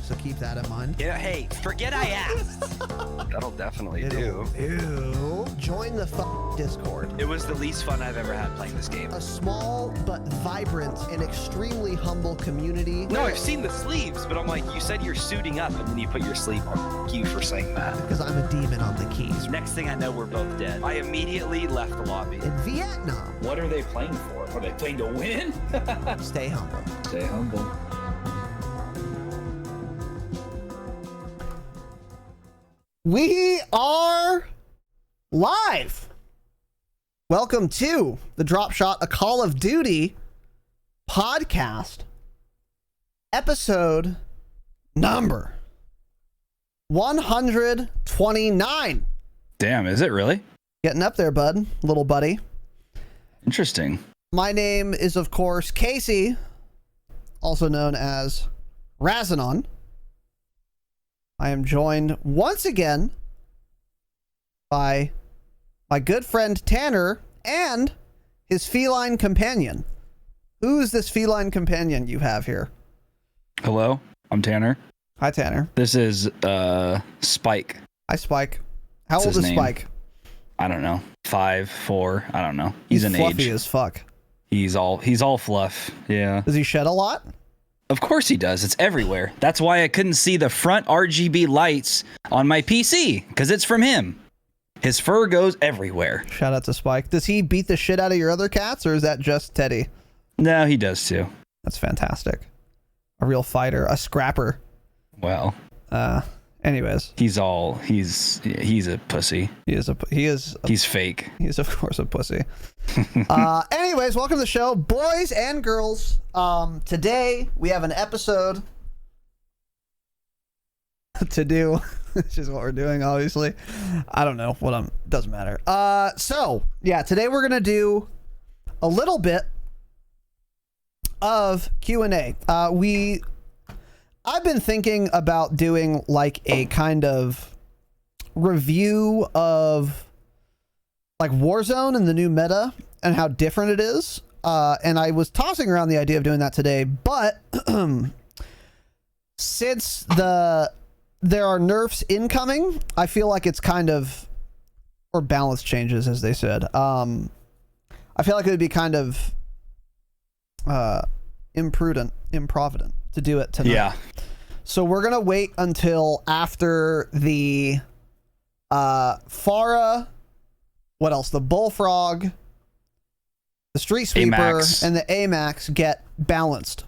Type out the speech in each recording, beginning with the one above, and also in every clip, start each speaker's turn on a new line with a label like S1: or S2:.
S1: so keep that in mind.
S2: Yeah, hey, forget I asked.
S3: That'll definitely do.
S1: Ew. Join the Discord.
S2: It was the least fun I've ever had playing this game.
S1: A small but vibrant and extremely humble community.
S2: No, I've seen the sleeves, but I'm like, you said you're suiting up, and then you put your sleeve on. Thank you for saying that.
S1: Because I'm a demon on the keys.
S2: Next thing I know, we're both dead. I immediately left the lobby.
S1: In Vietnam.
S4: What are they playing for? Are they playing to win?
S1: Stay humble.
S4: Stay humble.
S1: We are live. Welcome to the Dropshot, a Call of Duty podcast, episode number 129.
S4: Damn, is it really?
S1: Getting up there, bud, little buddy.
S4: Interesting.
S1: My name is, of course, Casey, also known as Razanon. I am joined once again by my good friend Tanner and his feline companion. Who's this feline companion you have here?
S4: Hello, I'm Tanner.
S1: Hi, Tanner.
S4: This is Spike.
S1: Hi, Spike. How
S4: That's
S1: old
S4: his
S1: is
S4: name.
S1: Spike?
S4: I don't know. 5, 4. I don't know. He's an
S1: fluffy
S4: age.
S1: as fuck.
S4: He's all fluff. Yeah.
S1: Does he shed a lot?
S4: Of course he does. It's everywhere. That's why I couldn't see the front RGB lights on my PC, because it's from him. His fur goes everywhere.
S1: Shout out to Spike. Does he beat the shit out of your other cats, or is that just Teddy?
S4: No, he does too.
S1: That's fantastic. A real fighter, a scrapper.
S4: Well,
S1: anyways,
S4: he's a pussy.
S1: He's
S4: fake.
S1: He's of course a pussy. Anyways, welcome to the show, boys and girls. Today we have an episode to do. Which is what we're doing, obviously. I don't know what doesn't matter. So yeah, today we're gonna do a little bit of Q&A. I've been thinking about doing like a kind of review of like Warzone and the new meta and how different it is. And I was tossing around the idea of doing that today, but since there are nerfs incoming, I feel like it's kind of, or balance changes, as they said. I feel like it would be kind of improvident to do it tonight.
S4: Yeah.
S1: So we're gonna wait until after the Farah, what else? The Bullfrog, the Street Sweeper,
S4: AMAX.
S1: and the AMAX get balanced.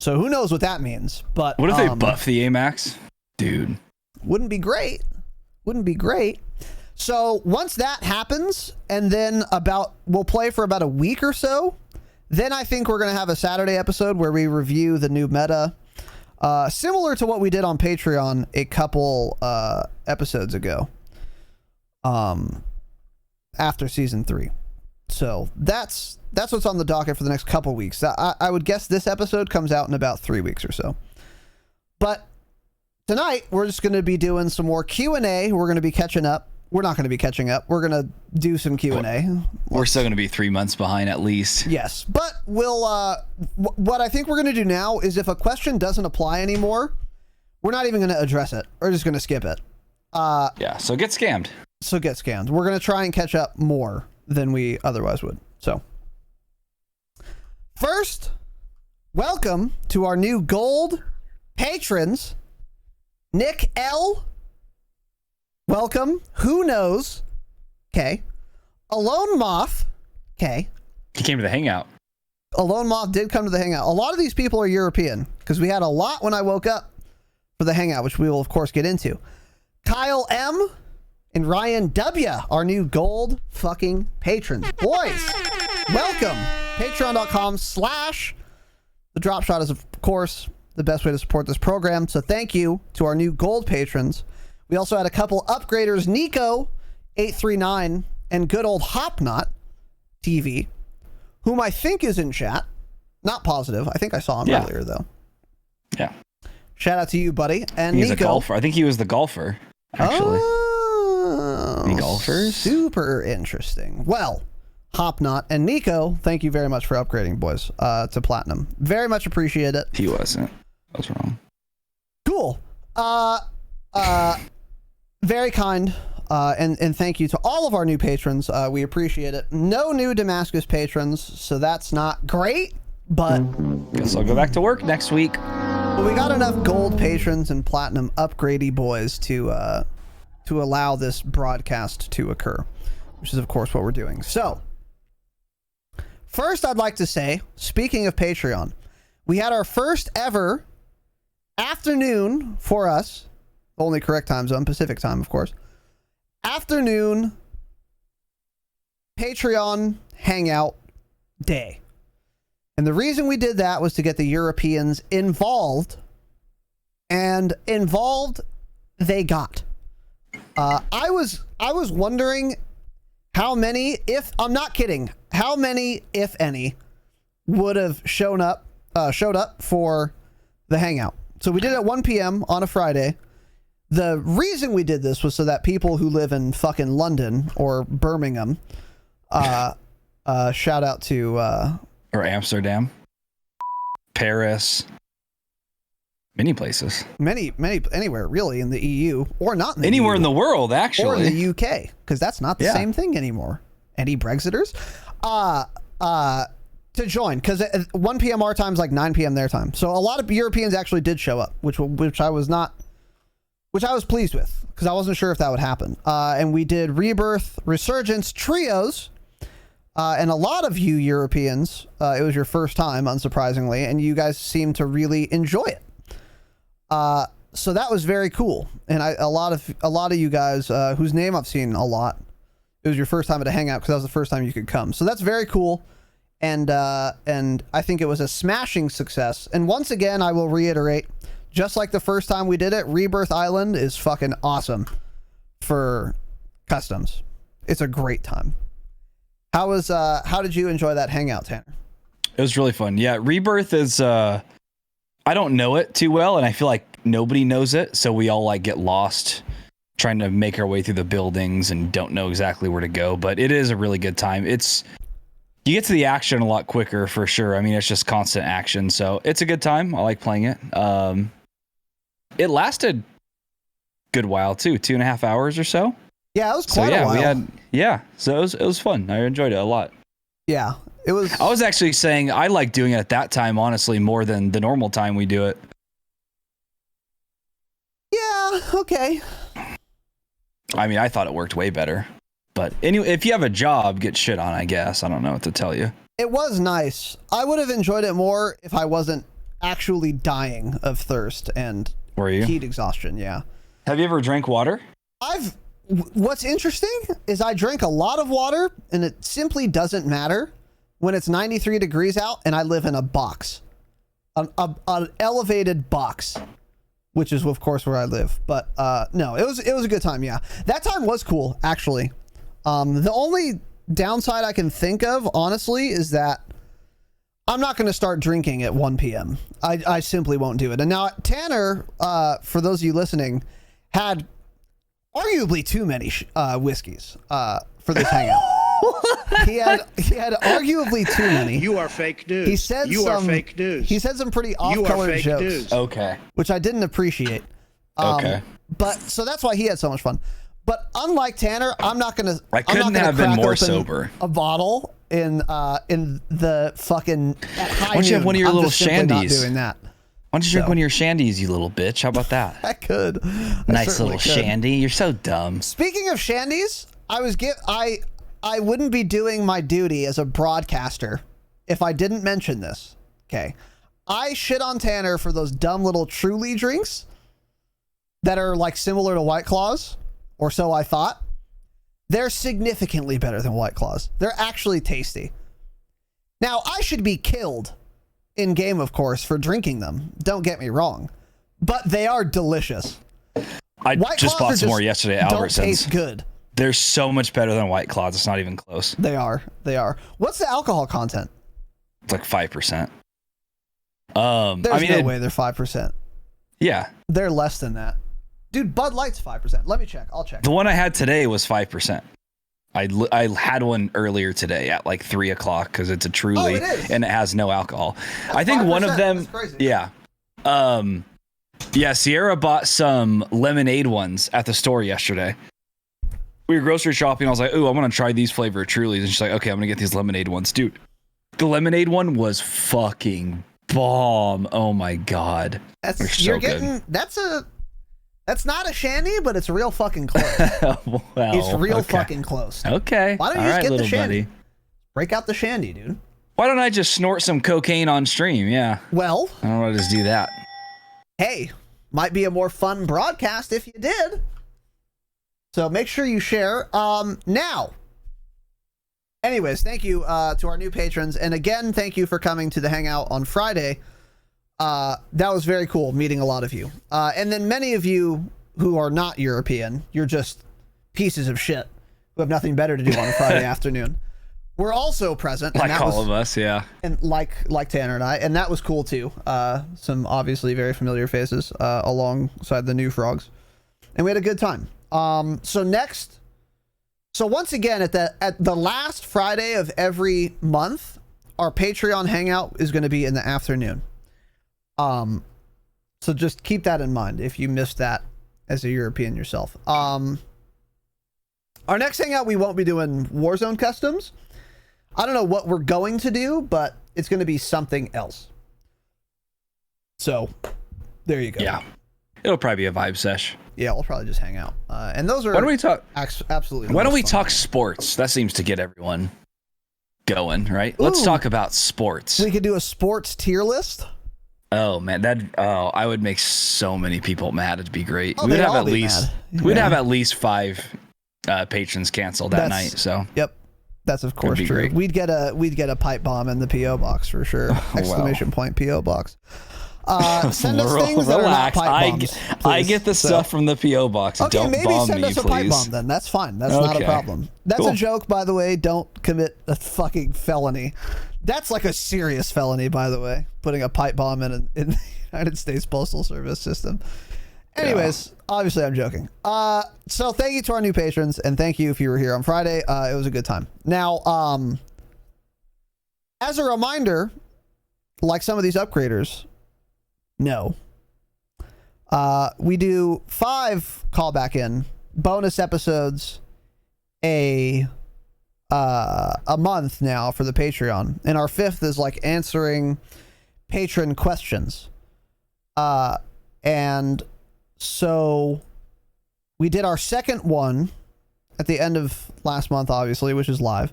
S1: So who knows what that means? But
S4: What if they buff the AMAX? Dude.
S1: Wouldn't be great. Wouldn't be great. So once that happens, and then we'll play for about a week or so, then I think we're going to have a Saturday episode where we review the new meta, similar to what we did on Patreon a couple episodes ago, after season 3. So that's what's on the docket for the next couple weeks. I would guess this episode comes out in about 3 weeks or so. But tonight, we're just going to be doing some more Q&A. We're going to be catching up. We're not going to be catching up. We're going to do some Q&A.
S4: We're still going to be 3 months behind at least.
S1: Yes, but we'll. What I think we're going to do now is if a question doesn't apply anymore, we're not even going to address it. We're just going to skip it.
S4: Yeah, so get scammed.
S1: So get scammed. We're going to try and catch up more than we otherwise would. So first, welcome to our new gold patrons. Nick L. Welcome. Who knows? Okay. Alone Moth. Okay.
S4: He came to the hangout.
S1: Alone Moth did come to the hangout. A lot of these people are European because we had a lot when I woke up for the hangout, which we will of course get into. Kyle M. and Ryan W. our new gold fucking patrons. Boys, welcome. Patreon.com/The Dropshot is of course the best way to support this program. So thank you to our new gold patrons. We also had a couple upgraders, Nico 839 and good old Hopknot TV, whom I think is in chat. Not positive. I think I saw him earlier though.
S4: Yeah.
S1: Shout out to you, buddy. And
S4: He's
S1: Nico.
S4: a golfer. I think he was the golfer, actually.
S1: Oh,
S4: Any golfers?
S1: Super interesting. Well, Hopknot and Nico, thank you very much for upgrading, boys, to platinum. Very much appreciate it.
S4: He wasn't. I was wrong.
S1: Very kind. And thank you to all of our new patrons. We appreciate it. No new Damascus patrons, so that's not great, but
S4: Guess I'll go back to work next week.
S1: we got enough gold patrons and platinum upgradey boys to allow this broadcast to occur, which is of course what we're doing. So first I'd like to say, speaking of Patreon, we had our first ever afternoon for us, only correct time zone, Pacific time, of course, afternoon Patreon hangout day. And the reason we did that was to get the Europeans involved, and involved they got. I was wondering how many, if I'm not kidding, how many, if any, would have showed up for the hangout. So we did it at 1 p.m. on a Friday. The reason we did this was so that people who live in fucking London or Birmingham, shout out to
S4: Or Amsterdam, Paris, many places,
S1: many anywhere really in the EU, or not in the
S4: anywhere
S1: EU,
S4: in the world actually,
S1: or in the UK, because that's not the same thing anymore. Any Brexiters to join, because at 1 p.m. our time is like 9 p.m. their time. So a lot of Europeans actually did show up, which I was pleased with, because I wasn't sure if that would happen. And we did Rebirth, Resurgence, Trios. And a lot of you Europeans, it was your first time, unsurprisingly, and you guys seem to really enjoy it. So that was very cool. And a lot of you guys, whose name I've seen a lot, it was your first time at a hangout because that was the first time you could come. So that's very cool. And I think it was a smashing success. And once again, I will reiterate, just like the first time we did it, Rebirth Island is fucking awesome for customs. It's a great time. How did you enjoy that hangout, Tanner?
S4: It was really fun. Yeah, Rebirth is I don't know it too well, and I feel like nobody knows it, so we all like get lost trying to make our way through the buildings and don't know exactly where to go, but it is a really good time. You get to the action a lot quicker for sure. I mean, it's just constant action, so it's a good time. I like playing it. It lasted a good while too, 2.5 hours or so.
S1: Yeah, it was quite a while.
S4: So it was fun. I enjoyed it a lot.
S1: Yeah, it was.
S4: I was actually saying I like doing it at that time, honestly, more than the normal time we do it.
S1: Yeah, okay.
S4: I mean, I thought it worked way better. But anyway, if you have a job, get shit on, I guess. I don't know what to tell you.
S1: It was nice. I would have enjoyed it more if I wasn't actually dying of thirst and heat exhaustion, yeah.
S4: Have you ever drank water?
S1: What's interesting is I drink a lot of water, and it simply doesn't matter when it's 93 degrees out and I live in a box, an elevated box, which is of course where I live. But no, it was a good time. Yeah, that time was cool actually. The only downside I can think of, honestly, is that I'm not going to start drinking at 1 p.m. I simply won't do it. And now Tanner, for those of you listening, had arguably too many whiskeys for this hangout. he had arguably too many.
S5: You are fake news.
S1: He said
S5: are fake news.
S1: He said some pretty off-color jokes.
S5: News.
S4: Okay.
S1: Which I didn't appreciate.
S4: Okay.
S1: But so that's why he had so much fun. But unlike Tanner, I'm not gonna.
S4: I couldn't have been more sober.
S1: A bottle in the fucking.
S4: Why don't you have one of your little shandies?
S1: Not doing that.
S4: Why don't you drink one of your shandies, you little bitch? How about that?
S1: I could.
S4: Nice little shandy. You're so dumb.
S1: Speaking of shandies, I wouldn't be doing my duty as a broadcaster if I didn't mention this. Okay. I shit on Tanner for those dumb little Truly drinks that are like similar to White Claws, or so I thought. They're significantly better than White Claws. They're actually tasty. Now, I should be killed in game, of course, for drinking them. Don't get me wrong, but they are delicious.
S4: I
S1: White
S4: just
S1: Claws
S4: bought some more yesterday at Albertsons.
S1: Don't taste good.
S4: They're so much better than White Claws. It's not even close.
S1: They are. What's the alcohol content?
S4: It's like 5%.
S1: There's no way they're 5%.
S4: Yeah.
S1: They're less than that. Dude, Bud Light's 5%. Let me check. I'll check.
S4: The one I had today was 5%. I had one earlier today at like 3 o'clock because it's a Truly and it has no alcohol. I think one of them,
S1: That's crazy.
S4: yeah. Yeah, Sierra bought some lemonade ones at the store yesterday. We were grocery shopping. I was like, "Ooh, I want to try these flavor Trulies," and she's like, "Okay, I'm gonna get these lemonade ones, dude." The lemonade one was fucking bomb. Oh my god, they're so good.
S1: That's not a shandy, but it's real fucking close.
S4: Well,
S1: it's real fucking close.
S4: Okay.
S1: Why don't you just get the shandy? Buddy. Break out the shandy, dude.
S4: Why don't I just snort some cocaine on stream? Yeah.
S1: Well,
S4: I don't want to just do that.
S1: Hey, might be a more fun broadcast if you did. So make sure you share. Now, anyways, thank you to our new patrons. And again, thank you for coming to the Hangout on Friday. That was very cool meeting a lot of you. And then many of you who are not European, you're just pieces of shit who have nothing better to do on a Friday afternoon. We're also present.
S4: Like all of us, yeah. And
S1: like Tanner and I. And that was cool too. Some obviously very familiar faces alongside the new frogs. And we had a good time. So once again, at the last Friday of every month, our Patreon hangout is going to be in the afternoon. So just keep that in mind if you missed that as a European yourself. Our next hangout, we won't be doing Warzone customs. I don't know what we're going to do, but it's going to be something else. So there you go.
S4: Yeah. It'll probably be a vibe sesh.
S1: Yeah, we'll probably just hang out. And those are
S4: why don't we talk
S1: absolutely.
S4: Why don't we talk sports? That seems to get everyone going, right? Ooh, let's talk about sports.
S1: We could do a sports tier list.
S4: Oh man, I would make so many people mad. It'd be great.
S1: We'd have
S4: at least 5 patrons canceled that night. So
S1: yep. That's of course true. Great. We'd get a pipe bomb in the PO box for sure. Exclamation point PO box. Send us things that are not pipe bombs.
S4: I get the stuff from the PO box.
S1: Okay,
S4: don't
S1: maybe
S4: bomb
S1: send
S4: me,
S1: us a pipe bomb then. That's fine. That's not a problem. That's a joke, by the way. Don't commit a fucking felony. That's like a serious felony, by the way. Putting a pipe bomb in the United States Postal Service system. Anyways, obviously I'm joking. So thank you to our new patrons, and thank you if you were here on Friday. It was a good time. Now, as a reminder, like some of these upgraders know, we do 5 callback in bonus episodes a month now for the Patreon, and our 5th is like answering patron questions. And so we did our second one at the end of last month, obviously, which is live,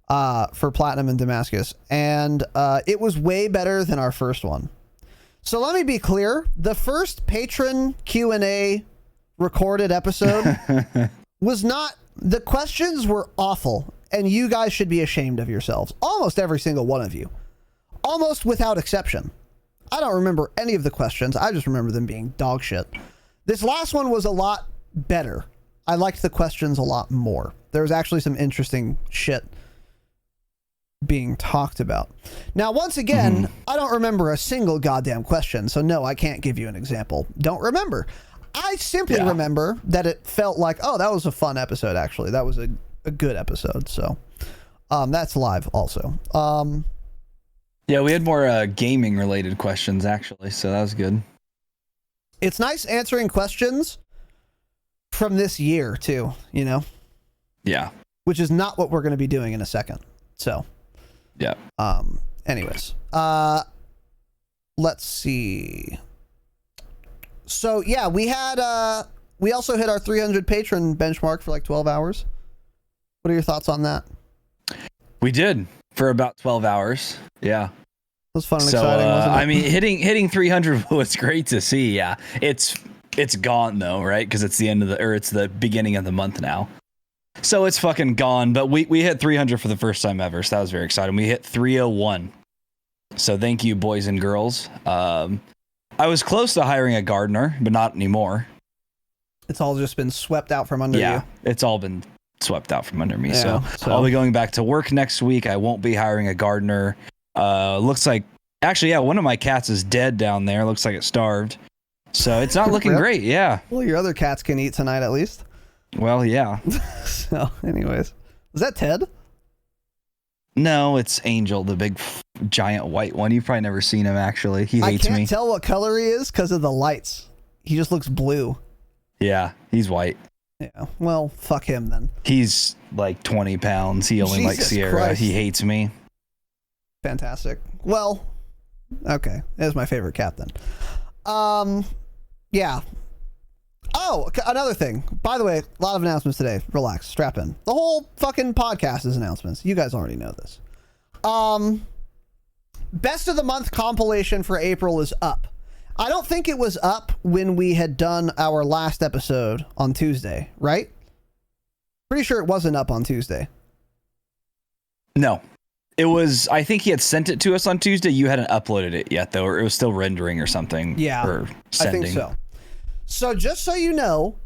S1: for Platinum and Damascus. And it was way better than our first one. So let me be clear. The first patron Q&A recorded episode was not, the questions were awful. And you guys should be ashamed of yourselves. Almost every single one of you. Almost without exception. I don't remember any of the questions. I just remember them being dog shit. This last one was a lot better. I liked the questions a lot more. There was actually some interesting shit being talked about. Now, once again, I don't remember a single goddamn question, so no, I can't give you an example. Don't remember. I simply remember that it felt like, oh, that was a fun episode, actually. That was a good episode, so that's live also.
S4: Yeah, we had more gaming-related questions, actually, so that was good.
S1: It's nice answering questions from this year, too, you know?
S4: Yeah.
S1: Which is not what we're going to be doing in a second. So,
S4: yeah.
S1: Anyways, let's see. So, yeah, we also hit our 300 patron benchmark for like 12 hours. What are your thoughts on that?
S4: We did for about 12 hours. Yeah.
S1: It was fun and exciting, wasn't it?
S4: I mean, hitting 300 was great to see. Yeah. It's gone though, right? Because it's it's the beginning of the month now. So it's fucking gone. But we hit 300 for the first time ever. So that was very exciting. We hit 301. So thank you, boys and girls. I was close to hiring a gardener, but not anymore.
S1: It's all just been swept out from under you.
S4: Yeah, it's all been swept out from under me. So I'll be going back to work next week. I won't be hiring a gardener. Looks like, actually, yeah, one of my cats is dead down there. Looks like it starved. So it's not looking great. Yeah.
S1: Well, your other cats can eat tonight at least.
S4: Well, yeah.
S1: So anyways, is that Ted?
S4: No, it's Angel, the big giant white one. You've probably never seen him, actually. He hates me.
S1: I can't tell what color he is because of the lights. he just looks blue.
S4: Yeah, he's white.
S1: Yeah. Well, fuck him then.
S4: He's like 20 pounds. He only likes
S1: Jesus
S4: Sierra.
S1: Christ.
S4: He hates me.
S1: Fantastic. Well, okay. That's my favorite cat then. Yeah. Oh, another thing. By the way, a lot of announcements today. Relax. Strap in. The whole fucking podcast is announcements. You guys already know this. Best of the month compilation for April is up. I don't think it was up when we had done our last episode on Tuesday, right? Pretty sure it wasn't up on Tuesday.
S4: No. It was, I think he had sent it to us on Tuesday. You hadn't uploaded it yet, though, or it was still rendering or something.
S1: Yeah,
S4: or sending.
S1: I think so. So just so you know,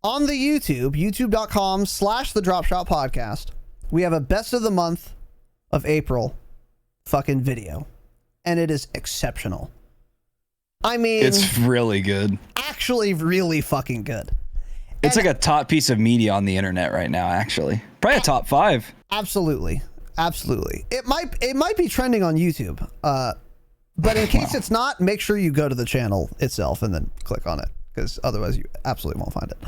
S1: on the YouTube, youtube.com/the Dropshot podcast, we have a best of the month of April fucking video. And it is exceptional. I mean,
S4: it's really good.
S1: Actually, really fucking good.
S4: It's like a top piece of media on the internet right now, actually. Probably a top 5.
S1: Absolutely. Absolutely. It might be trending on YouTube. But in case it's not, make sure you go to the channel itself and then click on it, because otherwise you absolutely won't find it.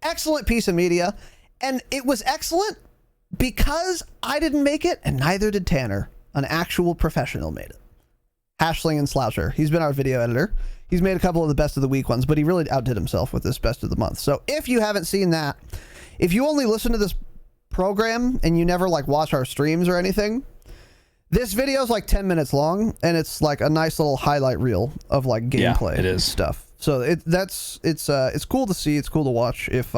S1: Excellent piece of media. And it was excellent because I didn't make it and neither did Tanner. An actual professional made it. Hashling and Sloucher. He's been our video editor. He's made a couple of the best of the week ones, but he really outdid himself with this best of the month. So if you haven't seen that, if you only listen to this program and you never like watch our streams or anything, this video is like 10 minutes long and it's like a nice little highlight reel of like gameplay
S4: it is.
S1: stuff. So it's cool to see. It's cool to watch if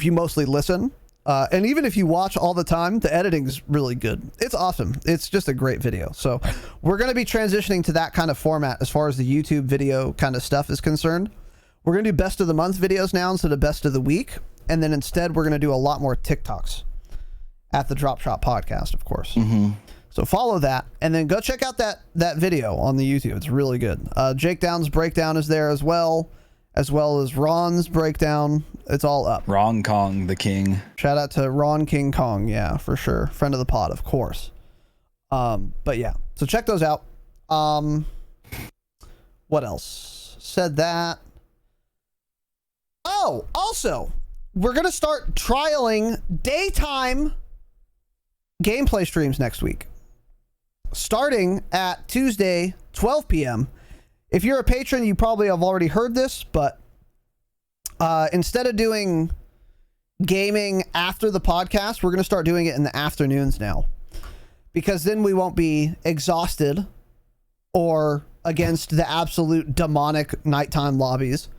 S1: you mostly listen. And even if you watch all the time, the editing's really good. It's awesome. It's just a great video. So we're going to be transitioning to that kind of format as far as the YouTube video kind of stuff is concerned. We're going to do best of the month videos now instead of best of the week. And then instead, we're going to do a lot more TikToks at the Dropshot podcast, of course.
S4: Mm-hmm.
S1: So follow that and then go check out that video on the YouTube. It's really good. Jake Down's breakdown is there as well as Ron's breakdown. It's all up.
S4: Ron Kong, the king.
S1: Shout out to Ron King Kong. Yeah, for sure. Friend of the pod, of course. But yeah, so check those out. What else? Said that. Oh, also, we're going to start trialing daytime gameplay streams next week. Starting at Tuesday, 12 p.m. If you're a patron, you probably have already heard this, but instead of doing gaming after the podcast, we're going to start doing it in the afternoons now. Because then we won't be exhausted or against the absolute demonic nighttime lobbies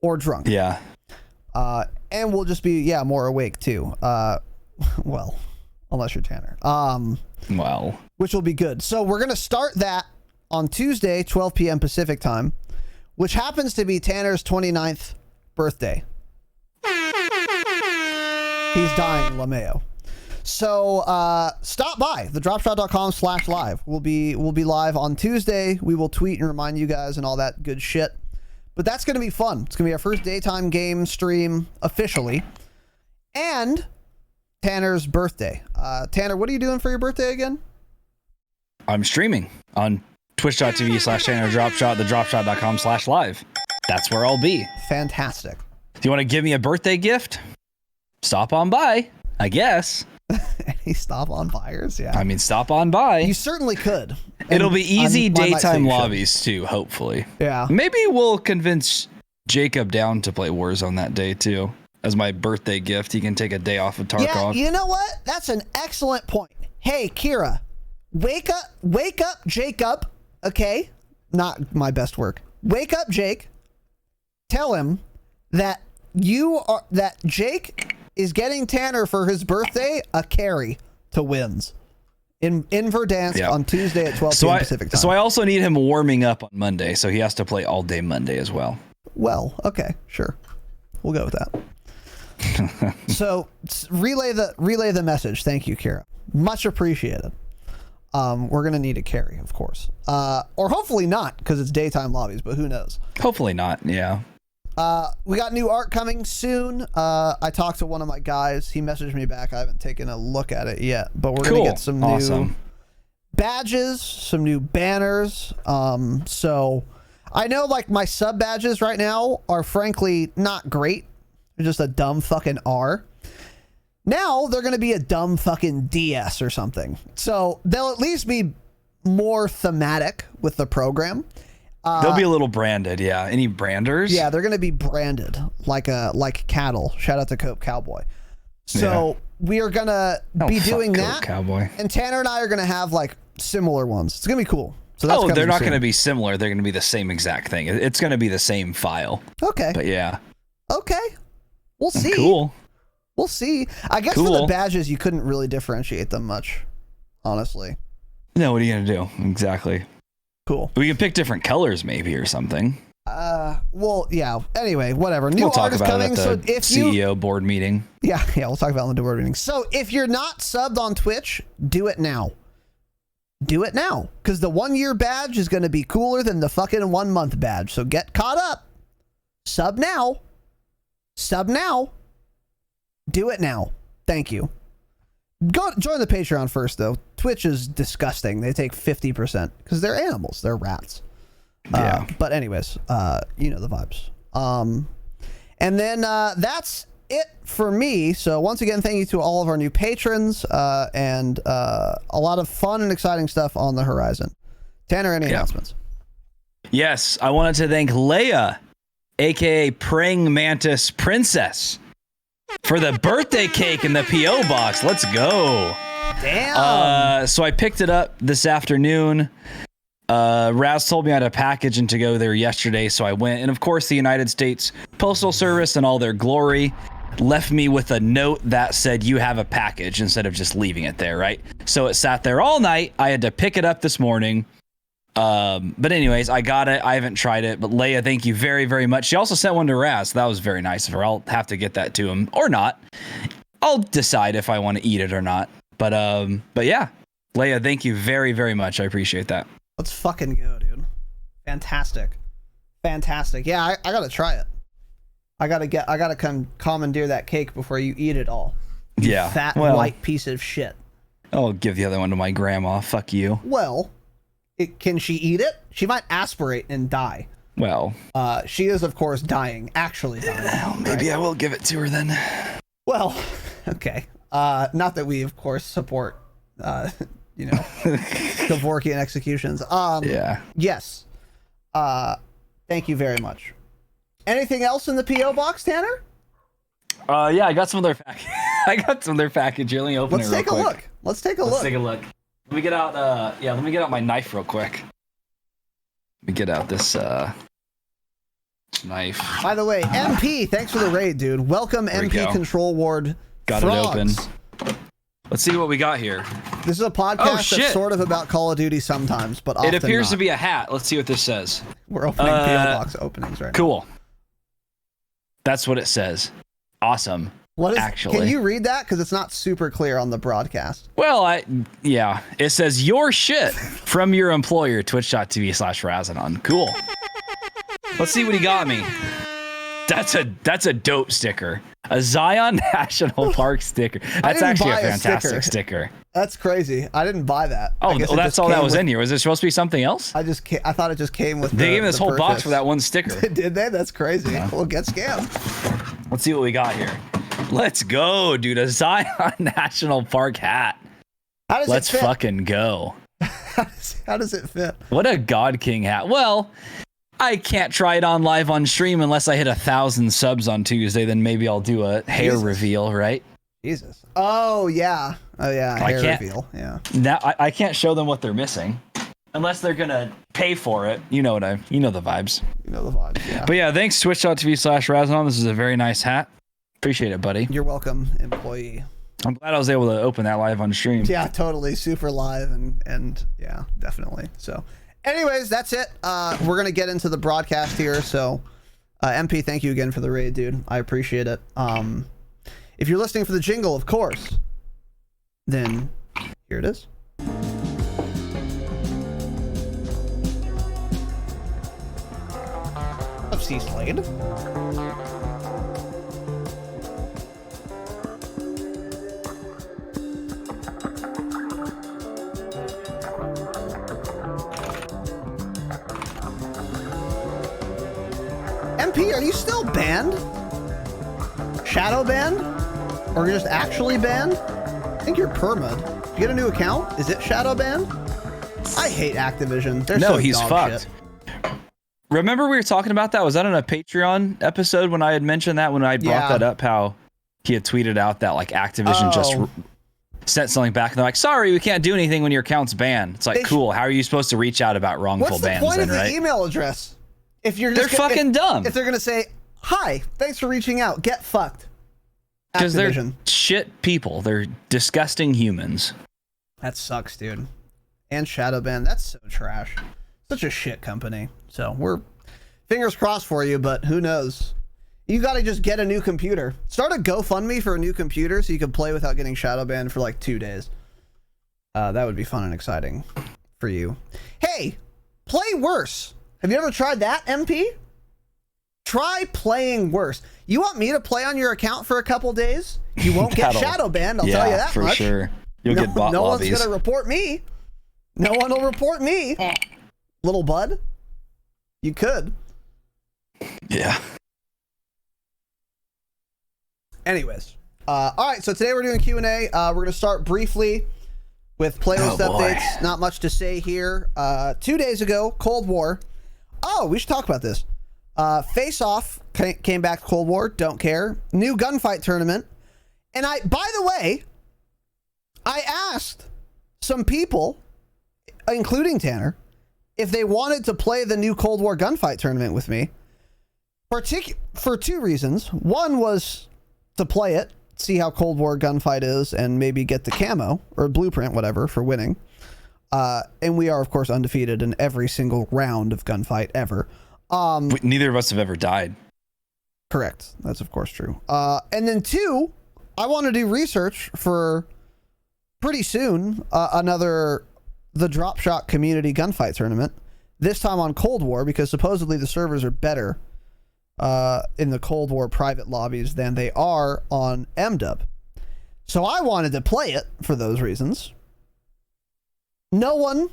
S1: or drunk.
S4: Yeah.
S1: And we'll just be, more awake too. Well, unless you're Tanner.
S4: Well.
S1: Which will be good. So we're going to start that on Tuesday, 12 p.m. Pacific time, which happens to be Tanner's 29th birthday. He's dying, LeMayo. So stop by thedropshot.com/live. We'll be live on Tuesday. We will tweet and remind you guys and all that good shit. But that's going to be fun. It's going to be our first daytime game stream officially. And Tanner's birthday. Tanner, what are you doing for your birthday again?
S4: I'm streaming on twitch.tv/TannerDropshot, thedropshot.com/live. That's where I'll be.
S1: Fantastic.
S4: Do you want to give me a birthday gift? Stop on by, I guess.
S1: Any stop on buyers? Yeah.
S4: I mean, stop on by.
S1: You certainly could.
S4: It'll be easy
S1: I might say
S4: daytime
S1: you should.
S4: lobbies too, hopefully.
S1: Yeah.
S4: Maybe we'll convince Jacob down to play Warzone that day too. As my birthday gift, he can take a day off of Tarkov.
S1: Yeah, you know what? That's an excellent point. Hey, Kira, wake up, Jacob. Okay, not my best work. Wake up, Jake. Tell him that Jake is getting Tanner for his birthday a carry to wins in Verdansk on Tuesday at 12 p.m. Pacific time.
S4: So I also need him warming up on Monday, so he has to play all day Monday as well.
S1: Well, okay, sure, we'll go with that. So relay the message. Thank you, Kira. Much appreciated. We're gonna need a carry, of course, or hopefully not, because it's daytime lobbies. But who knows?
S4: Hopefully not. Yeah.
S1: We got new art coming soon. I talked to one of my guys. He messaged me back. I haven't taken a look at it yet, but we're gonna get some new badges, some new banners. So I know like my sub badges right now are frankly not great. They're just a dumb fucking R. Now they're going to be a dumb fucking DS or something. So they'll at least be more thematic with the program.
S4: They'll be a little branded, yeah. Any branders?
S1: Yeah, they're going to be branded like cattle. Shout out to Cope Cowboy. So we are going to be doing that.
S4: Cowboy.
S1: And Tanner and I are going to have like similar ones. It's going to be cool. So that's
S4: they're not going to be similar. They're going to be the same exact thing. It's going to be the same file.
S1: Okay.
S4: But yeah.
S1: Okay. We'll see.
S4: Cool.
S1: We'll see. I guess for the badges, you couldn't really differentiate them much, honestly.
S4: No, what are you going to do? Exactly.
S1: Cool.
S4: We can pick different colors maybe or something.
S1: Well, yeah. Anyway, whatever. New
S4: We'll talk
S1: art is
S4: about
S1: coming.
S4: it
S1: So
S4: at the
S1: if you
S4: CEO board meeting.
S1: Yeah, we'll talk about it in the board meeting. So if you're not subbed on Twitch, do it now. Do it now. Because the 1 year badge is going to be cooler than the fucking 1 month badge. So get caught up. Sub now. Sub now. Do it now. Thank you. Go join the Patreon first, though. Twitch is disgusting. They take 50% because they're animals. They're rats.
S4: Yeah.
S1: But anyways, you know the vibes. And then that's it for me. So once again, thank you to all of our new patrons and a lot of fun and exciting stuff on the horizon. Tanner, any announcements?
S4: Yes, I wanted to thank Leia, aka Praying Mantis Princess, for the birthday cake in the P.O. box. Let's go.
S1: Damn.
S4: So I picked it up this afternoon. Raz told me I had a package and to go there yesterday, so I went. And of course, the United States Postal Service and all their glory left me with a note that said, you have a package, instead of just leaving it there, right? So it sat there all night. I had to pick it up this morning. But anyways, I got it. I haven't tried it, but Leia, thank you very, very much. She also sent one to Raz. So that was very nice of her. I'll have to get that to him or not. I'll decide if I want to eat it or not. But yeah, Leia, thank you very, very much. I appreciate that.
S1: Let's fucking go, dude. Fantastic. Yeah, I gotta try it. I gotta commandeer that cake before you eat it all. You fat white piece of shit.
S4: I'll give the other one to my grandma. Fuck you.
S1: Well, can she eat it? She might aspirate and die.
S4: Well,
S1: she is of course dying, actually dying.
S4: Well, maybe I will give it to her then.
S1: Well, okay. Not that we of course support Kevorkian executions.
S4: Yeah.
S1: Yes. Thank you very much. Anything else in the P.O. box, Tanner?
S4: Yeah, I got some of their package. I got some of their package. Let me open it real quick.
S1: Let's take a look.
S4: Let me get out. Let me get out my knife real quick. Let me get out this knife.
S1: By the way, MP, thanks for the raid, dude. Welcome, MP Control Ward.
S4: Got
S1: Frogs.
S4: it open. Let's see what we got here.
S1: This is a podcast that's sort of about Call of Duty sometimes, but often
S4: it appears
S1: not.
S4: to be a hat. Let's see what this says.
S1: We're opening PO box openings right now.
S4: Cool. That's what it says. Awesome.
S1: What is?
S4: Actually,
S1: can you read that? Because it's not super clear on the broadcast.
S4: Well, it says your shit from your employer, twitch.tv/Razanon. Cool. Let's see what he got me. That's a dope sticker. A Zion National Park sticker. That's actually a fantastic sticker.
S1: That's crazy. I didn't buy that.
S4: Oh, well, that's all that was in here. Was it supposed to be something else?
S1: I thought it just came with.
S4: They gave me this whole box for that one sticker.
S1: Did they? That's crazy. Yeah. We'll get scammed.
S4: Let's see what we got here. Let's go, dude. A Zion National Park hat. Let's fucking go.
S1: How does it fit?
S4: What a God King hat. Well, I can't try it on live on stream unless I hit 1,000 subs on Tuesday. Then maybe I'll do a hair reveal, right?
S1: Jesus. Oh yeah. Hair reveal. Yeah.
S4: Now I can't show them what they're missing unless they're gonna pay for it. You know the vibes.
S1: You know the vibes. Yeah.
S4: But yeah, thanks twitch.tv/Razanon. This is a very nice hat. Appreciate it, buddy.
S1: You're welcome, employee.
S4: I'm glad I was able to open that live on stream.
S1: Yeah, totally. Super live and yeah, definitely. So anyways, that's it. We're going to get into the broadcast here. So MP, thank you again for the raid, dude. I appreciate it. If you're listening for the jingle, of course, then here it is. Of C Slade. MP, are you still banned? Shadow banned? Or you're just actually banned? I think you're permad. Did you get a new account? Is it shadow banned? I hate Activision. They're so
S4: he's
S1: dog
S4: fucked.
S1: shit.
S4: Remember we were talking about that? Was that on a Patreon episode when I had mentioned that, when I brought that up, how he had tweeted out that like Activision just sent something back and they're like, sorry, we can't do anything when your account's banned. It's like, cool. How are you supposed to reach out about wrongful bans?
S1: What's the point
S4: then,
S1: of the
S4: right?
S1: email address? If you're
S4: they're fucking dumb.
S1: If they're gonna say, hi, thanks for reaching out, get fucked.
S4: Because they're shit people. They're disgusting humans.
S1: That sucks, dude. And Shadowban, that's so trash. Such a shit company. So we're fingers crossed for you, but who knows? You gotta just get a new computer. Start a GoFundMe for a new computer so you can play without getting Shadowban for like 2 days. That would be fun and exciting for you. Hey, play worse. Have you ever tried that, MP? Try playing worse. You want me to play on your account for a couple days? You won't get shadow banned, I'll tell you that
S4: for
S1: much.
S4: sure. You'll get bot
S1: no
S4: lobbies.
S1: one's gonna report me. No one will report me. Little bud. You could.
S4: Yeah.
S1: Anyways. All right, so today we're doing Q&A. We're gonna start briefly with playlist updates. Not much to say here. 2 days ago, Cold War. Oh, we should talk about this. Face Off came back to Cold War. Don't care. New gunfight tournament. And by the way, I asked some people, including Tanner, if they wanted to play the new Cold War gunfight tournament with me. For two reasons. One was to play it, see how Cold War gunfight is, and maybe get the camo or blueprint, whatever, for winning. And we are, of course, undefeated in every single round of gunfight ever.
S4: Neither of us have ever died.
S1: Correct. That's, of course, true. And then two, I want to do research for pretty soon the Dropshot community gunfight tournament. This time on Cold War, because supposedly the servers are better in the Cold War private lobbies than they are on MDub. So I wanted to play it for those reasons. No one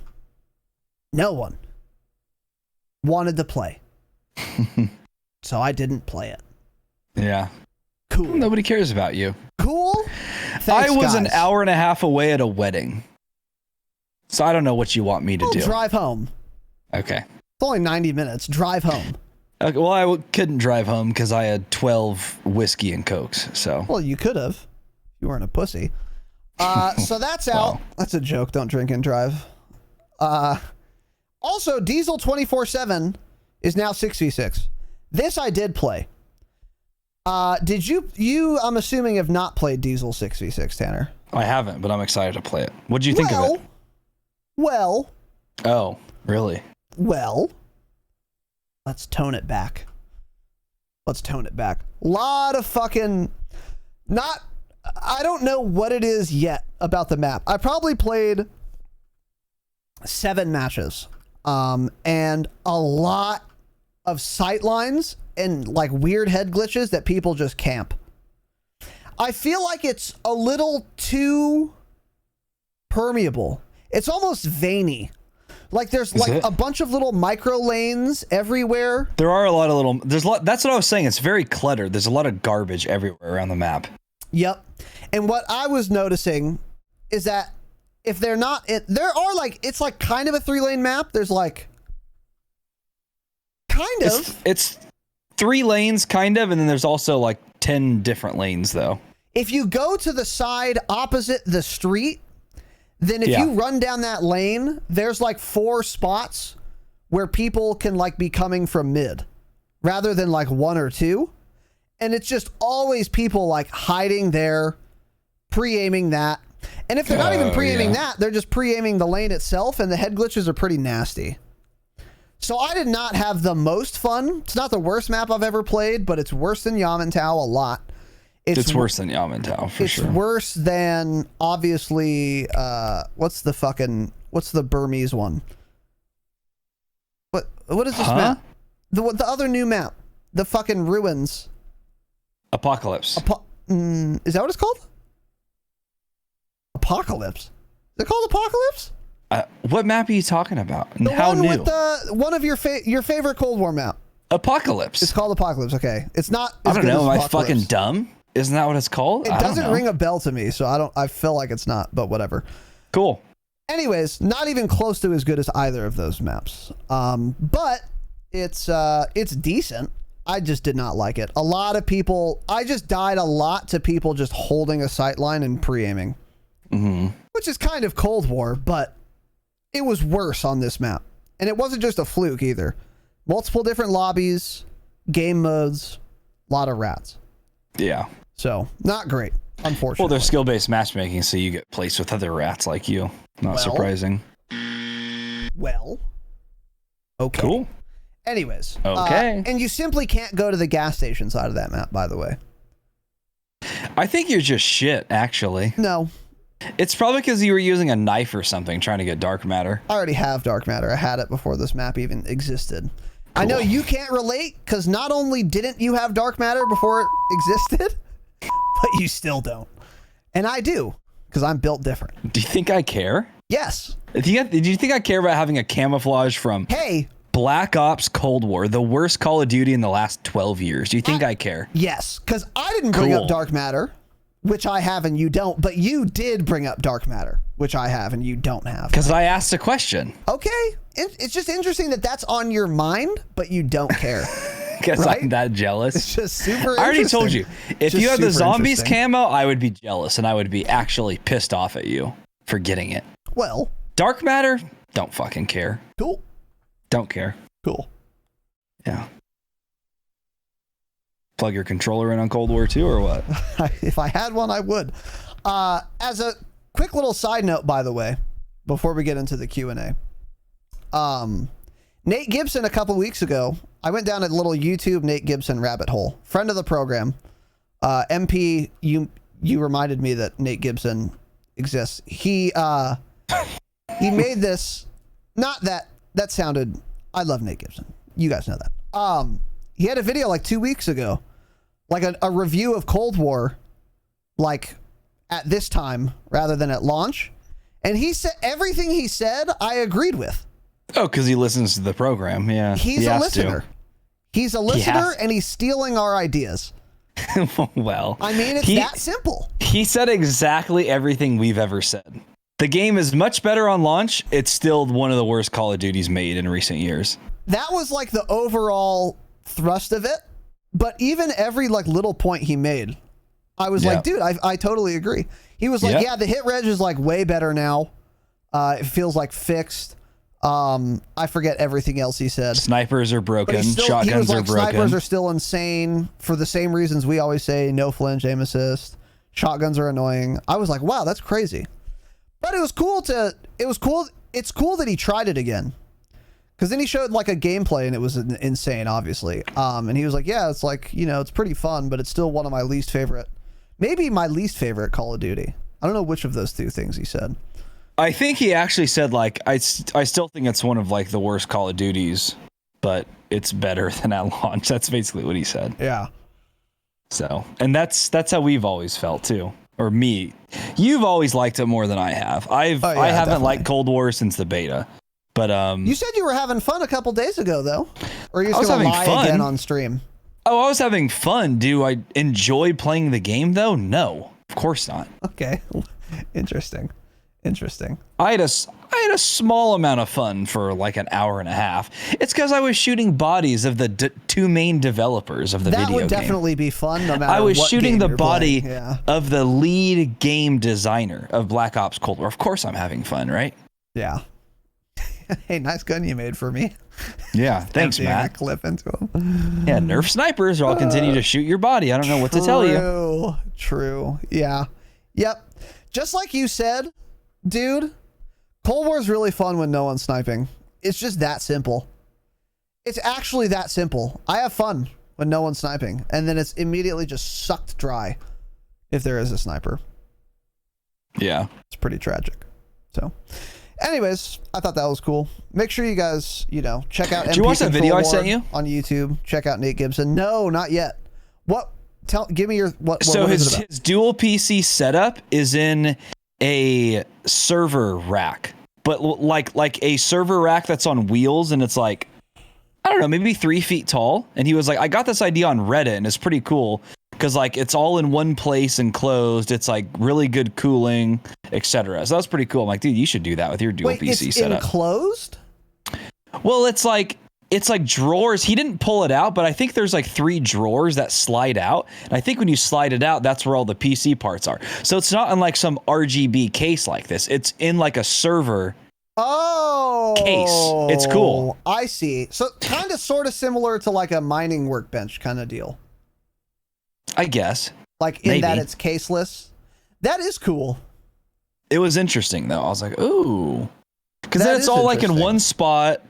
S1: wanted to play. So I didn't play it.
S4: Yeah.
S1: Cool.
S4: Nobody cares about you.
S1: Cool. Thanks,
S4: I was
S1: guys.
S4: an hour and a half away at a wedding. So I don't know what you want me to do.
S1: Drive home.
S4: Okay.
S1: It's only 90 minutes. Drive home.
S4: Okay, well, I couldn't drive home because I had 12 whiskey and cokes. So.
S1: Well, you could have. You weren't a pussy. So that's out.
S4: Wow.
S1: That's a joke. Don't drink and drive. Also, Diesel 24/7 is now 6v6. This I did play. Did you, I'm assuming, have not played Diesel 6v6, Tanner?
S4: I haven't, but I'm excited to play it. What did you think of it?
S1: Well.
S4: Oh, really?
S1: Well. Let's tone it back. Lot of fucking... I don't know what it is yet about the map. I probably played 7 matches. And a lot of sight lines and like weird head glitches that people just camp. I feel like it's a little too permeable. It's almost veiny. Like there's a bunch of little micro lanes everywhere.
S4: There are a lot of little, that's what I was saying. It's very cluttered. There's a lot of garbage everywhere around the map.
S1: Yep. And what I was noticing is that if they're not, there are like, it's like kind of a 3-lane map. There's like, kind of.
S4: It's 3 lanes, kind of, and then there's also like 10 different lanes, though.
S1: If you go to the side opposite the street, then if you run down that lane, there's like 4 spots where people can like be coming from mid rather than like 1 or 2. And it's just always people like hiding there, pre-aiming that. And if they're not even pre-aiming that, they're just pre-aiming the lane itself, and the head glitches are pretty nasty. So I did not have the most fun. It's not the worst map I've ever played, but it's worse than Yamantau a lot.
S4: It's worse than Yamantau, for sure.
S1: It's worse than, obviously, what's the Burmese one? What is this map? The other new map. The fucking ruins.
S4: Apocalypse.
S1: Is that what it's called? Apocalypse. Is it called Apocalypse?
S4: What map are you talking about? And
S1: The
S4: how
S1: one
S4: new?
S1: with one of your favorite Cold War map.
S4: Apocalypse.
S1: It's called Apocalypse. Okay, it's not.
S4: I
S1: as
S4: don't
S1: good
S4: know.
S1: as
S4: Am I
S1: Apocalypse.
S4: fucking dumb? Isn't that what it's called?
S1: It
S4: I don't
S1: doesn't
S4: know.
S1: ring a bell to me, so I don't. I feel like it's not, but whatever.
S4: Cool.
S1: Anyways, not even close to as good as either of those maps. But it's decent. I just did not like it. A lot of people. I just died a lot to people just holding a sight line and pre-aiming, which is kind of Cold War, but it was worse on this map, and it wasn't just a fluke either. Multiple different lobbies, game modes, a lot of rats.
S4: Yeah.
S1: So not great, unfortunately.
S4: Well, there's skill-based matchmaking, so you get placed with other rats like you. Not surprising.
S1: Well, okay.
S4: Cool.
S1: Anyways.
S4: Okay.
S1: And you simply can't go to the gas station side of that map, by the way.
S4: I think you're just shit, actually.
S1: No,
S4: It's probably because you were using a knife or something trying to get dark matter.
S1: I already have dark matter. I had it before this map even existed. I know you can't relate because not only didn't you have dark matter before it existed, but you still don't. And I do because I'm built different.
S4: Do you think I care?
S1: Yes.
S4: Do you think I care about having a camouflage from
S1: Hey.
S4: Black Ops Cold War, the worst Call of Duty in the last 12 years? Do you think I care?
S1: Yes, because I didn't bring up dark matter, which I have and you don't, but you did bring up dark matter, which I have and you don't have.
S4: Because I asked a question.
S1: Okay. It's just interesting that that's on your mind, but you don't care.
S4: Because
S1: Right?
S4: I'm that jealous.
S1: It's just super
S4: I already told
S1: interesting.
S4: you. If
S1: Just
S4: you had the
S1: super
S4: zombies
S1: interesting.
S4: camo, I would be jealous and I would be actually pissed off at you for getting it.
S1: Well,
S4: Dark matter, don't fucking care.
S1: cool.
S4: Don't care.
S1: Cool.
S4: Yeah. Plug your controller in on Cold War 2 or what?
S1: If I had one, I would. As a quick little side note, by the way, before we get into the Q&A, Nate Gibson, a couple weeks ago, I went down a little YouTube Nate Gibson rabbit hole. Friend of the program. MP, you reminded me that Nate Gibson exists. He made this, not that sounded, I love Nate Gibson. You guys know that. He had a video like 2 weeks ago, like a review of Cold War, like at this time rather than at launch. And he said everything he said, I agreed with.
S4: Oh, because he listens to the program. Yeah.
S1: He's a listener. He's a listener and he's stealing our ideas.
S4: Well,
S1: I mean, it's that simple.
S4: He said exactly everything we've ever said. The game is much better on launch. It's still one of the worst Call of Duties made in recent years.
S1: That was like the overall thrust of it. But even every like little point he made, I was like, dude, I totally agree. He was like, yeah, the hit reg is like way better now. It feels like fixed. I forget everything else he said.
S4: Snipers are broken.
S1: He
S4: Shotguns
S1: was like,
S4: are broken.
S1: snipers are still insane for the same reasons we always say: no flinch, aim assist. Shotguns are annoying. I was like, wow, that's crazy. But it was cool. It's cool that he tried it again. Because then he showed like a gameplay and it was insane, obviously. And he was like, yeah, it's like, it's pretty fun, but it's still one of my least favorite, maybe my least favorite Call of Duty. I don't know which of those two things he said.
S4: I think he actually said like, I still think it's one of like the worst Call of Duties, but it's better than at launch. That's basically what he said.
S1: Yeah.
S4: So, and that's how we've always felt too. Or me. You've always liked it more than I have. I haven't
S1: definitely
S4: liked Cold War since the beta. But
S1: you said you were having fun a couple days ago though. Or are you just gonna lie
S4: fun
S1: again on stream?
S4: Oh, I was having fun. Do I enjoy playing the game though? No, of course not.
S1: Okay. Interesting.
S4: I had a small amount of fun for like an hour and a half. It's because I was shooting bodies of the two main developers of the video game.
S1: That would definitely be fun no matter
S4: I was
S1: what
S4: shooting
S1: game
S4: the
S1: you're
S4: body
S1: playing.
S4: of the lead game designer of Black Ops Cold War. Of course I'm having fun, right?
S1: Yeah. Hey, nice gun you made for me.
S4: Yeah, thanks,
S1: Emptying
S4: Matt.
S1: a clip into him.
S4: Yeah, nerf snipers or I'll continue to shoot your body. I don't know what to tell you.
S1: True. Yeah. Yep. Just like you said, dude, Cold War is really fun when no one's sniping. It's just that simple. It's actually that simple. I have fun when no one's sniping, and then it's immediately just sucked dry if there is a sniper.
S4: Yeah.
S1: It's pretty tragic. So, anyways, I thought that was cool. Make sure you guys, check out.
S4: Did you watch that video I sent you
S1: on YouTube? Check out Nate Gibson. No, not yet. What? Give me your what?
S4: So
S1: what is it about?
S4: his dual PC setup is in a server rack, but like a server rack that's on wheels, and it's like I don't know, maybe 3 feet tall. And he was like, I got this idea on Reddit and it's pretty cool because like it's all in one place enclosed. It's like really good cooling, etc. So that's pretty cool. I'm like, dude, you should do that with your dual PC
S1: it's
S4: setup.
S1: Enclosed?
S4: Well, it's like drawers. He didn't pull it out, but I think there's like 3 drawers that slide out. And I think when you slide it out, that's where all the PC parts are. So it's not in like some RGB case like this. It's in like a server case. It's cool.
S1: I see. So kind of sort of similar to like a mining workbench kind of deal.
S4: I guess.
S1: Like in that it's caseless. That is cool.
S4: It was interesting though. I was like, ooh. Because then it's all like in one spot.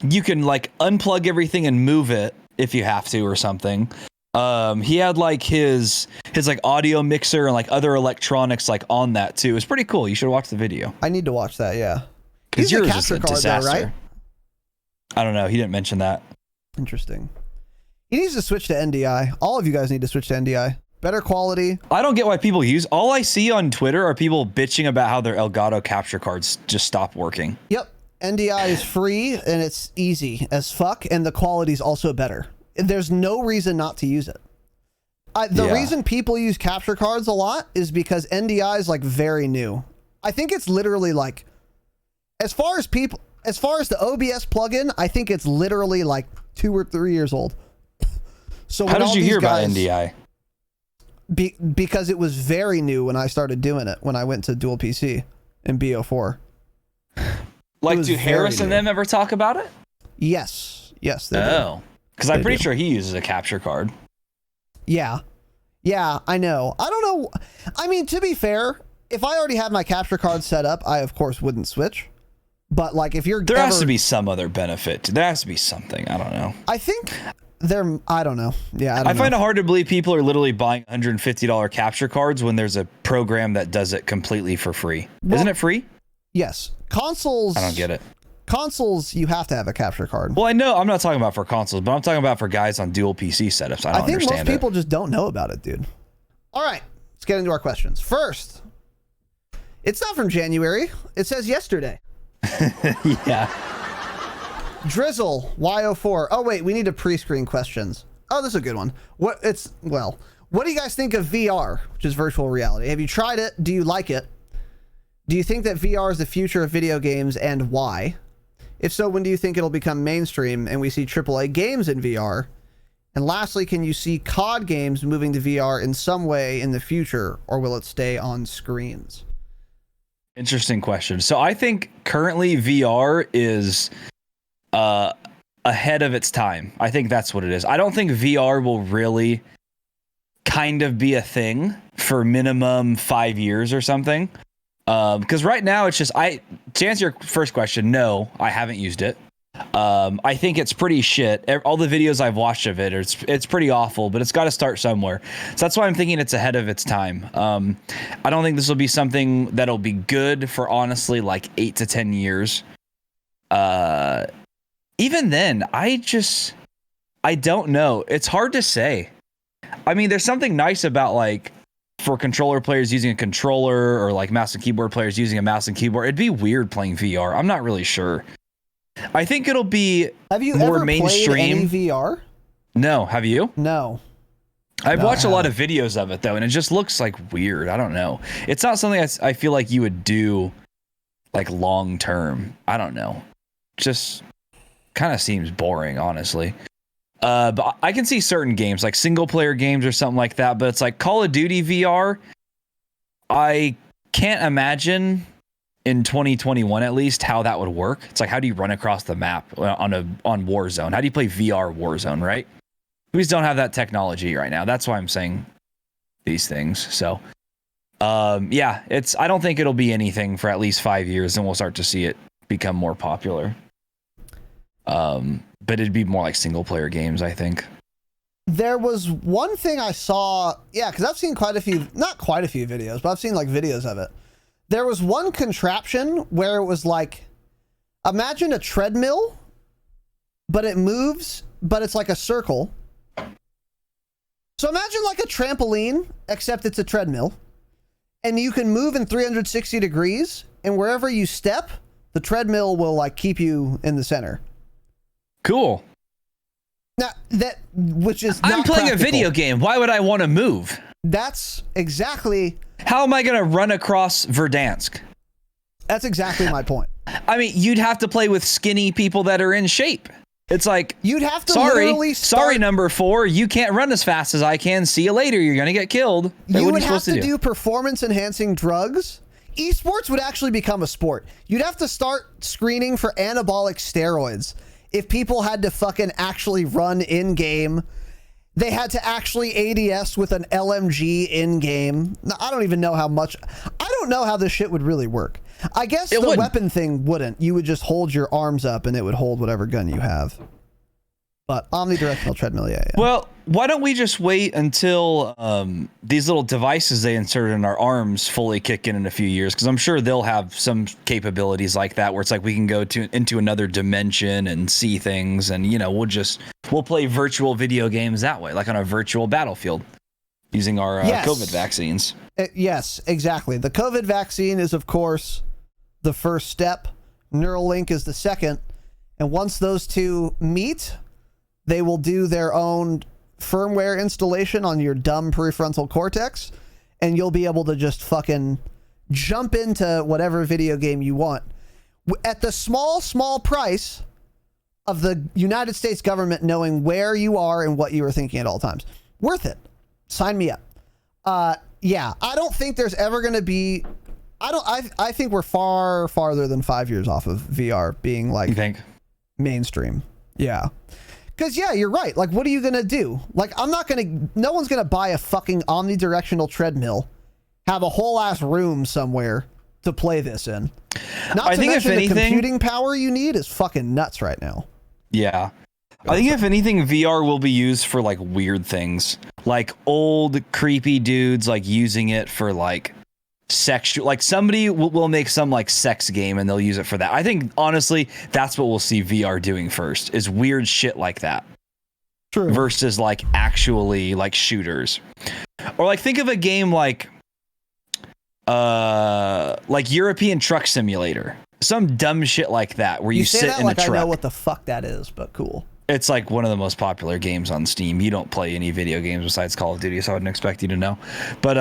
S4: You can like unplug everything and move it if you have to or something. He had like his like audio mixer and like other electronics like on that too. It's pretty cool. You should watch the video.
S1: I need to watch that. Yeah.
S4: Because yours is a disaster. Though, right? I don't know. He didn't mention that.
S1: Interesting. He needs to switch to NDI. All of you guys need to switch to NDI. Better quality.
S4: I don't get why people use. All I see on Twitter are people bitching about how their Elgato capture cards just stopped working.
S1: Yep. NDI is free and it's easy as fuck, and the quality's also better. There's no reason not to use it. The reason people use capture cards a lot is because NDI is like very new. I think it's literally like, as far as the OBS plugin, I think it's literally like 2 or 3 years old. So
S4: how did you hear about NDI?
S1: Because it was very new when I started doing it, when I went to dual PC in BO4.
S4: Like, do Harris and them ever talk about it?
S1: Yes. Yes, they do.
S4: Oh. Because I'm pretty sure he uses a capture card.
S1: Yeah. Yeah, I know. I don't know. I mean, to be fair, if I already had my capture card set up, I, of course, wouldn't switch. But, like, if you're...
S4: There has to be some other benefit. There has to be something. I don't know.
S1: I think I don't know. Yeah,
S4: I find it hard to believe people are literally buying $150 capture cards when there's a program that does it completely for free. Well, isn't it free?
S1: Yes. Consoles...
S4: I don't get it.
S1: Consoles, you have to have a capture card.
S4: Well, I know. I'm not talking about for consoles, but I'm talking about for guys on dual PC setups. I think most
S1: people just don't know about it, dude. All right. Let's get into our questions. First, it's not from January. It says yesterday.
S4: Yeah.
S1: Drizzle, YO4. Oh, wait. We need to pre-screen questions. Oh, this is a good one. What do you guys think of VR, which is virtual reality? Have you tried it? Do you like it? Do you think that VR is the future of video games, and why? If so, when do you think it'll become mainstream and we see AAA games in VR? And lastly, can you see COD games moving to VR in some way in the future, or will it stay on screens?
S4: Interesting question. So I think currently VR is ahead of its time. I think that's what it is. I don't think VR will really kind of be a thing for minimum 5 years or something. Because right now it's just, to answer your first question, no, I haven't used it. I think it's pretty shit. All the videos I've watched of it, it's pretty awful, but it's got to start somewhere. So that's why I'm thinking it's ahead of its time. I don't think this will be something that'll be good for honestly like 8 to 10 years. Even then, I don't know. It's hard to say. I mean, there's something nice about like, for controller players using a controller, or like mouse and keyboard players using a mouse and keyboard. It'd be weird playing VR. I'm not really sure. I think it'll be more mainstream.
S1: Played any VR?
S4: No, have you?
S1: No.
S4: I've watched a lot of videos of it though, and it just looks like weird. I don't know. It's not something I feel like you would do like long term. I don't know. Just kind of seems boring, honestly. But I can see certain games, like single player games or something like that. But it's like Call of Duty VR. I can't imagine in 2021, at least, how that would work. It's like, how do you run across the map on Warzone? How do you play VR Warzone, right? We just don't have that technology right now. That's why I'm saying these things. So, yeah, I don't think it'll be anything for at least 5 years, and we'll start to see it become more popular. But it'd be more like single player games, I think.
S1: There was one thing I saw, because I've seen not quite a few videos, but I've seen like videos of it. There was one contraption where it was like, imagine a treadmill, but it moves, but it's like a circle. So imagine like a trampoline, except it's a treadmill, and you can move in 360 degrees, and wherever you step, the treadmill will like keep you in the center.
S4: Cool.
S1: which is
S4: I'm
S1: not
S4: playing
S1: practical.
S4: a video game. Why would I want to move?
S1: That's exactly
S4: How am I going to run across Verdansk?
S1: That's exactly my point.
S4: I mean, you'd have to play with skinny people that are in shape. It's like,
S1: You'd have to literally
S4: sorry, number 4, you can't run as fast as I can. See you later. You're going to get killed.
S1: You would have to do performance enhancing drugs. Esports would actually become a sport. You'd have to start screening for anabolic steroids if people had to fucking actually run in game. They had to actually ADS with an LMG in game. Now, I don't even know how much. I don't know how this shit would really work. I guess the weapon thing wouldn't. You would just hold your arms up and it would hold whatever gun you have. But omnidirectional treadmill, yeah.
S4: Well, why don't we just wait until these little devices they inserted in our arms fully kick in a few years? Because I'm sure they'll have some capabilities like that where it's like we can go into another dimension and see things, and we'll play virtual video games that way, like on a virtual battlefield, using our COVID vaccines.
S1: Yes, exactly. The COVID vaccine is, of course, the first step. Neuralink is the second, and once those two meet, they will do their own firmware installation on your dumb prefrontal cortex, and you'll be able to just fucking jump into whatever video game you want at the small price of the United States government knowing where you are and what you are thinking at all times. Worth it. Sign me up. Yeah, I don't think there's ever going to be... I think we're far farther than 5 years off of VR being like...
S4: You think?
S1: Mainstream. Yeah. Because, yeah, you're right. Like, what are you going to do? Like, no one's going to buy a fucking omnidirectional treadmill, have a whole ass room somewhere to play this in. Not to mention the computing power you need is fucking nuts right now.
S4: Yeah. I think if anything, VR will be used for like weird things, like old creepy dudes like using it for like sexual, like somebody will make some like sex game and they'll use it for that. I think honestly, that's what we'll see VR doing first, is weird shit like that.
S1: True.
S4: Versus like actually like shooters. Or like think of a game like European Truck Simulator. Some dumb shit like that where you sit in a truck.
S1: I know what the fuck that is, but cool.
S4: It's like one of the most popular games on Steam. You don't play any video games besides Call of Duty, so I wouldn't expect you to know. But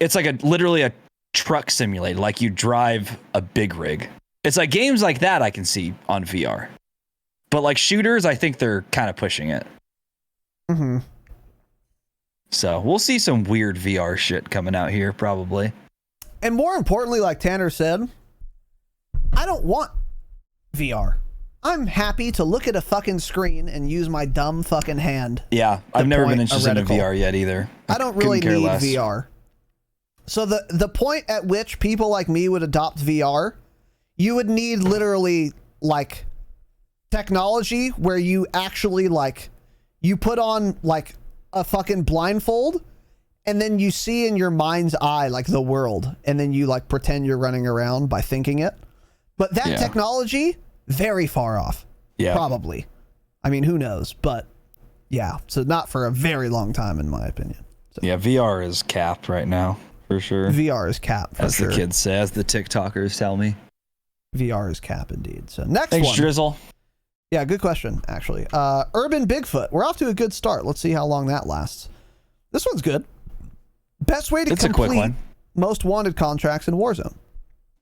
S4: it's like literally a truck simulator, like you drive a big rig. It's like games like that I can see on VR. But like shooters, I think they're kind of pushing it.
S1: Mm-hmm.
S4: So we'll see some weird VR shit coming out here probably.
S1: And more importantly, like Tanner said, I don't want VR. I'm happy to look at a fucking screen and use my dumb fucking hand.
S4: Yeah, I've never been interested in VR yet either.
S1: I don't really need VR. So the point at which people like me would adopt VR, you would need literally like technology where you actually like, you put on like a fucking blindfold and then you see in your mind's eye like the world, and then you like pretend you're running around by thinking it. But that technology, very far off. Yeah. Probably. I mean, who knows? But yeah, so not for a very long time in my opinion. So.
S4: Yeah, VR is capped right now, for sure.
S1: VR is capped, for sure.
S4: As the kids say, as the TikTokers tell me.
S1: VR is cap indeed. So next
S4: Thanks,
S1: one.
S4: Drizzle.
S1: Yeah, good question, actually. Urban Bigfoot. We're off to a good start. Let's see how long that lasts. This one's good. Best way to complete most wanted contracts in Warzone.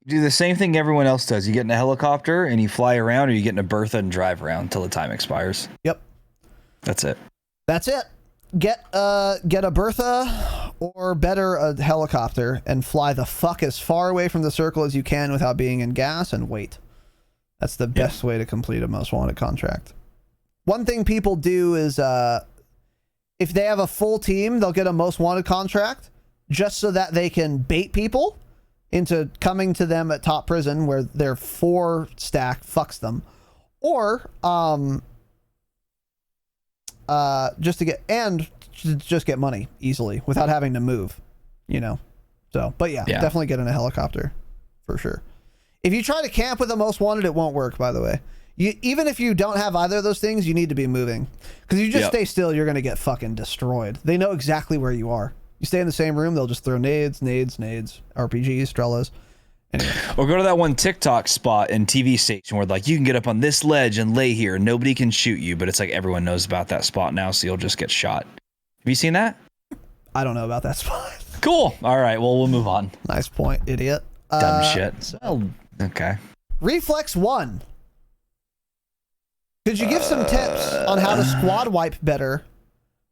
S4: Do the same thing everyone else does. You get in a helicopter and you fly around, or you get in a Bertha and drive around until the time expires.
S1: Yep.
S4: That's it.
S1: That's it. Get a Bertha, or better, a helicopter, and fly the fuck as far away from the circle as you can without being in gas, and wait. That's the best way to complete a most wanted contract. One thing people do is if they have a full team, they'll get a most wanted contract just so that they can bait people into coming to them at top prison where their 4 stack fucks them, or just get money easily without having to move, so, but yeah, definitely get in a helicopter for sure. If you try to camp with the most wanted, it won't work, by the way. Even if you don't have either of those things, you need to be moving, because you just stay still, you're going to get fucking destroyed. They know exactly where you are. You stay in the same room, they'll just throw nades, RPGs, Strellas, Anyway.
S4: Or go to that one TikTok spot and TV station where like you can get up on this ledge and lay here and nobody can shoot you, but it's like everyone knows about that spot now, so you'll just get shot. Have you seen that?
S1: I don't know about that spot.
S4: Cool. All right. Well, we'll move on.
S1: Nice point, idiot.
S4: Dumb shit. Well, okay.
S1: Reflex 1. Could you give some tips on how to squad wipe better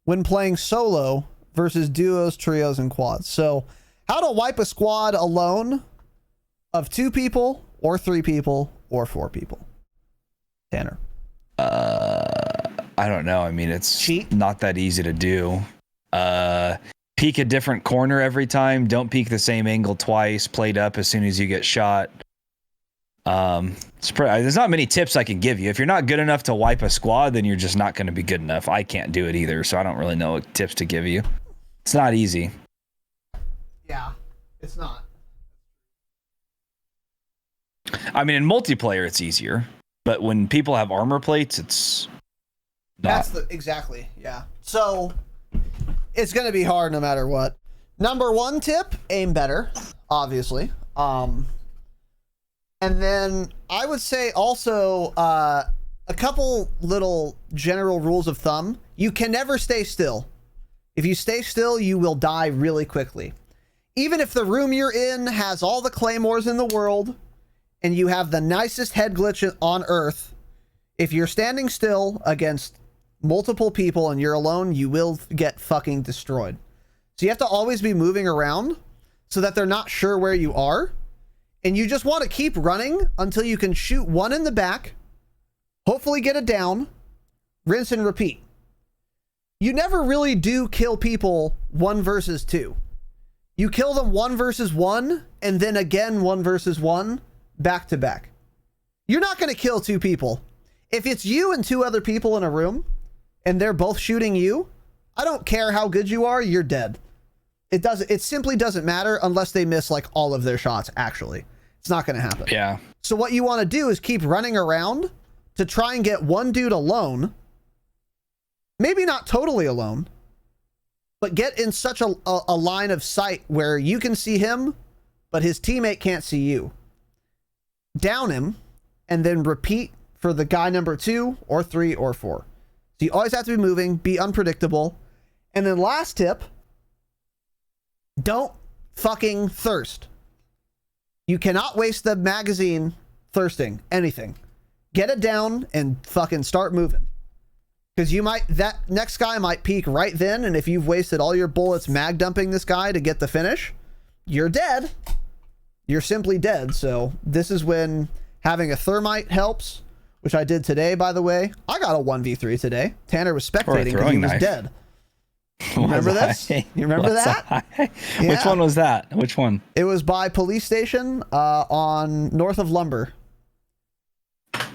S1: when playing solo versus duos, trios, and quads? So, how to wipe a squad alone of 2 people, or 3 people, or 4 people? Tanner.
S4: I don't know. I mean, it's
S1: Cheat?
S4: not that easy to do. Peek a different corner every time. Don't peek the same angle twice. Plate up as soon as you get shot. There's not many tips I can give you. If you're not good enough to wipe a squad, then you're just not going to be good enough. I can't do it either, so I don't really know what tips to give you. It's not easy.
S1: Yeah, it's not.
S4: I mean, in multiplayer, it's easier, but when people have armor plates, it's not.
S1: Exactly, yeah. So, it's going to be hard no matter what. Number 1 tip, aim better, obviously. And then I would say also a couple little general rules of thumb. You can never stay still. If you stay still, you will die really quickly. Even if the room you're in has all the claymores in the world and you have the nicest head glitch on Earth, if you're standing still against multiple people and you're alone, you will get fucking destroyed. So you have to always be moving around so that they're not sure where you are. And you just want to keep running until you can shoot one in the back, hopefully get it down, rinse and repeat. You never really do kill people 1 versus 2. You kill them 1 versus 1 and then again 1 versus 1 back to back. You're not going to kill 2 people. If it's you and 2 other people in a room and they're both shooting you, I don't care how good you are, you're dead. It simply doesn't matter unless they miss like all of their shots, actually. It's not going to happen.
S4: Yeah.
S1: So what you want to do is keep running around to try and get one dude alone. Maybe not totally alone, but get in such a line of sight where you can see him, but his teammate can't see you. Down him, and then repeat for the guy number 2 or 3 or 4. So you always have to be moving, be unpredictable. And then last tip, don't fucking thirst. You cannot waste the magazine thirsting anything. Get it down and fucking start moving. Because that next guy might peek right then, and if you've wasted all your bullets mag dumping this guy to get the finish, you're dead. You're simply dead. So this is when having a thermite helps, which I did today, by the way. I got a 1v3 today. Tanner was spectating because he was dead. Remember this? You remember that? Yeah.
S4: Which one was that? Which one?
S1: It was by police station on north of Lumber. It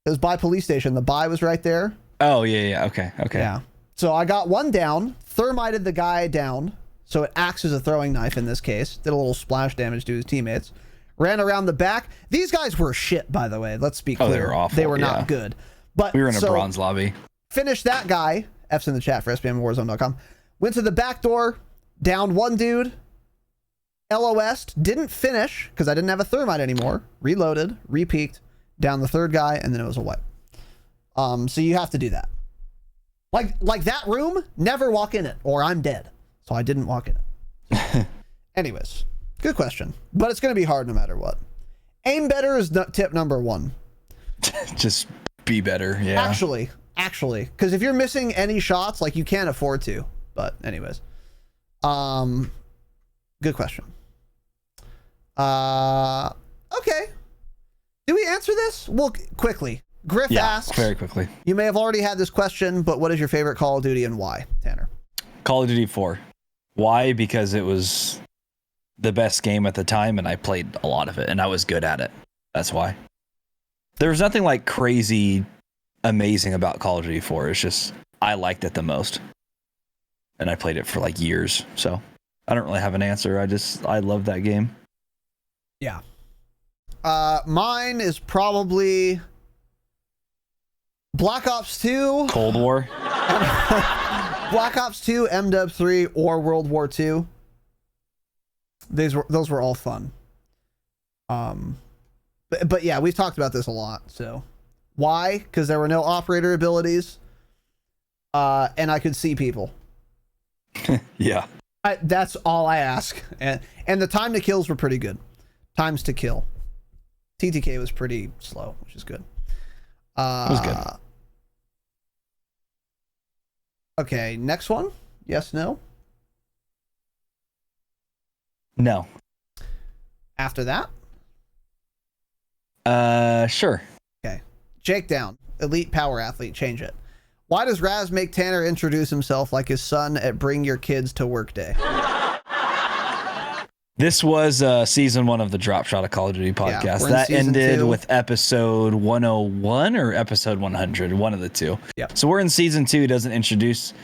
S1: was by police station. The buy was right there.
S4: Oh, yeah. Okay.
S1: Yeah. So I got one down, thermited the guy down, so it acts as a throwing knife in this case. Did a little splash damage to his teammates. Ran around the back. These guys were shit, by the way. Let's be clear.
S4: Oh, they were awful.
S1: They were not good. But
S4: we were in a bronze lobby.
S1: Finished that guy. F's in the chat for spamwarzone.com. Went to the back door, downed one dude, LOS'd, didn't finish because I didn't have a thermite anymore. Reloaded, repeaked, down the 3rd guy, and then it was a wipe. So you have to do that. Like that room, never walk in it, or I'm dead. So I didn't walk in it. Anyways, good question, but it's going to be hard no matter what. Aim better is tip number 1.
S4: Just be better. Yeah.
S1: Actually, because if you're missing any shots, like you can't afford to. But anyways, good question. Okay. Do we answer this? Well, quickly. Griff asks.
S4: Very quickly.
S1: You may have already had this question, but what is your favorite Call of Duty and why, Tanner?
S4: Call of Duty 4. Why? Because it was the best game at the time, and I played a lot of it, and I was good at it. That's why. There was nothing like crazy amazing about Call of Duty 4. It's just I liked it the most, and I played it for like years, so I don't really have an answer. I love that game.
S1: Yeah. Mine is probably Black Ops 2,
S4: Cold War,
S1: Black Ops 2, MW 3, or World War 2. Those were all fun. But yeah, we've talked about this a lot. So why? Because there were no operator abilities, and I could see people.
S4: Yeah.
S1: That's all I ask. And the time to kills were pretty good. Times to kill. TTK was pretty slow, which is good.
S4: It was good.
S1: Okay, next one. Yes, no?
S4: No.
S1: After that?
S4: Sure.
S1: Okay. Jake Down, elite power athlete, change it. Why does Raz make Tanner introduce himself like his son at Bring Your Kids to Work Day?
S4: This was season 1 of the Dropshot of Call of Duty podcast.
S1: We're in
S4: That
S1: season
S4: ended
S1: 2.
S4: with episode 101 or episode 100, one of the two.
S1: Yep.
S4: So we're in season 2. He doesn't introduce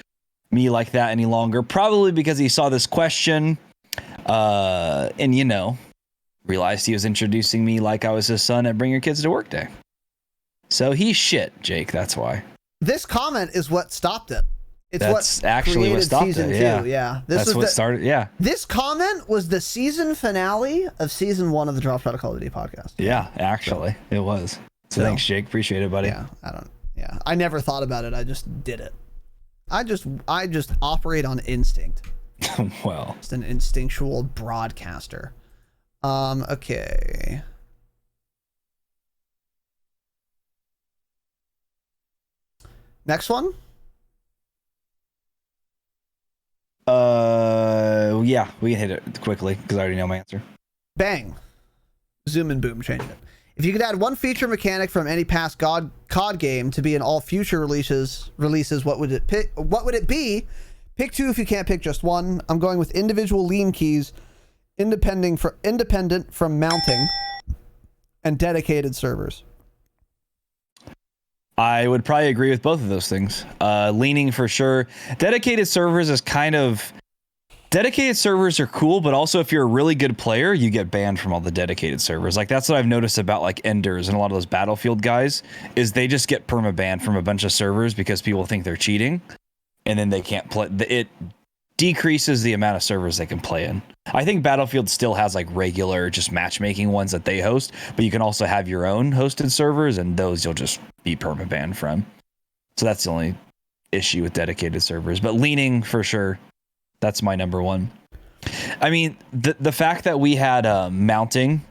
S4: me like that any longer, probably because he saw this question and, realized he was introducing me like I was his son at Bring Your Kids to Work Day. So he's shit, Jake. That's why.
S1: This comment is what stopped it. It's
S4: That's
S1: what
S4: actually what
S1: created
S4: stopped
S1: season
S4: it.
S1: 2.
S4: Yeah.
S1: Yeah.
S4: That's what started. Yeah.
S1: This comment was the season finale of season 1 of the Dropshot of Call of Duty podcast.
S4: Yeah, actually, it was. So thanks, Jake. Appreciate it, buddy.
S1: Yeah, I never thought about it. I just did it. I just operate on instinct.
S4: Well,
S1: Just an instinctual broadcaster. Okay. Next one.
S4: Yeah, we can hit it quickly because I already know my answer.
S1: Bang. Zoom and boom, change it. If you could add one feature mechanic from any past COD game to be in all future releases, what would it pick? What would it be? Pick 2 if you can't pick just one. I'm going with individual lean keys, independent from mounting, and dedicated servers.
S4: I would probably agree with both of those things. Leaning for sure. Dedicated servers is kind of... Dedicated servers are cool, but also if you're a really good player, you get banned from all the dedicated servers. Like that's what I've noticed about like Enders and a lot of those Battlefield guys is they just get perma-banned from a bunch of servers because people think they're cheating, and then they can't play. It decreases the amount of servers they can play in. I think Battlefield still has like regular just matchmaking ones that they host, but you can also have your own hosted servers, and those you'll just be perma-banned from. So that's the only issue with dedicated servers. But leaning for sure. That's my number one. I mean, the fact that we had mounting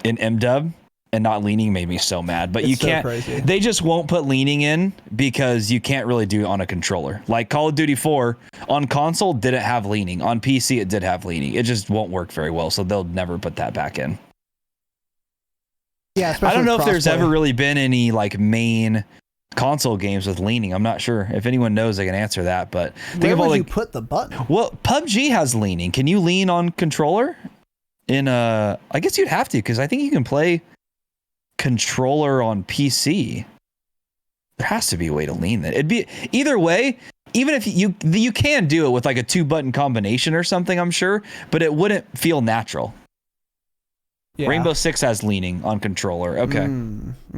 S4: in MW and not leaning made me so mad. But you can't.
S1: Crazy.
S4: They just won't put leaning in because you can't really do it on a controller. Like Call of Duty 4 on console didn't have leaning. On PC it did have leaning. It just won't work very well. So they'll never put that back in.
S1: Yeah,
S4: I don't know if there's
S1: crossplay.
S4: ever really been any like main console games with leaning. I'm not sure. If anyone knows, they can answer that. But think
S1: Where
S4: of all
S1: would you
S4: the
S1: put the button?
S4: well, PUBG has leaning. Can you lean on controller? I guess you'd have to because I think you can play controller on PC. There has to be a way to lean that. It'd be either way. Even if you can do it with like a 2-button combination or something, I'm sure, but it wouldn't feel natural.
S1: Yeah.
S4: Rainbow Six has leaning on controller. Okay,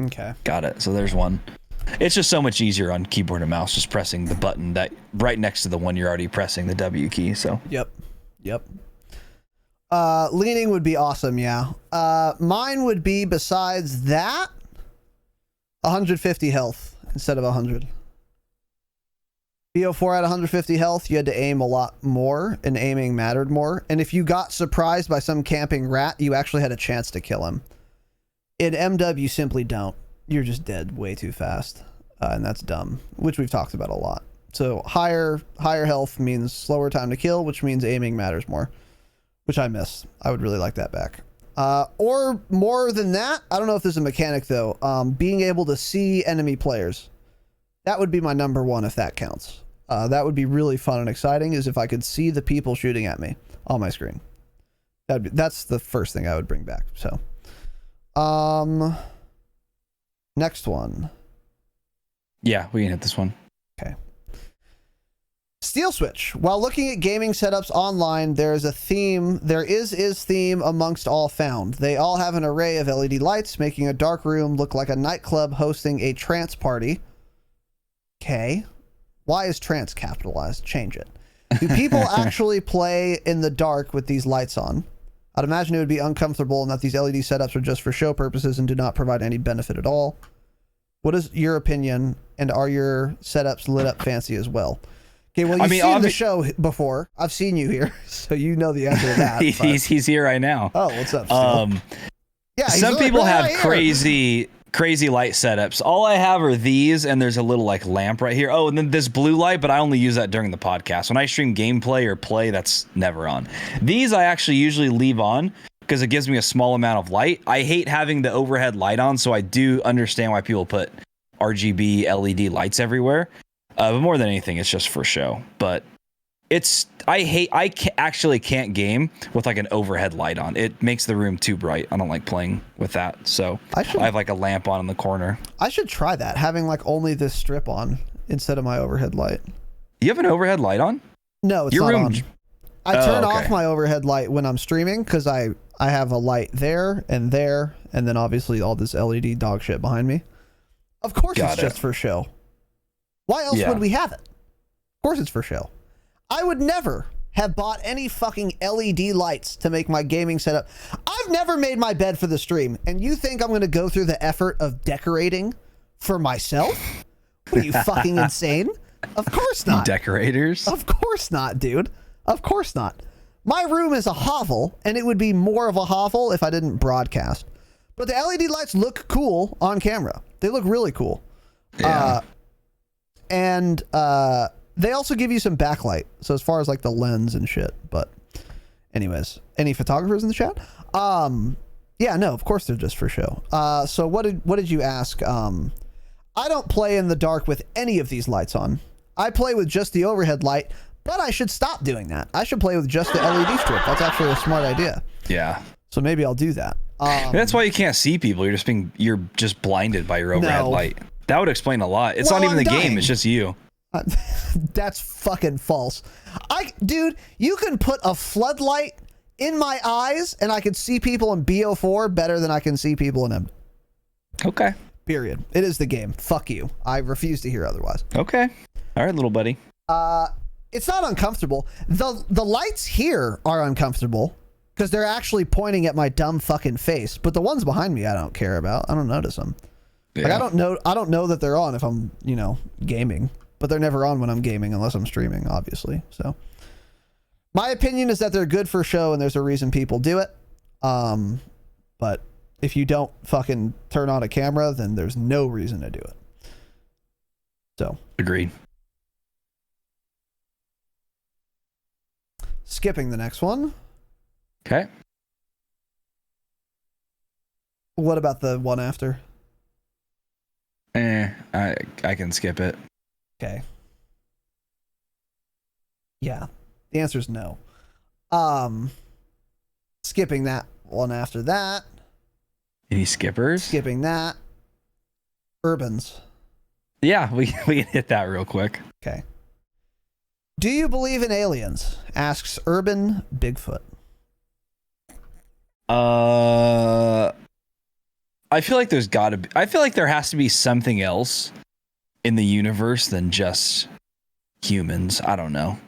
S1: Okay.
S4: got it. So there's one. It's just so much easier on keyboard and mouse, just pressing the button that right next to the one you're already pressing, the W key. So
S1: Yep. Leaning would be awesome. Yeah. Mine would be besides that, 150 health instead of 100. BO4 had 150 health. You had to aim a lot more, and aiming mattered more. And if you got surprised by some camping rat, you actually had a chance to kill him. In MW, you simply don't. You're just dead way too fast, and that's dumb, which we've talked about a lot. So higher health means slower time to kill, which means aiming matters more, which I miss. I would really like that back. Or more than that, I don't know if there's a mechanic though. Being able to see enemy players, that would be my number one if that counts. That would be really fun and exciting, is if I could see the people shooting at me on my screen. That's the first thing I would bring back. So, next one.
S4: yeah, we can hit this one.
S1: Okay. Steel Switch. While looking at gaming setups online, there is theme amongst all found. They all have an array of LED lights, making a dark room look like a nightclub hosting a trance party. Okay. Why is trance capitalized? Change it. Do people actually play in the dark with these lights on? I'd imagine it would be uncomfortable and that these LED setups are just for show purposes and do not provide any benefit at all. What is your opinion, and are your setups lit up fancy as well? Okay, well, you've seen the show before. I've seen you here, so you know the answer to that.
S4: he's here right now.
S1: Oh, what's up, Steve? Yeah,
S4: some people have crazy light setups. All I have are these, and there's a little like lamp right here. Oh, and then this blue light, but I only use that during the podcast. When I stream gameplay or play, that's never on. These I actually usually leave on because it gives me a small amount of light. I hate having the overhead light on, so I do understand why people put RGB LED lights everywhere. But more than anything, it's just for show. But I actually can't game with like an overhead light on. It makes the room too bright. I don't like playing with that. So I have like a lamp on in the corner.
S1: I should try that, having like only this strip on instead of my overhead light.
S4: You have an overhead light on?
S1: No, it's not on. I turn off my overhead light when I'm streaming because I have a light there, and then obviously all this LED dog shit behind me. Of course it's just for show. Why else would we have it? Of course it's for show. I would never have bought any fucking LED lights to make my gaming setup. I've never made my bed for the stream, and you think I'm going to go through the effort of decorating for myself? What are you, fucking insane? Of course not.
S4: Decorators?
S1: Of course not, dude. Of course not. My room is a hovel, and it would be more of a hovel if I didn't broadcast. But the LED lights look cool on camera. They look really cool.
S4: Yeah.
S1: And they also give you some backlight. So as far as like the lens and shit. But anyways, any photographers in the chat? Yeah, no, of course they're just for show. So what did you ask? I don't play in the dark with any of these lights on. I play with just the overhead light, but I should stop doing that. I should play with just the LED strip. That's actually a smart idea.
S4: Yeah.
S1: So maybe I'll do that.
S4: That's why you can't see people. You're just blinded by your overhead light. That would explain a lot. It's not even the game. It's just you.
S1: That's fucking false. Dude, you can put a floodlight in my eyes and I can see people in BO4 better than I can see people in M.
S4: Okay.
S1: Period. It is the game. Fuck you. I refuse to hear otherwise.
S4: Okay. All right, little buddy.
S1: It's not uncomfortable. The lights here are uncomfortable because they're actually pointing at my dumb fucking face. But the ones behind me, I don't care about. I don't notice them. Yeah. Like I don't know that they're on if I'm, gaming. But they're never on when I'm gaming unless I'm streaming, obviously. So my opinion is that they're good for show and there's a reason people do it. But if you don't fucking turn on a camera, then there's no reason to do it. So
S4: agreed.
S1: Skipping the next one.
S4: Okay.
S1: What about the one after?
S4: I can skip it.
S1: Okay. Yeah. The answer is no. Skipping that one after that.
S4: Any skippers?
S1: Skipping that. Urbans.
S4: Yeah, we can hit that real quick.
S1: Okay. Do you believe in aliens? Asks Urban Bigfoot.
S4: I feel like I feel like there has to be something else in the universe than just humans. I don't know.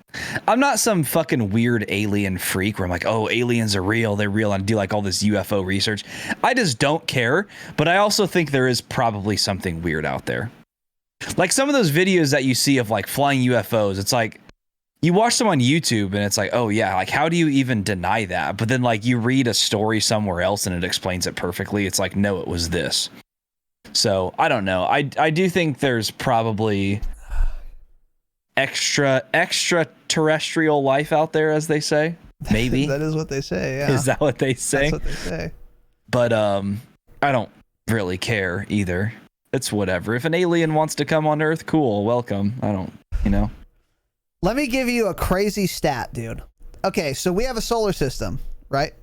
S4: I'm not some fucking weird alien freak where I'm like, oh, aliens are real. They're real. And do like all this UFO research. I just don't care. But I also think there is probably something weird out there. Like some of those videos that you see of like flying UFOs, it's like you watch them on YouTube and it's like, oh yeah, like how do you even deny that? But then like you read a story somewhere else and it explains it perfectly. It's like, no, it was this. So I don't know. I do think there's probably extraterrestrial life out there, as they say. Maybe.
S1: That is what they say, yeah.
S4: Is that what they say?
S1: That's what they say.
S4: But I don't really care either. It's whatever. If an alien wants to come on Earth, cool, welcome. I don't,
S1: Let me give you a crazy stat, dude. Okay, so we have a solar system, right?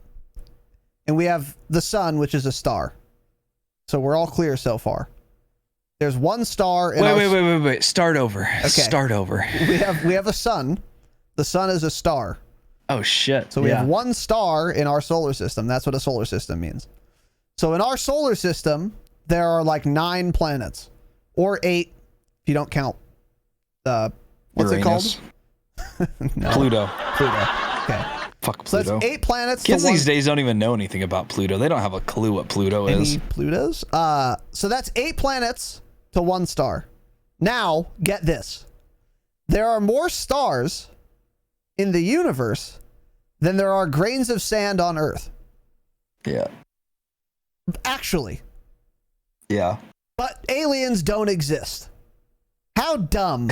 S1: And we have the sun, which is a star. So we're all clear so far. There's one star in
S4: Wait. Start over. Okay. Start over.
S1: We have a sun. The sun is a star.
S4: Oh shit.
S1: So we have one star in our solar system. That's what a solar system means. So in our solar system, there are like 9 planets. Or 8 if you don't count what's
S4: Uranus.
S1: it called? No.
S4: Pluto.
S1: Okay.
S4: Fuck
S1: So
S4: Pluto.
S1: that's 8 planets.
S4: Kids
S1: to
S4: these days don't even know anything about Pluto. They don't have a clue what Pluto is.
S1: Any Plutos? So that's 8 planets to 1 star. Now, get this. There are more stars in the universe than there are grains of sand on Earth.
S4: Yeah.
S1: Actually.
S4: Yeah.
S1: But aliens don't exist. How dumb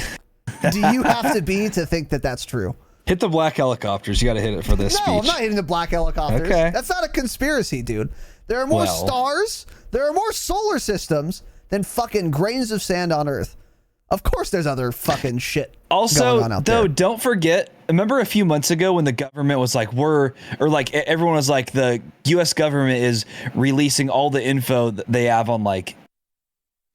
S1: do you have to be to think that that's true?
S4: Hit the black helicopters. You got to hit it for this speech.
S1: No, I'm not hitting the black helicopters.
S4: Okay.
S1: That's not a conspiracy, dude. There are more stars, there are more solar systems than fucking grains of sand on Earth. Of course there's other fucking shit
S4: Also,
S1: going on out
S4: though,
S1: there.
S4: don't forget, remember a few months ago when the government was like, everyone was like, the U.S. government is releasing all the info that they have on like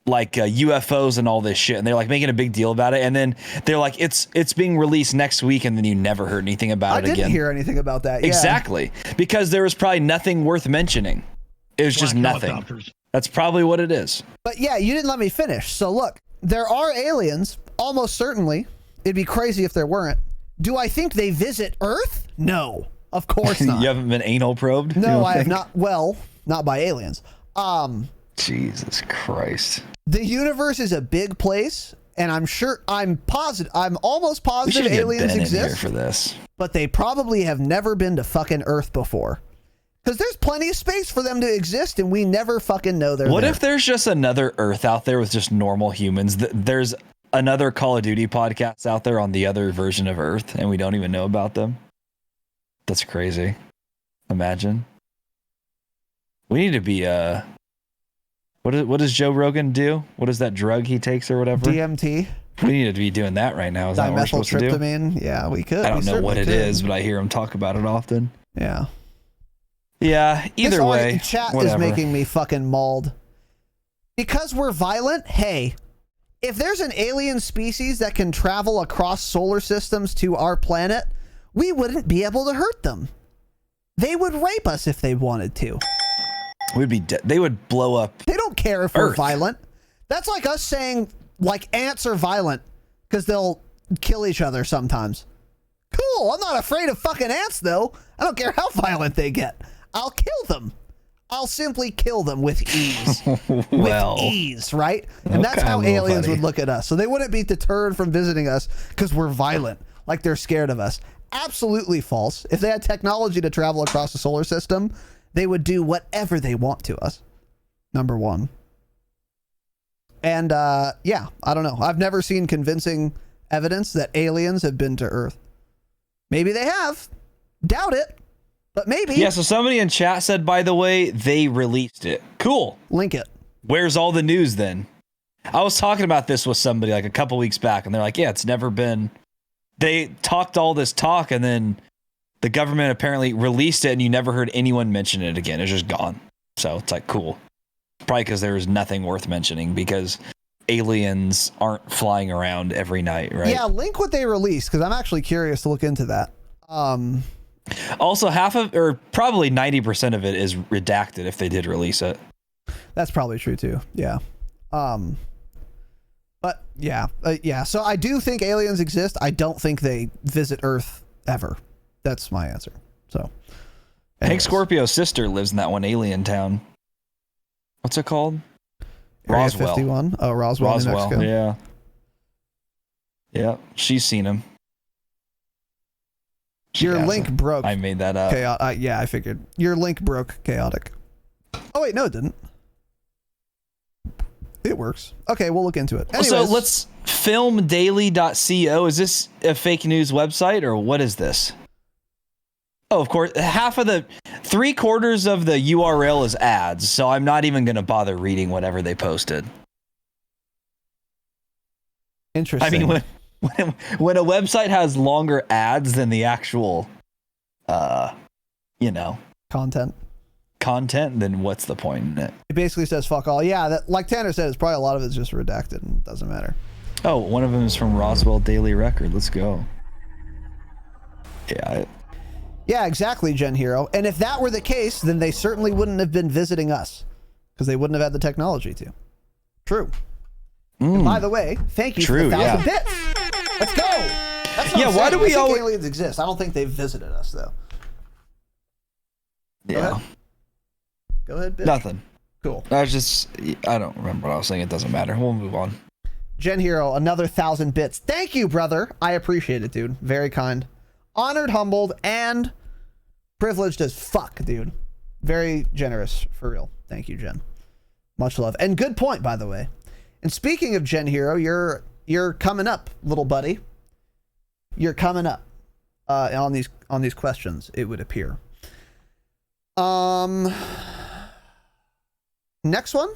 S4: UFOs and all this shit, and they're like making a big deal about it, and then they're like, it's being released next week, and then you never heard anything about it again.
S1: I didn't hear anything about that. Yeah.
S4: Exactly, because there was probably nothing worth mentioning. It was just nothing. That's probably what it is.
S1: But yeah, you didn't let me finish. So look, there are aliens, almost certainly. It'd be crazy if there weren't. Do I think they visit Earth? No, of course not.
S4: You haven't been anal probed?
S1: No, I have not. Well, not by aliens.
S4: Jesus Christ.
S1: The universe is a big place, and I'm almost
S4: We
S1: positive
S4: should get
S1: aliens
S4: Ben in
S1: exist,
S4: here for this.
S1: but they probably have never been to fucking Earth before. Because there's plenty of space for them to exist, and we never fucking know they're
S4: What
S1: there.
S4: if there's just another Earth out there with just normal humans? There's another Call of Duty podcast out there on the other version of Earth, and we don't even know about them? That's crazy. Imagine. We need to be what does Joe Rogan do? What is that drug he takes or whatever?
S1: DMT?
S4: We need to be doing that right now. Is that what we're supposed to do?
S1: Dimethyltryptamine? Yeah, we could.
S4: I don't
S1: We
S4: know what
S1: certainly
S4: it
S1: could.
S4: is, but I hear him talk about it often.
S1: Yeah.
S4: Yeah, either way.
S1: Chat
S4: whatever.
S1: is making me fucking mauled. Because we're violent, hey, if there's an alien species that can travel across solar systems to our planet, we wouldn't be able to hurt them. They would rape us if they wanted to.
S4: We'd be dead. They would blow up.
S1: They don't care if we're
S4: Earth.
S1: violent. That's like us saying, like, ants are violent because they'll kill each other sometimes. Cool. I'm not afraid of fucking ants, though. I don't care how violent they get. I'll kill them. I'll simply kill them with ease.
S4: Well,
S1: with ease, right? And that's
S4: okay,
S1: how
S4: little
S1: aliens
S4: buddy.
S1: would look at us. So they wouldn't be deterred from visiting us because we're violent, like they're scared of us. Absolutely false. If they had technology to travel across the solar system, they would do whatever they want to us. Number one. And yeah, I don't know. I've never seen convincing evidence that aliens have been to Earth. Maybe they have. Doubt it. But maybe.
S4: yeah, so somebody in chat said, by the way, they released it. Cool.
S1: Link it.
S4: Where's all the news then? I was talking about this with somebody like a couple weeks back, and they're like, yeah, it's never been. They talked all this talk, and then the government apparently released it, and you never heard anyone mention it again. It's just gone. So it's like, cool. Probably because there was nothing worth mentioning because aliens aren't flying around every night, right?
S1: Yeah, link what they released, because I'm actually curious to look into that.
S4: Also, half of, or probably 90% of it is redacted if they did release it.
S1: That's probably true too. Yeah. But yeah, yeah. So I do think aliens exist. I don't think they visit Earth ever. That's my answer. So.
S4: Hank
S1: anyways.
S4: Scorpio's sister lives in that one alien town. What's it called?
S1: Area
S4: Roswell.
S1: 51. Oh, Roswell, New Mexico.
S4: Yeah. Yeah, she's seen him. She
S1: Your
S4: hasn't.
S1: link broke.
S4: I made that up.
S1: Yeah, I figured. Your link broke. Chaotic. Oh, wait, no, it didn't. It works. Okay, we'll look into it. Anyways,
S4: So let's filmdaily.co. Is this a fake news website or what is this? Oh, of course. Three quarters of the URL is ads. So I'm not even going to bother reading whatever they posted.
S1: Interesting.
S4: I mean, when a website has longer ads than the actual, content, then what's the point in it?
S1: It basically says fuck all. Yeah, that, like Tanner said, it's probably a lot of it's just redacted and it doesn't matter.
S4: Oh, one of them is from Roswell Daily Record. Let's go. Yeah.
S1: Yeah, exactly, Gen Hero. And if that were the case, then they certainly wouldn't have been visiting us because they wouldn't have had the technology to. True. And by the way, thank you for the 1,000 bits. Let's go. That's what I'm
S4: why
S1: saying.
S4: do we
S1: I think
S4: always...
S1: aliens exist? I don't think they've visited us, though.
S4: Yeah.
S1: Go ahead, bitch.
S4: Nothing.
S1: Cool.
S4: I don't remember what I was saying. It doesn't matter. We'll move on.
S1: Gen Hero, another 1,000 bits. Thank you, brother. I appreciate it, dude. Very kind. Honored, humbled, and privileged as fuck, dude. Very generous, for real. Thank you, Jen. Much love. And good point, by the way. And speaking of Gen Hero, you're coming up, little buddy. You're coming up on these questions, it would appear. Next one?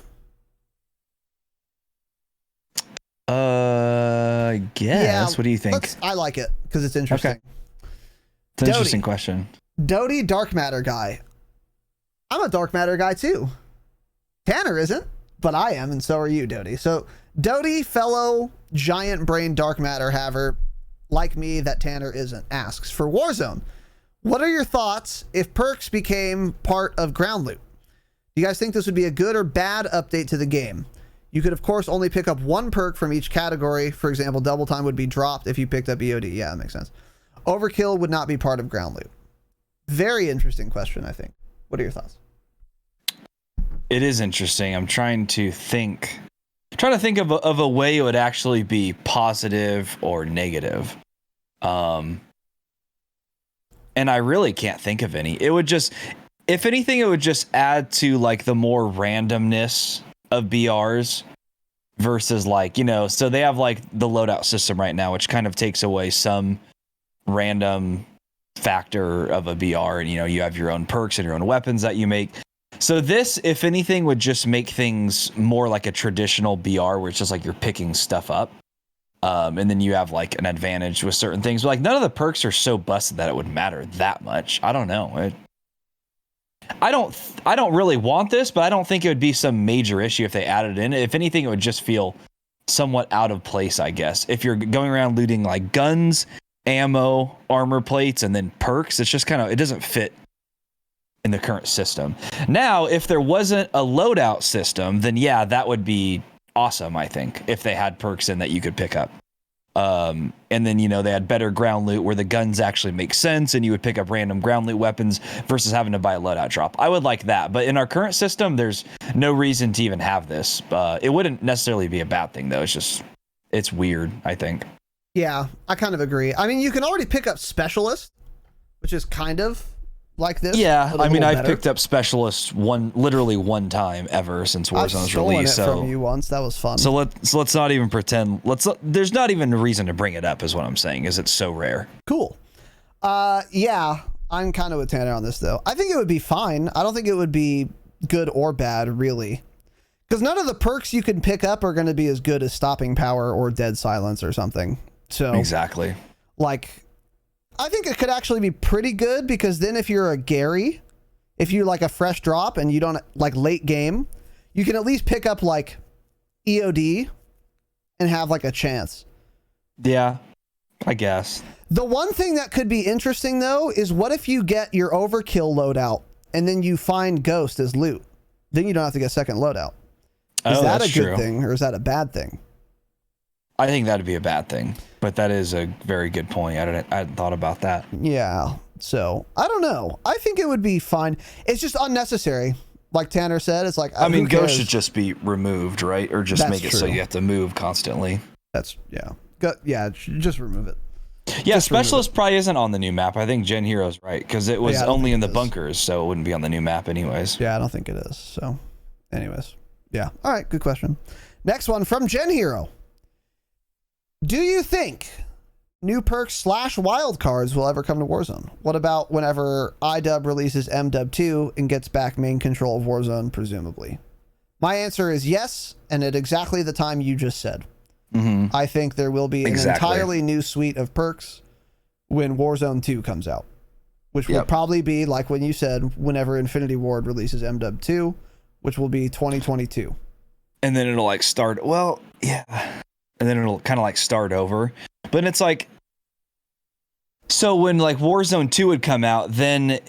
S4: I guess.
S1: Yeah,
S4: What do you think?
S1: I like it because it's interesting.
S4: Okay. It's an interesting question.
S1: Doty Dark Matter guy. I'm a Dark Matter guy too. Tanner isn't, but I am, and so are you, Doty. So Doty, fellow giant brain Dark Matter haver, like me that Tanner isn't, asks, for Warzone, what are your thoughts if perks became part of ground loot? Do you guys think this would be a good or bad update to the game? You could, of course, only pick up one perk from each category. For example, double time would be dropped if you picked up EOD. Yeah, that makes sense. Overkill would not be part of ground loot. Very interesting question, I think. What are your thoughts?
S4: It is interesting. I'm trying to think of a way it would actually be positive or negative. And I really can't think of any. It would just, if anything, it would just add to like the more randomness of BRs versus like, so they have like the loadout system right now, which kind of takes away some random factor of a BR, and you have your own perks and your own weapons that you make. So this, if anything, would just make things more like a traditional BR where it's just like you're picking stuff up. And then you have like an advantage with certain things. But like none of the perks are so busted that it would matter that much. I don't know. I don't really want this, but I don't think it would be some major issue if they added it in. If anything, it would just feel somewhat out of place, I guess. If you're going around looting like guns, ammo, armor plates, and then perks, it's just it doesn't fit in the current system. Now, if there wasn't a loadout system, then yeah, that would be awesome, I think, if they had perks in that you could pick up. And then, they had better ground loot where the guns actually make sense and you would pick up random ground loot weapons versus having to buy a loadout drop. I would like that. But in our current system, there's no reason to even have this. It wouldn't necessarily be a bad thing, though. It's weird, I think.
S1: Yeah, I kind of agree. I mean, you can already pick up Specialist, which is kind of like this.
S4: Yeah, I mean, I've picked up Specialist literally one time ever since Warzone's released.
S1: So from you once, that was fun.
S4: So let's not even pretend. There's not even a reason to bring it up, is what I'm saying, is it's so rare.
S1: Cool. Yeah, I'm kind of with Tanner on this though. I think it would be fine. I don't think it would be good or bad, really, because none of the perks you can pick up are going to be as good as Stopping Power or Dead Silence or something. So
S4: exactly,
S1: like, I think it could actually be pretty good, because then if you're a Gary, if you like a fresh drop and you don't like late game, you can at least pick up like EOD and have like a chance.
S4: Yeah, I guess.
S1: The one thing that could be interesting though is, what if you get your overkill loadout and then you find Ghost as loot? Then you don't have to get second loadout. Is that a good thing or is that a bad thing?
S4: I think that'd be a bad thing, but that is a very good point. I hadn't thought about that.
S1: Yeah. So I don't know. I think it would be fine. It's just unnecessary. Like Tanner said, it's like,
S4: I mean, Ghost should just be removed, right? Or just make it so you have to move constantly.
S1: Just remove it.
S4: Yeah, Specialist probably isn't on the new map. I think Gen Hero's right, because it was only in the bunkers, so it wouldn't be on the new map anyways.
S1: Yeah, I don't think it is. So anyways, yeah. All right, good question. Next one from Gen Hero. Do you think new perks / wildcards will ever come to Warzone? What about whenever iDub releases MW2 and gets back main control of Warzone, presumably? My answer is yes, and at exactly the time you just said.
S4: Mm-hmm.
S1: I think there will be an entirely new suite of perks when Warzone 2 comes out, which will probably be, like when you said, whenever Infinity Ward releases MW2, which will be 2022.
S4: And then it'll like start, and then it'll kind of like start over. But it's like, so when like Warzone 2 would come out, then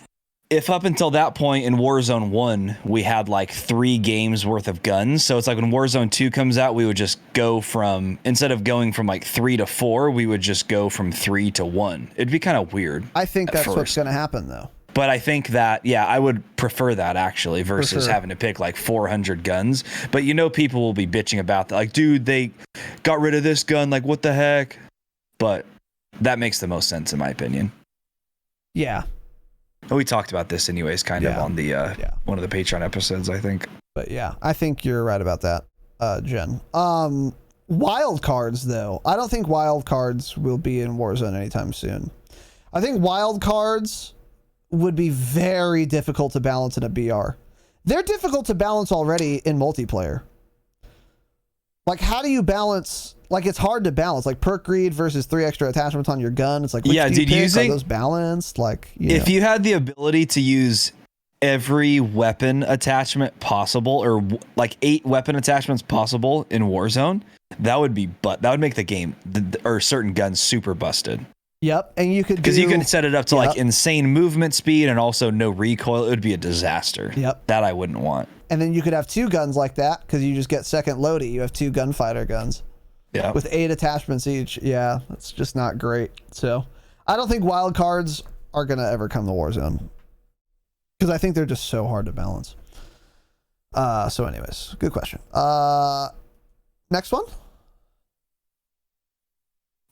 S4: if up until that point in Warzone 1, we had like 3 games worth of guns. So it's like when Warzone 2 comes out, we would just go from, instead of going from like 3 to 4, we would just go from 3 to 1. It'd be kind of weird.
S1: I think that's what's going to happen though.
S4: But I think that, yeah, I would prefer that actually versus
S1: sure.
S4: having to pick like 400 guns. But people will be bitching about that. Like, dude, they got rid of this gun. Like, what the heck? But that makes the most sense in my opinion.
S1: Yeah.
S4: We talked about this anyways, kind of on the one of the Patreon episodes, I think.
S1: But yeah, I think you're right about that, Jen. Wild cards, though. I don't think wild cards will be in Warzone anytime soon. I think wild cards would be very difficult to balance in a BR. They're difficult to balance already in multiplayer. Like, how do you balance? Like, it's hard to balance. Like, perk greed versus 3 extra attachments on your gun. It's like, which do you pick? Are those balanced? Like,
S4: if you had the ability to use every weapon attachment possible, or like 8 weapon attachments possible in Warzone, that would make the game or certain guns super busted.
S1: Yep, and you could
S4: because you can set it up to like insane movement speed and also no recoil. It would be a disaster.
S1: Yep,
S4: that I wouldn't want.
S1: And then you could have 2 guns like that because you just get second loady. You have 2 gunfighter guns.
S4: Yeah,
S1: with 8 attachments each. Yeah, that's just not great. So I don't think wild cards are gonna ever come to Warzone because I think they're just so hard to balance. So anyways, good question. Next one.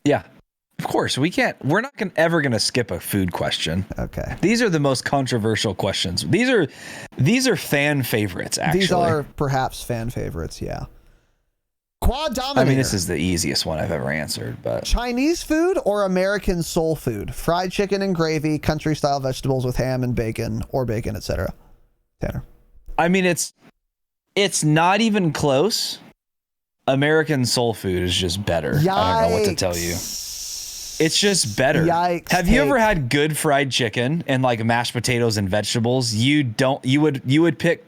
S4: Yeah, of course we're not ever gonna skip a food question.
S1: Okay,
S4: these are the most controversial questions. These are fan favorites. Actually,
S1: these are perhaps fan favorites. Yeah. Quad Dominator.
S4: I mean, this is the easiest one I've ever answered, but
S1: Chinese food or American soul food? Fried chicken and gravy, country style vegetables with ham and bacon or bacon, etc. Tanner.
S4: I mean, it's not even close. American soul food is just better.
S1: Yikes.
S4: I don't know what to tell you. It's just better.
S1: Yikes.
S4: Have you ever had good fried chicken and like mashed potatoes and vegetables? You would pick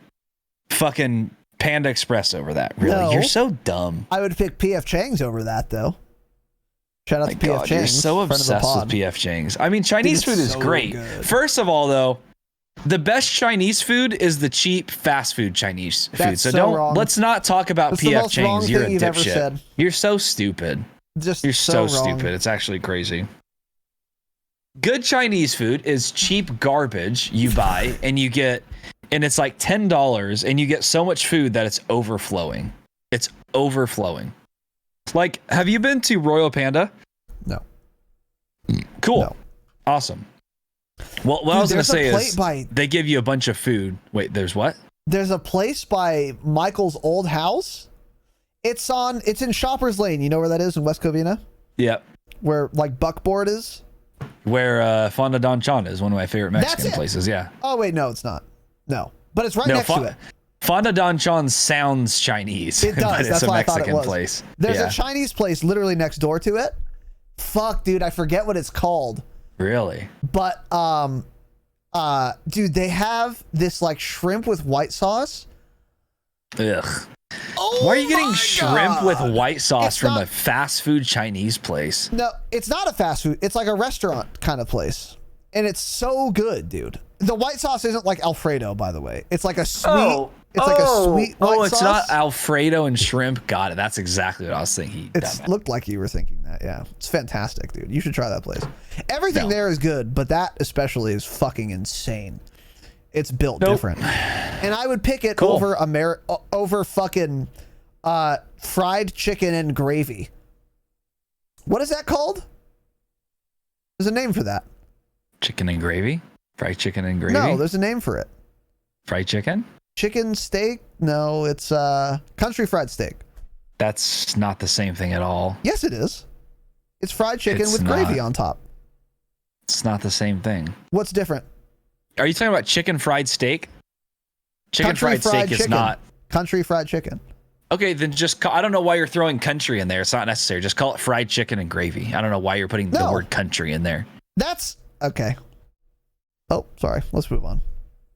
S4: fucking Panda Express over that. Really?
S1: No.
S4: You're so dumb.
S1: I would pick PF Chang's over that though. Shout out to PF Chang's.
S4: You're so obsessed with PF Chang's. I mean, Chinese food is so great. Good. First of all, though, the best Chinese food is the cheap fast food Chinese food. So let's not talk about PF Chang's. You're a dipshit. You're so stupid. You're so stupid. It's actually crazy. Good Chinese food is cheap garbage you buy and you get, and it's like $10 and you get so much food that it's overflowing. It's overflowing. Like, have you been to Royal Panda?
S1: No.
S4: Cool.
S1: No.
S4: Awesome. Well, what I was going to say is they give you a bunch of food. Wait, there's what?
S1: There's a place by Michael's old house. It's in Shoppers Lane. You know where that is in West Covina?
S4: Yep.
S1: Where like Buckboard is?
S4: Where Fonda Don Chon is one of my favorite Mexican places. Yeah.
S1: Oh, wait, no, it's not. No. But it's right next to it.
S4: Fonda Don Chon sounds Chinese.
S1: It does.
S4: But
S1: That's
S4: it's a
S1: why
S4: Mexican
S1: I thought it was.
S4: place.
S1: There's a Chinese place literally next door to it. Fuck, dude, I forget what it's called.
S4: Really?
S1: But dude, they have this like shrimp with white sauce.
S4: Ugh.
S1: Oh,
S4: why are you getting shrimp with white sauce from a fast food Chinese place?
S1: No, it's not a fast food. It's like a restaurant kind of place. And it's so good, dude. The white sauce isn't like Alfredo, by the way. It's like a sweet like a sweet white sauce.
S4: It's not Alfredo and shrimp. Got it. That's exactly what I was thinking.
S1: It looked like you were thinking that. Yeah. It's fantastic, dude. You should try that place. Everything there is good, but that especially is fucking insane. It's built different. And I would pick it over fucking fried chicken and gravy. What is that called? There's a name for that.
S4: Chicken and gravy? Fried chicken and gravy?
S1: No, there's a name for it.
S4: Fried chicken?
S1: Chicken steak? No, it's country fried steak.
S4: That's not the same thing at all.
S1: Yes, it is. It's fried chicken with gravy on top.
S4: It's not the same thing.
S1: What's different?
S4: Are you talking about chicken fried steak? Chicken fried steak is not.
S1: Country fried chicken.
S4: Okay, then I don't know why you're throwing country in there. It's not necessary. Just call it fried chicken and gravy. I don't know why you're putting the word country in there.
S1: That's okay. Oh, sorry. Let's move on.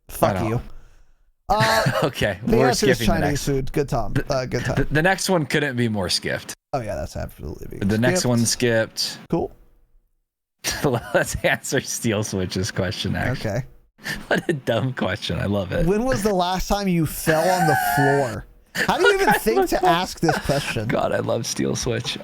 S1: Fuck you.
S4: Okay,
S1: we're skipping Chinese the next food. Good time. Good time.
S4: The next one couldn't be more skipped.
S1: Oh yeah, that's absolutely.
S4: The next one skipped.
S1: Cool.
S4: Let's answer Steel Switch's question. Actually.
S1: Okay.
S4: What a dumb question. I love it.
S1: When was the last time you fell on the floor? How do you even think to ask this question?
S4: God, I love Steel Switch.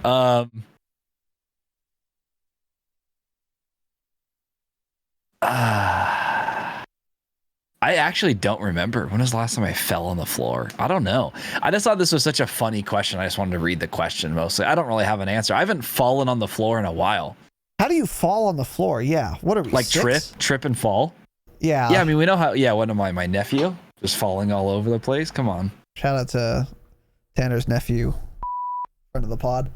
S4: I actually don't remember. When was the last time I fell on the floor? I don't know. I just thought this was such a funny question. I just wanted to read the question mostly. I don't really have an answer. I haven't fallen on the floor in a while.
S1: How do you fall on the floor? Yeah. What are we,
S4: like
S1: 6?
S4: trip and fall?
S1: Yeah.
S4: Yeah, I mean, we know how. Yeah, what am I? My nephew just falling all over the place. Come on.
S1: Shout out to Tanner's nephew, friend of the pod.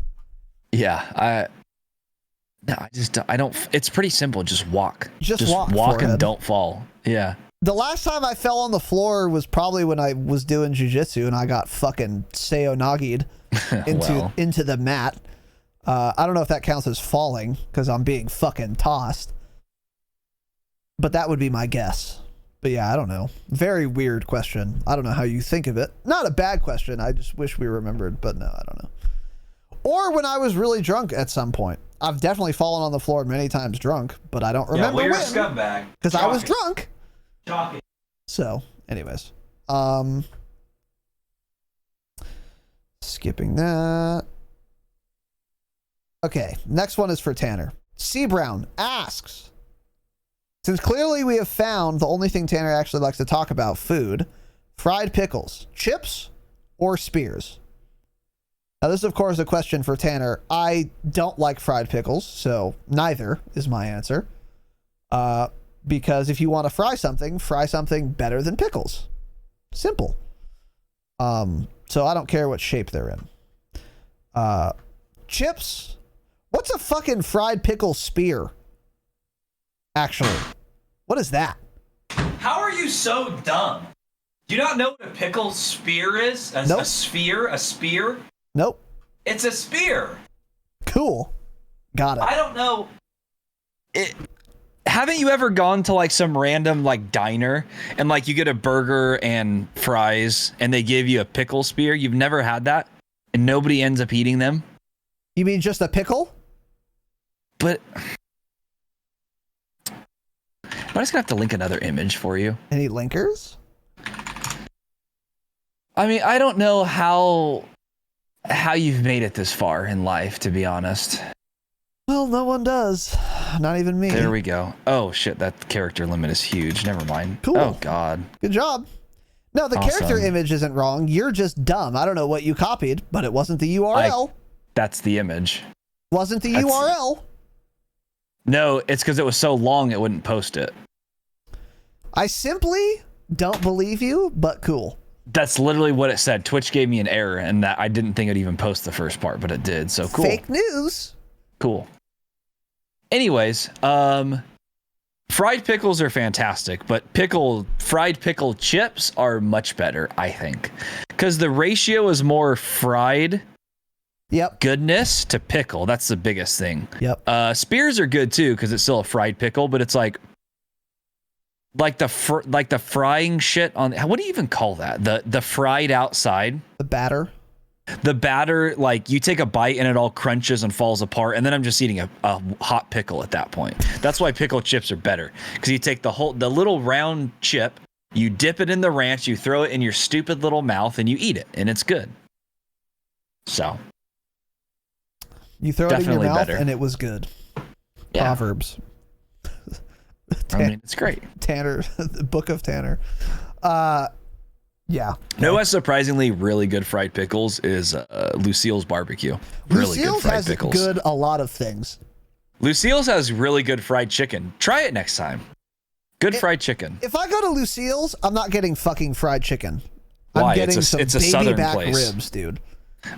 S4: Yeah, I don't. It's pretty simple. Just walk.
S1: Just walk
S4: and
S1: forehead.
S4: don't fall. Yeah.
S1: The last time I fell on the floor was probably when I was doing jujitsu and I got fucking seonagi'd into the mat. I don't know if that counts as falling because I'm being fucking tossed. But that would be my guess. But yeah, I don't know. Very weird question. I don't know how you think of it. Not a bad question. I just wish we remembered, but no, I don't know. Or when I was really drunk at some point. I've definitely fallen on the floor many times drunk, but I don't remember when.
S4: Yeah, well, you're a scumbag.
S1: Because I was drunk.
S4: Shocking.
S1: So, anyways. Skipping that. Okay, next one is for Tanner. C. Brown asks, since clearly we have found the only thing Tanner actually likes to talk about, food, fried pickles, chips, or spears? Now, this is, of course, a question for Tanner. I don't like fried pickles, so neither is my answer. Because if you want to fry something better than pickles. Simple. So I don't care what shape they're in. Chips. What's a fucking fried pickle spear? Actually, what is that?
S4: How are you so dumb? Do you not know what a pickle spear is?
S1: Nope.
S4: A spear?
S1: Nope.
S4: It's a spear.
S1: Cool. Got it.
S4: I don't know. Haven't you ever gone to like some random like diner and like you get a burger and fries and they give you a pickle spear? You've never had that and nobody ends up eating them?
S1: You mean just a pickle?
S4: But I'm just gonna have to link another image for you.
S1: Any linkers?
S4: I mean, I don't know how you've made it this far in life, to be honest.
S1: Well, no one does. Not even me.
S4: There we go. Oh shit, that character limit is huge. Never mind.
S1: Cool.
S4: Oh god.
S1: Good job. No, the character image isn't wrong. You're just dumb. I don't know what you copied, but it wasn't the URL.
S4: That's the image.
S1: Wasn't the URL.
S4: No, it's because it was so long it wouldn't post it.
S1: I simply don't believe you, but cool.
S4: That's literally what it said. Twitch gave me an error and that I didn't think it'd even post the first part, but it did. So cool.
S1: Fake news.
S4: Cool. Anyways, fried pickles are fantastic, but fried pickle chips are much better, I think. Because the ratio is more fried goodness to pickle. That's the biggest thing.
S1: Yep.
S4: Spears are good too, because it's still a fried pickle, but it's like the frying shit on, what do you even call that? The fried outside.
S1: The batter.
S4: The batter, like you take a bite and it all crunches and falls apart, and then I'm just eating a hot pickle at that point. That's why pickle chips are better, because you take the little round chip, you dip it in the ranch, you throw it in your stupid little mouth, and you eat it, and it's good. So
S1: you throw it in your mouth, and it was good. Yeah. Proverbs.
S4: I mean, it's great.
S1: Tanner, the Book of Tanner. Yeah.
S4: No, what's surprisingly really good fried pickles is Lucille's barbecue. Really
S1: Lucille's
S4: good fried
S1: has
S4: pickles.
S1: Good a lot of things.
S4: Lucille's has really good fried chicken. Try it next time. Good fried chicken.
S1: If I go to Lucille's, I'm not getting fucking fried chicken.
S4: Why?
S1: I'm getting some
S4: it's a
S1: baby
S4: southern
S1: back
S4: place.
S1: ribs, dude.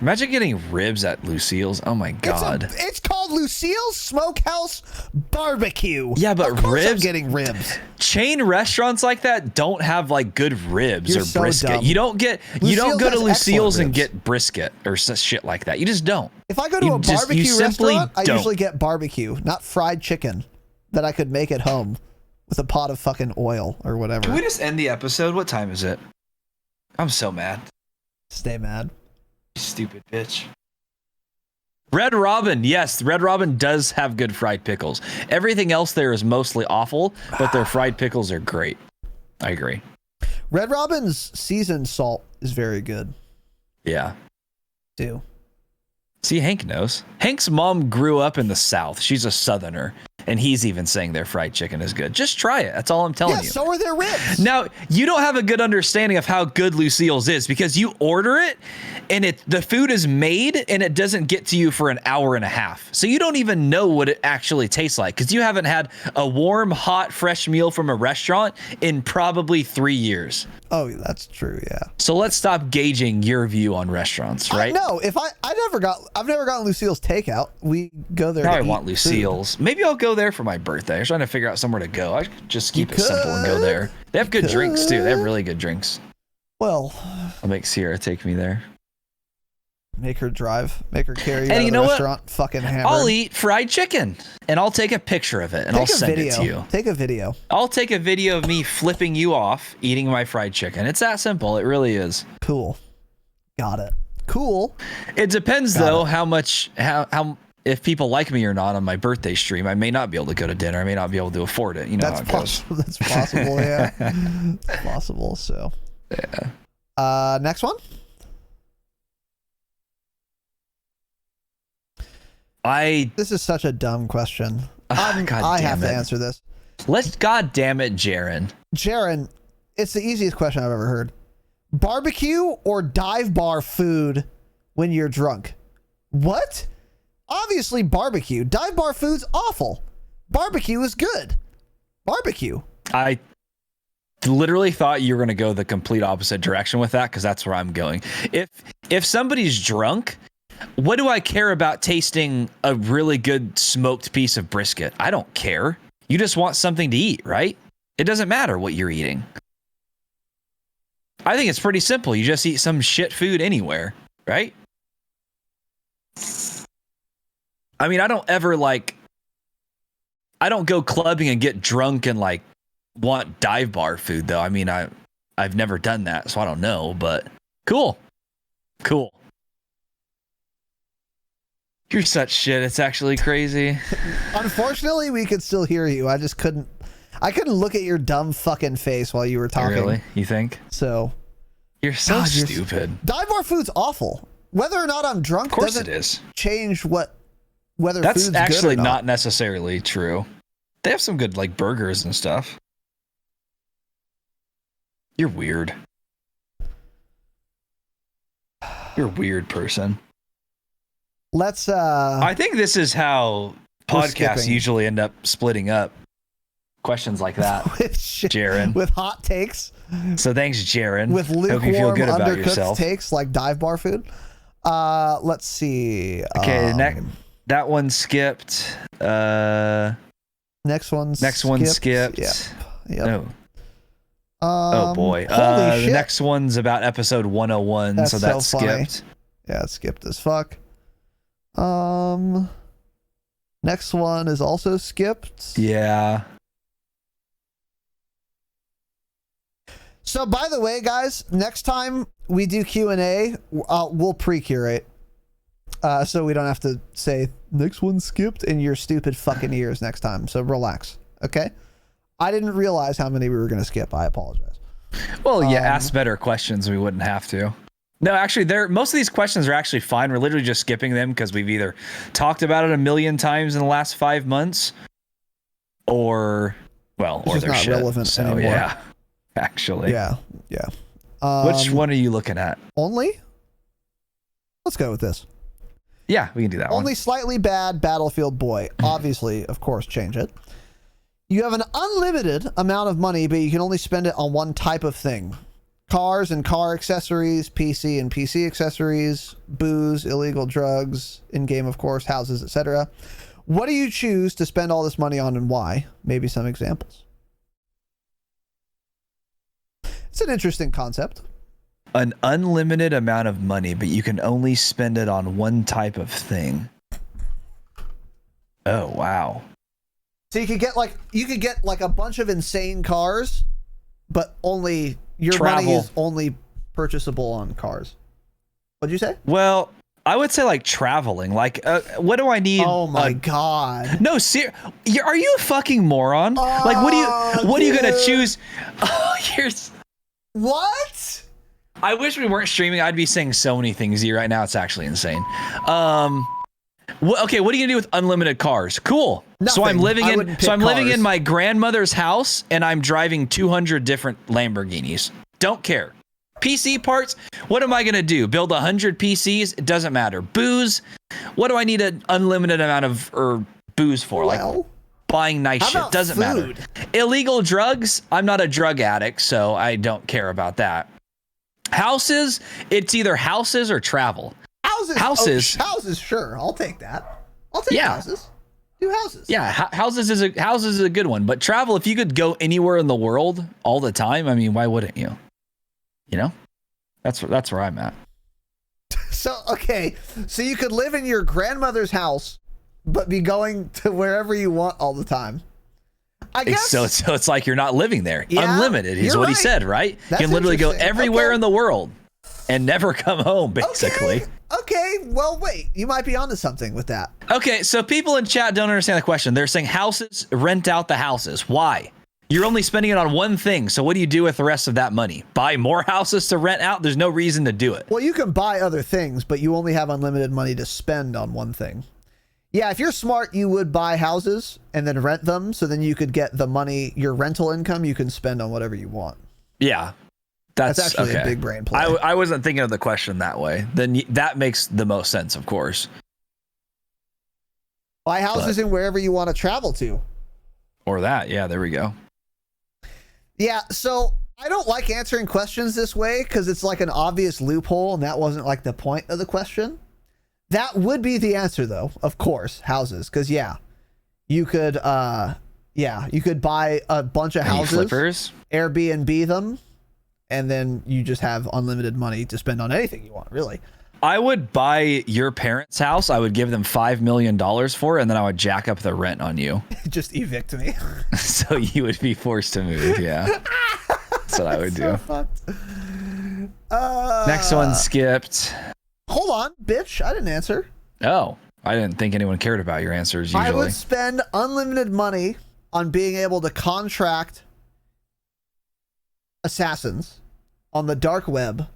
S4: Imagine getting ribs at Lucille's. Oh my god.
S1: It's called Lucille's Smokehouse Barbecue.
S4: Yeah, but
S1: of course
S4: ribs.
S1: I'm getting ribs.
S4: Chain restaurants like that don't have like good ribs or brisket.
S1: Dumb.
S4: You don't go to Lucille's and
S1: ribs.
S4: get brisket or shit like that. You just don't.
S1: If I go to a barbecue restaurant, I usually get barbecue, not fried chicken that I could make at home with a pot of fucking oil or whatever.
S4: Can we just end the episode? What time is it? I'm so mad.
S1: Stay mad.
S4: Stupid bitch. Red Robin, yes, Red Robin does have good fried pickles. Everything else there is mostly awful, but their fried pickles are great. I agree.
S1: Red Robin's seasoned salt is very good.
S4: Yeah.
S1: Too.
S4: See, Hank knows. Hank's mom grew up in the South. She's a Southerner. And he's even saying their fried chicken is good. Just try it. That's all I'm telling you.
S1: So are their ribs.
S4: Now, you don't have a good understanding of how good Lucille's is because you order it and the food is made and it doesn't get to you for an hour and a half. So you don't even know what it actually tastes like because you haven't had a warm, hot, fresh meal from a restaurant in probably 3 years.
S1: Oh, that's true. Yeah.
S4: So let's stop gauging your view on restaurants, right?
S1: No, I've never gotten Lucille's takeout. We go there.
S4: Now
S1: to
S4: I
S1: eat
S4: want Lucille's.
S1: food.
S4: Maybe I'll go there for my birthday. I'm trying to figure out somewhere to go. I could just keep it simple and go there. They have good drinks too. They have really good drinks.
S1: Well,
S4: I'll make Sierra take me there.
S1: Make her drive. Make her carry you
S4: And
S1: out
S4: you
S1: of
S4: know
S1: the
S4: what?
S1: restaurant. Fucking hammered.
S4: I'll eat fried chicken and I'll take a picture of it and I'll send it to you.
S1: Take a video.
S4: I'll take a video of me flipping you off eating my fried chicken. It's that simple. It really is.
S1: Cool. Got it. Cool.
S4: It depends though how much how if people like me or not on my birthday stream. I may not be able to go to dinner. I may not be able to afford it. You know how it goes.
S1: That's possible. Yeah. It's possible. So. Yeah. Next one. This is such a dumb question. I have to answer this.
S4: God damn it, Jaren.
S1: Jaren, it's the easiest question I've ever heard. Barbecue or dive bar food when you're drunk? What? Obviously barbecue. Dive bar food's awful. Barbecue is good. Barbecue.
S4: I literally thought you were going to go the complete opposite direction with that because that's where I'm going. If somebody's drunk, what do I care about tasting a really good smoked piece of brisket? I don't care. You just want something to eat, right? It doesn't matter what you're eating. I think it's pretty simple. You just eat some shit food anywhere, right? I mean, I don't go clubbing and get drunk and like want dive bar food though. I mean, I've never done that, so I don't know, but cool. You're such shit. It's actually crazy.
S1: Unfortunately, we could still hear you. I couldn't look at your dumb fucking face while you were talking.
S4: Really? You think?
S1: So.
S4: You're so stupid.
S1: Dive bar food's awful. Whether or not I'm drunk
S4: of course
S1: doesn't
S4: it is.
S1: Change whether
S4: That's
S1: food's
S4: actually
S1: good or
S4: not necessarily true. They have some good like burgers and stuff. You're weird. You're a weird person.
S1: Let's
S4: I think this is how podcasts
S1: skipping.
S4: usually end up splitting up. Questions like that. Jaren.
S1: With hot takes.
S4: So thanks, Jaren.
S1: With
S4: Hope you feel
S1: lukewarm
S4: good about
S1: undercooked
S4: yourself.
S1: takes like dive bar food. Let's see.
S4: Okay, that one skipped.
S1: Next one
S4: skipped.
S1: Yep.
S4: No. Oh boy. The next one's about episode 101, so that's skipped.
S1: Yeah, it's skipped as fuck. Next one is also skipped.
S4: Yeah.
S1: So by the way, guys, next time we do Q&A, we'll pre-curate. So we don't have to say next one skipped in your stupid fucking ears next time. So relax. Okay? I didn't realize how many we were going to skip. I apologize.
S4: Well, yeah, ask better questions. We wouldn't have to. No, actually, most of these questions are actually fine. We're literally just skipping them because we've either talked about it a million times in the last 5 months, or they're
S1: not
S4: shit.
S1: relevant
S4: so,
S1: anymore.
S4: Yeah, actually.
S1: Yeah.
S4: Which one are you looking at?
S1: Only? Let's go with this.
S4: Yeah, we can do that one.
S1: Only slightly bad Battlefield boy. Obviously, of course, change it. You have an unlimited amount of money, but you can only spend it on one type of thing. Cars and car accessories, PC and PC accessories, booze, illegal drugs, in-game, of course, houses, etc. What do you choose to spend all this money on and why? Maybe some examples. It's an interesting concept.
S4: An unlimited amount of money, but you can only spend it on one type of thing. Oh, wow.
S1: So you could get like a bunch of insane cars, but only your money is only purchasable on cars. What'd you say?
S4: Well, I would say like traveling. Like, what do I need?
S1: Oh my god!
S4: No, are you a fucking moron? Like, what are you gonna choose? Oh,
S1: what?
S4: I wish we weren't streaming. I'd be saying so many things to you right now. It's actually insane. Okay, what are you gonna do with unlimited cars? Cool. So I'm
S1: Nothing.
S4: living
S1: I
S4: in
S1: wouldn't pick
S4: living
S1: cars.
S4: in my grandmother's house and I'm driving 200 different Lamborghinis. Don't care. PC parts, what am I gonna do? Build 100 PCs? It doesn't matter. Booze, what do I need an unlimited amount of booze for? Like
S1: Well,
S4: buying nice
S1: how
S4: shit.
S1: about
S4: Doesn't
S1: food?
S4: matter. Illegal drugs, I'm not a drug addict, so I don't care about that. Houses, it's either houses or travel.
S1: houses. Houses, sure. I'll take that. I'll take houses. Do houses.
S4: Yeah, houses is a good one, but travel, if you could go anywhere in the world all the time, I mean, why wouldn't you? You know? That's where I'm at.
S1: So, okay. So you could live in your grandmother's house, but be going to wherever you want all the time. I guess.
S4: So it's like you're not living there.
S1: Yeah,
S4: Unlimited is
S1: you're
S4: what he
S1: right.
S4: said, right?
S1: That's
S4: You can literally go
S1: interesting.
S4: everywhere
S1: Okay.
S4: in the world and never come home, basically.
S1: Okay. Well, wait. You might be onto something with that.
S4: Okay, so people in chat don't understand the question. They're saying houses, rent out the houses. Why? You're only spending it on one thing. So what do you do with the rest of that money? Buy more houses to rent out? There's no reason to do it.
S1: Well, you can buy other things, but you only have unlimited money to spend on one thing. Yeah, if you're smart, you would buy houses and then rent them. So then you could get the money, your rental income, you can spend on whatever you want.
S4: Yeah.
S1: That's actually
S4: okay.
S1: a big brain play.
S4: I wasn't thinking of the question that way. Then that makes the most sense, of course.
S1: Buy houses in wherever you want to travel to.
S4: Or that. Yeah, there we go.
S1: Yeah, so I don't like answering questions this way because it's like an obvious loophole, and that wasn't like the point of the question. That would be the answer, though, of course, houses, because you could buy a bunch of houses,
S4: Flippers?
S1: Airbnb them, and then you just have unlimited money to spend on anything you want, really.
S4: I would buy your parents' house. I would give them $5 million for it, and then I would jack up the rent on you.
S1: Just evict me.
S4: So you would be forced to move. Yeah. That's what I would do.
S1: So fucked.
S4: Next one skipped.
S1: Hold on, bitch. I didn't answer.
S4: Oh, I didn't think anyone cared about your answers usually.
S1: I would spend unlimited money on being able to contract assassins on the dark web,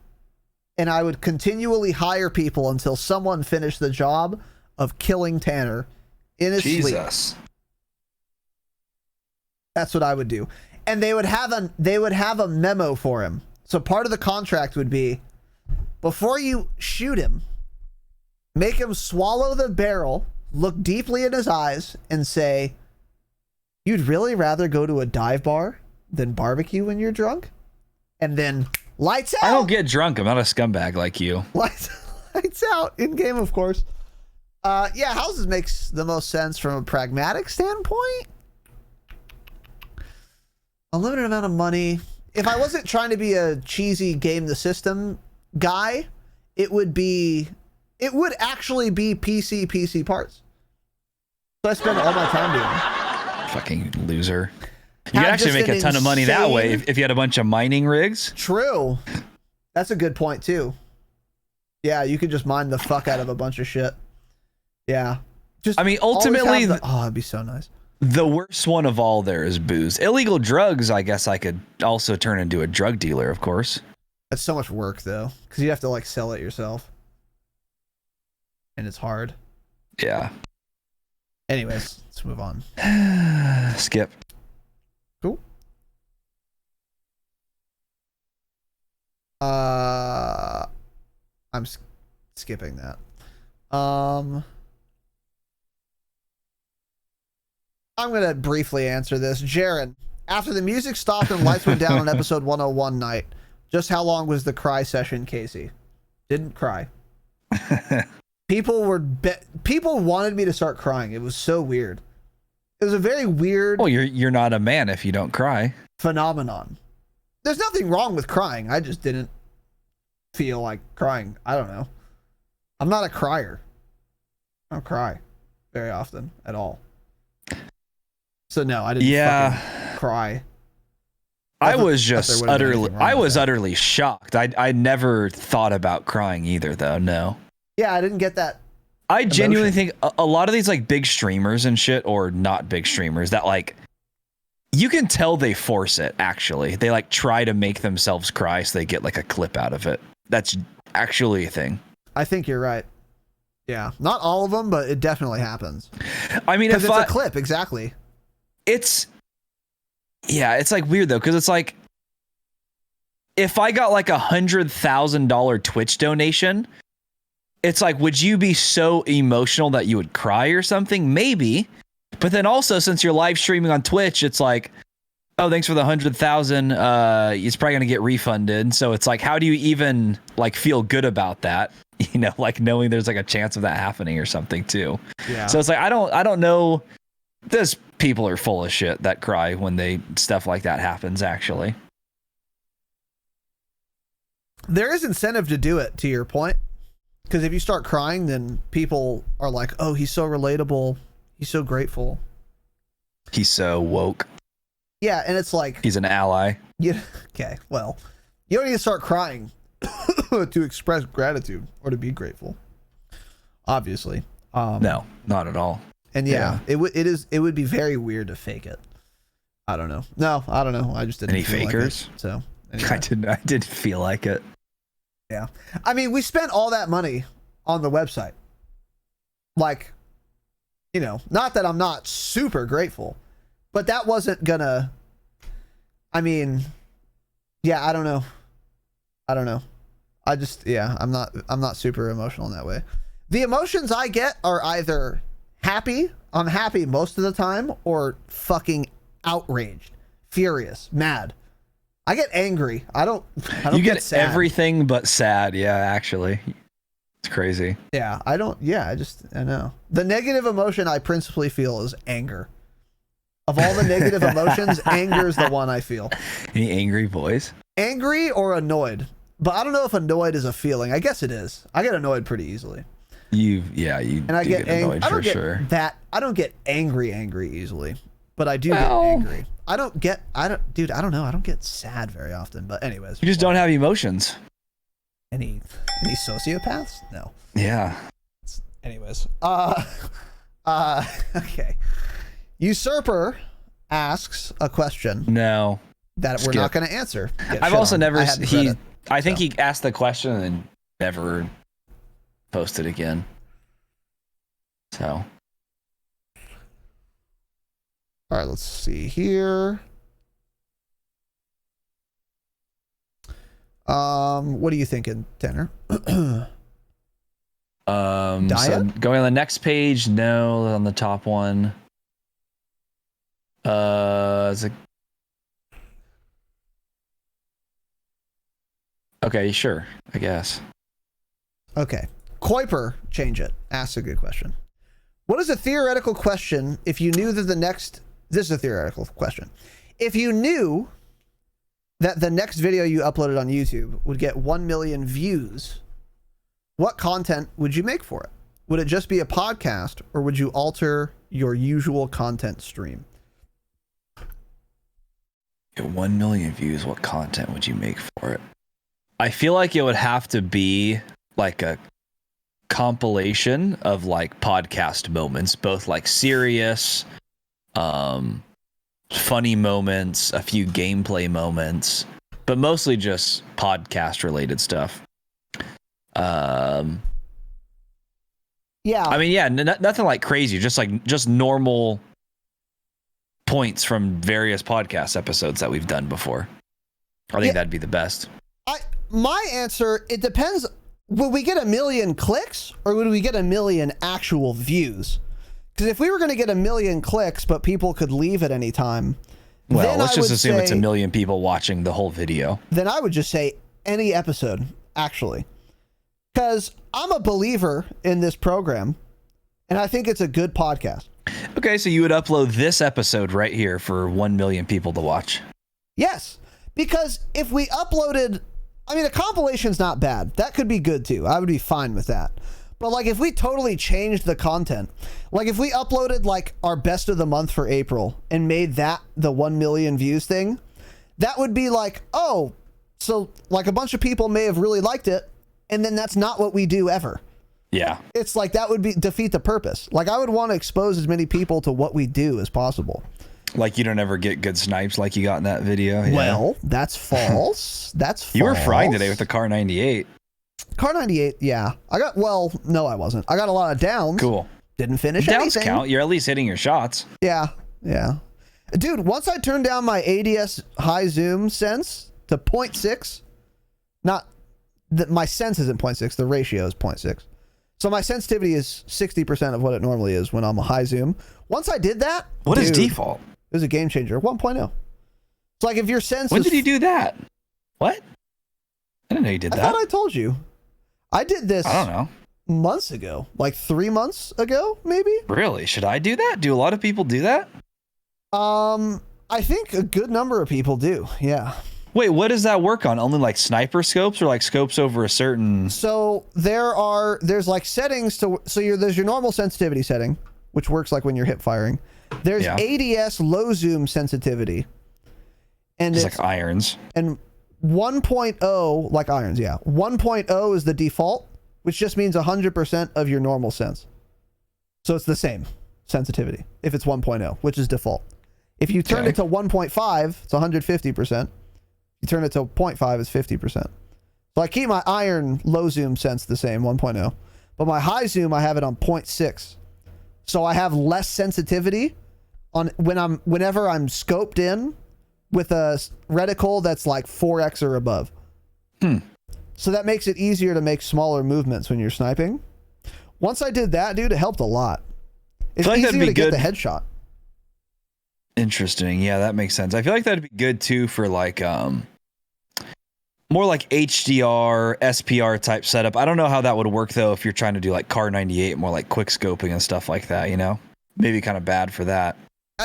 S1: and I would continually hire people until someone finished the job of killing Tanner in his sleep.
S4: Jesus.
S1: That's what I would do. And they would have a memo for him. So part of the contract would be, before you shoot him, make him swallow the barrel, look deeply in his eyes, and say, "You'd really rather go to a dive bar than barbecue when you're drunk?" And then lights out.
S4: I don't get drunk. I'm not a scumbag like you.
S1: Lights out in game, of course. Yeah, houses makes the most sense from a pragmatic standpoint. Unlimited amount of money. If I wasn't trying to be a cheesy game the system guy, it would actually be PC parts. So I spend all my time doing it.
S4: Fucking loser. You
S1: Have
S4: could actually
S1: just
S4: make a
S1: an
S4: ton of money that way
S1: insane-
S4: if you had a bunch of mining rigs.
S1: True. That's a good point too. Yeah, you could just mine the fuck out of a bunch of shit. Yeah. Just
S4: I mean,
S1: always
S4: ultimately,
S1: have oh, that'd be so nice.
S4: The worst one of all there is booze. Illegal drugs, I guess I could also turn into a drug dealer, of course.
S1: That's so much work though, because you have to like sell it yourself, and it's hard.
S4: Yeah.
S1: Anyways, let's move on.
S4: Skip.
S1: Cool. I'm skipping that. I'm gonna briefly answer this. Jaren, after the music stopped and lights went down on episode 101 night, just how long was the cry session, Casey? Didn't cry. People wanted me to start crying. It was so weird. It was a very weird
S4: Well, you're not a man if you don't cry.
S1: phenomenon. There's nothing wrong with crying. I just didn't feel like crying. I don't know. I'm not a crier. I don't cry very often at all. So no, I didn't fucking cry.
S4: I
S1: thought-
S4: was
S1: thought there
S4: just
S1: would've been anything wrong with that.
S4: utterly shocked. I never thought about crying either, though. No.
S1: Yeah, I didn't get that.
S4: I genuinely
S1: Emotion.
S4: think a lot of these like big streamers and shit, or not big streamers, that like you can tell they force it. Actually, they like try to make themselves cry so they get like a clip out of it. That's actually a thing.
S1: I think you're right. Yeah, not all of them, but it definitely happens.
S4: I mean,
S1: Because
S4: if
S1: it's
S4: I,
S1: a clip, exactly.
S4: it's like weird though, because it's like if I got like $100,000 Twitch donation, it's like, would you be so emotional that you would cry or something? Maybe. But then also, since you're live streaming on Twitch, it's like, oh, thanks for the 100,000. It's probably gonna get refunded. So it's like, how do you even like feel good about that? You know, like knowing there's like a chance of that happening or something too.
S1: Yeah.
S4: So it's like, I don't know. Those people are full of shit that cry when stuff like that happens. Actually,
S1: there is incentive to do it, to your point. Because if you start crying, then people are like, oh, he's so relatable. He's so grateful.
S4: he's so woke.
S1: Yeah, and it's like,
S4: He's an ally.
S1: okay, well, you don't need to start crying to express gratitude or to be grateful. Obviously.
S4: No, not at all.
S1: And yeah, it would be very weird to fake it. I don't know. No, I don't know. I just didn't
S4: Any
S1: feel
S4: fakers?
S1: Like it, so anyway.
S4: I didn't feel like it.
S1: Yeah. I mean, we spent all that money on the website. Like, you know, not that I'm not super grateful, but that wasn't gonna, I mean, yeah, I don't know. I'm not super emotional in that way. The emotions I get are either happy, I'm happy most of the time, or fucking outraged, furious, mad. I get angry. I don't
S4: You
S1: get
S4: get
S1: sad.
S4: everything but sad. Yeah, actually. It's crazy.
S1: Yeah, I know. The negative emotion I principally feel is anger. Of all the negative emotions, anger is the one I feel.
S4: Any angry boys?
S1: Angry or annoyed. But I don't know if annoyed is a feeling. I guess it is. I get annoyed pretty easily.
S4: And
S1: I get
S4: annoyed
S1: I don't
S4: for
S1: get
S4: sure.
S1: I don't get angry easily. But I do get angry. I don't know. I don't get sad very often. But anyways.
S4: You just don't have emotions.
S1: Any sociopaths? No.
S4: Yeah.
S1: Anyways. Okay. Usurper asks a question.
S4: No.
S1: That we're not going to answer.
S4: I've also never I think he asked the question and never posted again. So.
S1: All right, let's see here. What are you thinking, Tanner?
S4: So
S1: Diet?
S4: going on the next page, no, on the top one. Okay, sure, I guess.
S1: Okay. Kuiper, change it. Asks a good question. What is a theoretical question if you knew that this is a theoretical question. If you knew that the next video you uploaded on YouTube would get 1 million views, what content would you make for it? Would it just be a podcast, or would you alter your usual content stream?
S4: At 1 million views, what content would you make for it? I feel like it would have to be like a compilation of like podcast moments, both like serious, funny moments, a few gameplay moments, but mostly just podcast related stuff.
S1: Yeah.
S4: I mean, yeah, nothing like crazy, just normal points from various podcast episodes that we've done before. I think that'd be the best.
S1: My answer, it depends. Would we get 1 million clicks, or would we get 1 million actual views? Because if we were going to get 1 million clicks, but people could leave at any time,
S4: well, let's just assume it's 1 million people watching the whole video.
S1: Then I would just say any episode, actually. Because I'm a believer in this program, and I think it's a good podcast.
S4: Okay, so you would upload this episode right here for 1 million people to watch.
S1: Yes, because if we uploaded, I mean, a compilation's not bad. That could be good too. I would be fine with that. But like if we totally changed the content, like if we uploaded like our best of the month for April and made that the 1 million views thing, that would be like, oh, so like a bunch of people may have really liked it, and then that's not what we do ever.
S4: Yeah.
S1: It's like that would be defeat the purpose. Like I would want to expose as many people to what we do as possible.
S4: Like you don't ever get good snipes like you got in that video. Yeah.
S1: Well, that's false. That's false.
S4: You were frying today with the Car 98.
S1: Car 98, yeah. No, I wasn't. I got a lot of downs.
S4: Cool.
S1: Didn't finish
S4: Downs
S1: anything.
S4: count. You're at least hitting your shots.
S1: Yeah. Dude, once I turned down my ADS high zoom sense to 0.6, my sense isn't 0.6, the ratio is 0.6. So my sensitivity is 60% of what it normally is when I'm a high zoom. Once I did that,
S4: What is default?
S1: It was a game changer. 1.0. It's like if your sense
S4: When did you do that? What? I didn't know you did that.
S1: I thought I told you. I did this
S4: I don't know.
S1: months ago. Like 3 months ago, maybe?
S4: Really? Should I do that? Do a lot of people do that?
S1: I think a good number of people do. Yeah.
S4: Wait, what does that work on? Only like sniper scopes or like scopes over a certain...
S1: So there's like settings there's your normal sensitivity setting, which works like when you're hip firing. There's ADS low zoom sensitivity. And
S4: it's like irons.
S1: And 1.0, like irons, yeah. 1.0 is the default, which just means 100% of your normal sense. So it's the same sensitivity if it's 1.0, which is default. If you turn it to 1.5, it's 150%. You turn it to 0.5, it's 50%. So I keep my iron low zoom sense the same, 1.0. But my high zoom, I have it on 0.6. So I have less sensitivity on whenever I'm scoped in with a reticle that's like 4x or above. So that makes it easier to make smaller movements when you're sniping. Once I did that, dude, it helped a lot. It's
S4: like
S1: easier to get the headshot.
S4: Interesting. Yeah, that makes sense. I feel like that'd be good too for like more like HDR, SPR type setup. I don't know how that would work though if you're trying to do like Car 98, more like quick scoping and stuff like that, you know? Maybe kind of bad for that.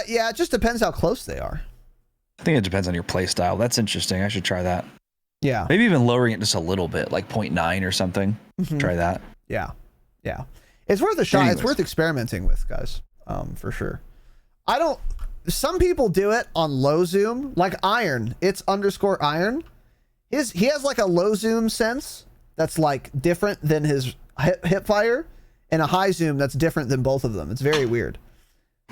S1: Yeah, it just depends how close they are.
S4: I think it depends on your play style. That's interesting. I should try that.
S1: Yeah.
S4: Maybe even lowering it just a little bit, like 0.9 or something. Try that.
S1: Yeah. It's worth a shot. Anyways. It's worth experimenting with, guys. For sure. Some people do it on low zoom, like Iron. It's _Iron. He has like a low zoom sense that's like different than his hip fire, and a high zoom that's different than both of them. It's very weird.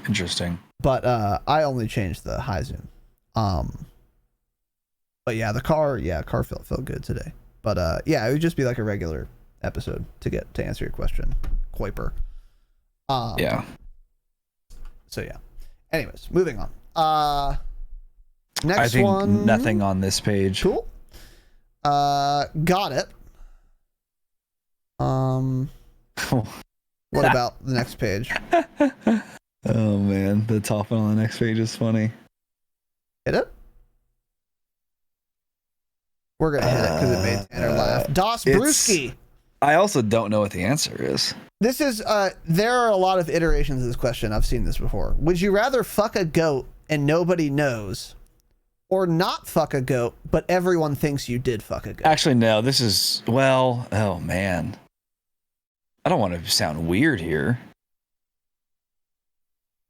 S4: Interesting.
S1: But I only changed the high zoom. But yeah, the car felt good today. But yeah, it would just be like a regular episode to answer your question, Kuiper.
S4: Yeah.
S1: So yeah. Anyways, moving on. Next
S4: I think
S1: one.
S4: Nothing on this page.
S1: Cool. Got it. What about the next page?
S4: Oh man, the top one on the next page is funny.
S1: Hit it? We're gonna hit it because it made Tanner laugh. Das Brewski.
S4: I also don't know what the answer is.
S1: This is there are a lot of iterations of this question. I've seen this before. Would you rather fuck a goat and nobody knows, or not fuck a goat but everyone thinks you did fuck a goat?
S4: Actually, no. This is oh man. I don't want to sound weird here.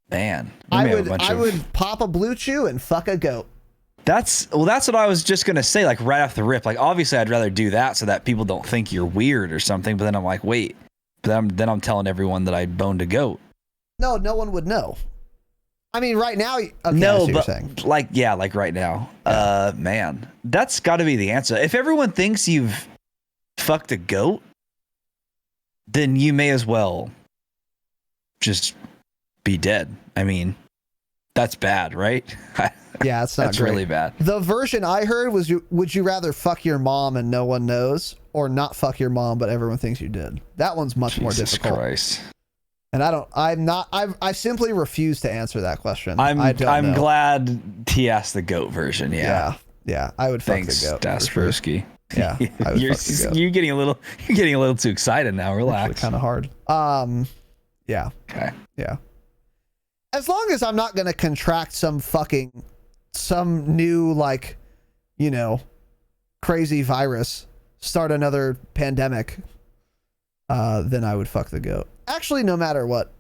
S4: Man,
S1: I would pop a blue chew and fuck a goat.
S4: That's what I was just gonna say, like right off the rip. Like obviously I'd rather do that so that people don't think you're weird or something, but then I'm like, wait. But then I'm telling everyone that I boned a goat.
S1: No one would know. I mean, right now, okay,
S4: no, but like right now. Yeah. Man, that's got to be the answer. If everyone thinks you've fucked a goat, then you may as well just be dead. I mean, that's bad, right?
S1: Yeah, it's not
S4: that's
S1: great.
S4: Really bad.
S1: The version I heard was, would you rather fuck your mom and no one knows, or not fuck your mom but everyone thinks you did? That one's much more difficult.
S4: Christ.
S1: And I simply refuse to answer that question.
S4: I'm glad he asked the goat version. Yeah.
S1: Yeah. I would fuck the goat.
S4: Daspersky.
S1: Sure. Yeah. I would fuck the goat.
S4: You're getting a little too excited now. Relax.
S1: Kind of hard. Yeah.
S4: Okay.
S1: Yeah. As long as I'm not gonna contract some new, like, you know, crazy virus, start another pandemic, then I would fuck the goat. Actually, no matter what.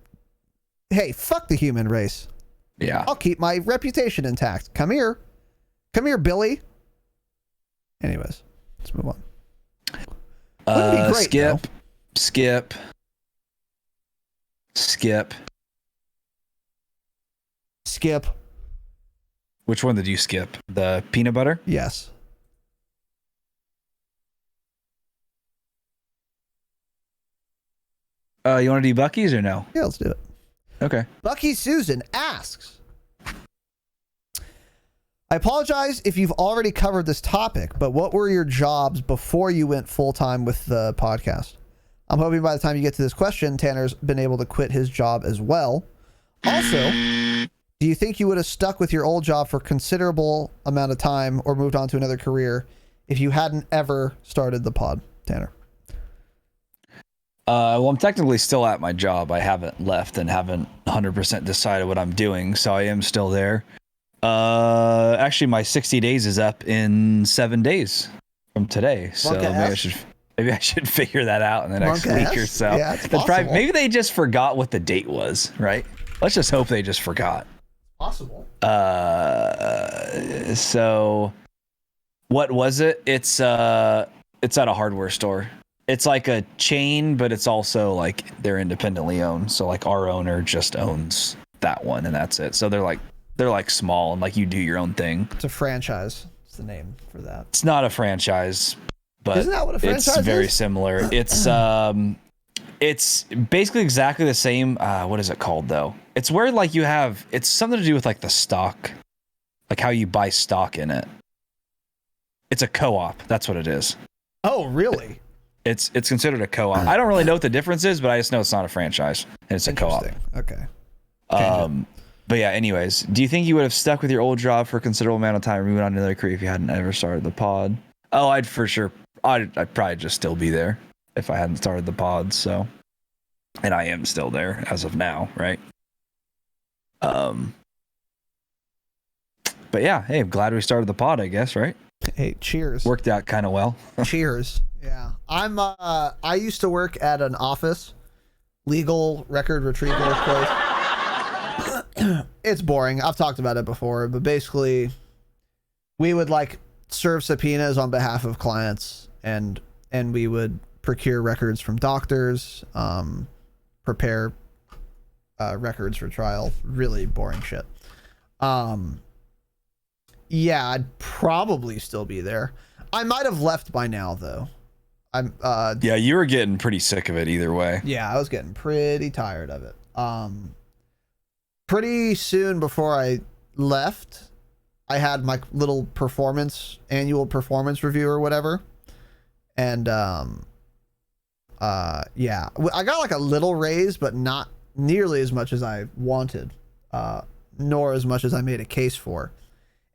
S1: Hey, fuck the human race.
S4: Yeah.
S1: I'll keep my reputation intact. Come here, Billy. Anyways, let's move on. Wouldn't be great,
S4: Skip. Which one did you skip? The peanut butter?
S1: Yes.
S4: You want to do Bucky's or no?
S1: Yeah, let's do it.
S4: Okay.
S1: Bucky Susan asks, I apologize if you've already covered this topic, but what were your jobs before you went full-time with the podcast? I'm hoping by the time you get to this question, Tanner's been able to quit his job as well. Also, do you think you would have stuck with your old job for a considerable amount of time or moved on to another career if you hadn't ever started the pod, Tanner?
S4: Well, I'm technically still at my job. I haven't left and haven't 100% decided what I'm doing, so I am still there. Actually, my 60 days is up in 7 days from today, so maybe I should figure that out in the next week or so.
S1: Yeah, it's possible.
S4: Maybe they just forgot what the date was, right? Let's just hope they just forgot.
S1: Possible.
S4: So what was it? It's at a hardware store. It's like a chain, but it's also like they're independently owned. So like our owner just owns that one and that's it. So they're like small and like you do your own thing.
S1: It's a franchise. It's the name for that.
S4: It's not a franchise, but
S1: isn't that what a franchise
S4: it's very
S1: is?
S4: similar. It's basically exactly the same. What is it called though? It's where like it's something to do with like the stock, like how you buy stock in it. It's a co-op. That's what it is.
S1: Oh, really?
S4: It's considered a co-op. I don't really know what the difference is, but I just know it's not a franchise and it's a co-op.
S1: Okay.
S4: But yeah, anyways, do you think you would have stuck with your old job for a considerable amount of time or moving on to another career if you hadn't ever started the pod? Oh, I'd probably just still be there if I hadn't started the pod. So, and I am still there as of now, right? But yeah, hey, I'm glad we started the pod, I guess, right?
S1: Hey, cheers.
S4: Worked out kind of well.
S1: Cheers. Yeah. I used to work at an office, legal record retrieval place. It's boring. I've talked about it before, but basically we would like serve subpoenas on behalf of clients and we would procure records from doctors, prepare records for trial. Really boring shit. Yeah, I'd probably still be there. I might have left by now though.
S4: Yeah, you were getting pretty sick of it either way.
S1: Yeah, I was getting pretty tired of it. Pretty soon before I left, I had my little annual performance review or whatever. And yeah, I got like a little raise, but not nearly as much as I wanted, nor as much as I made a case for.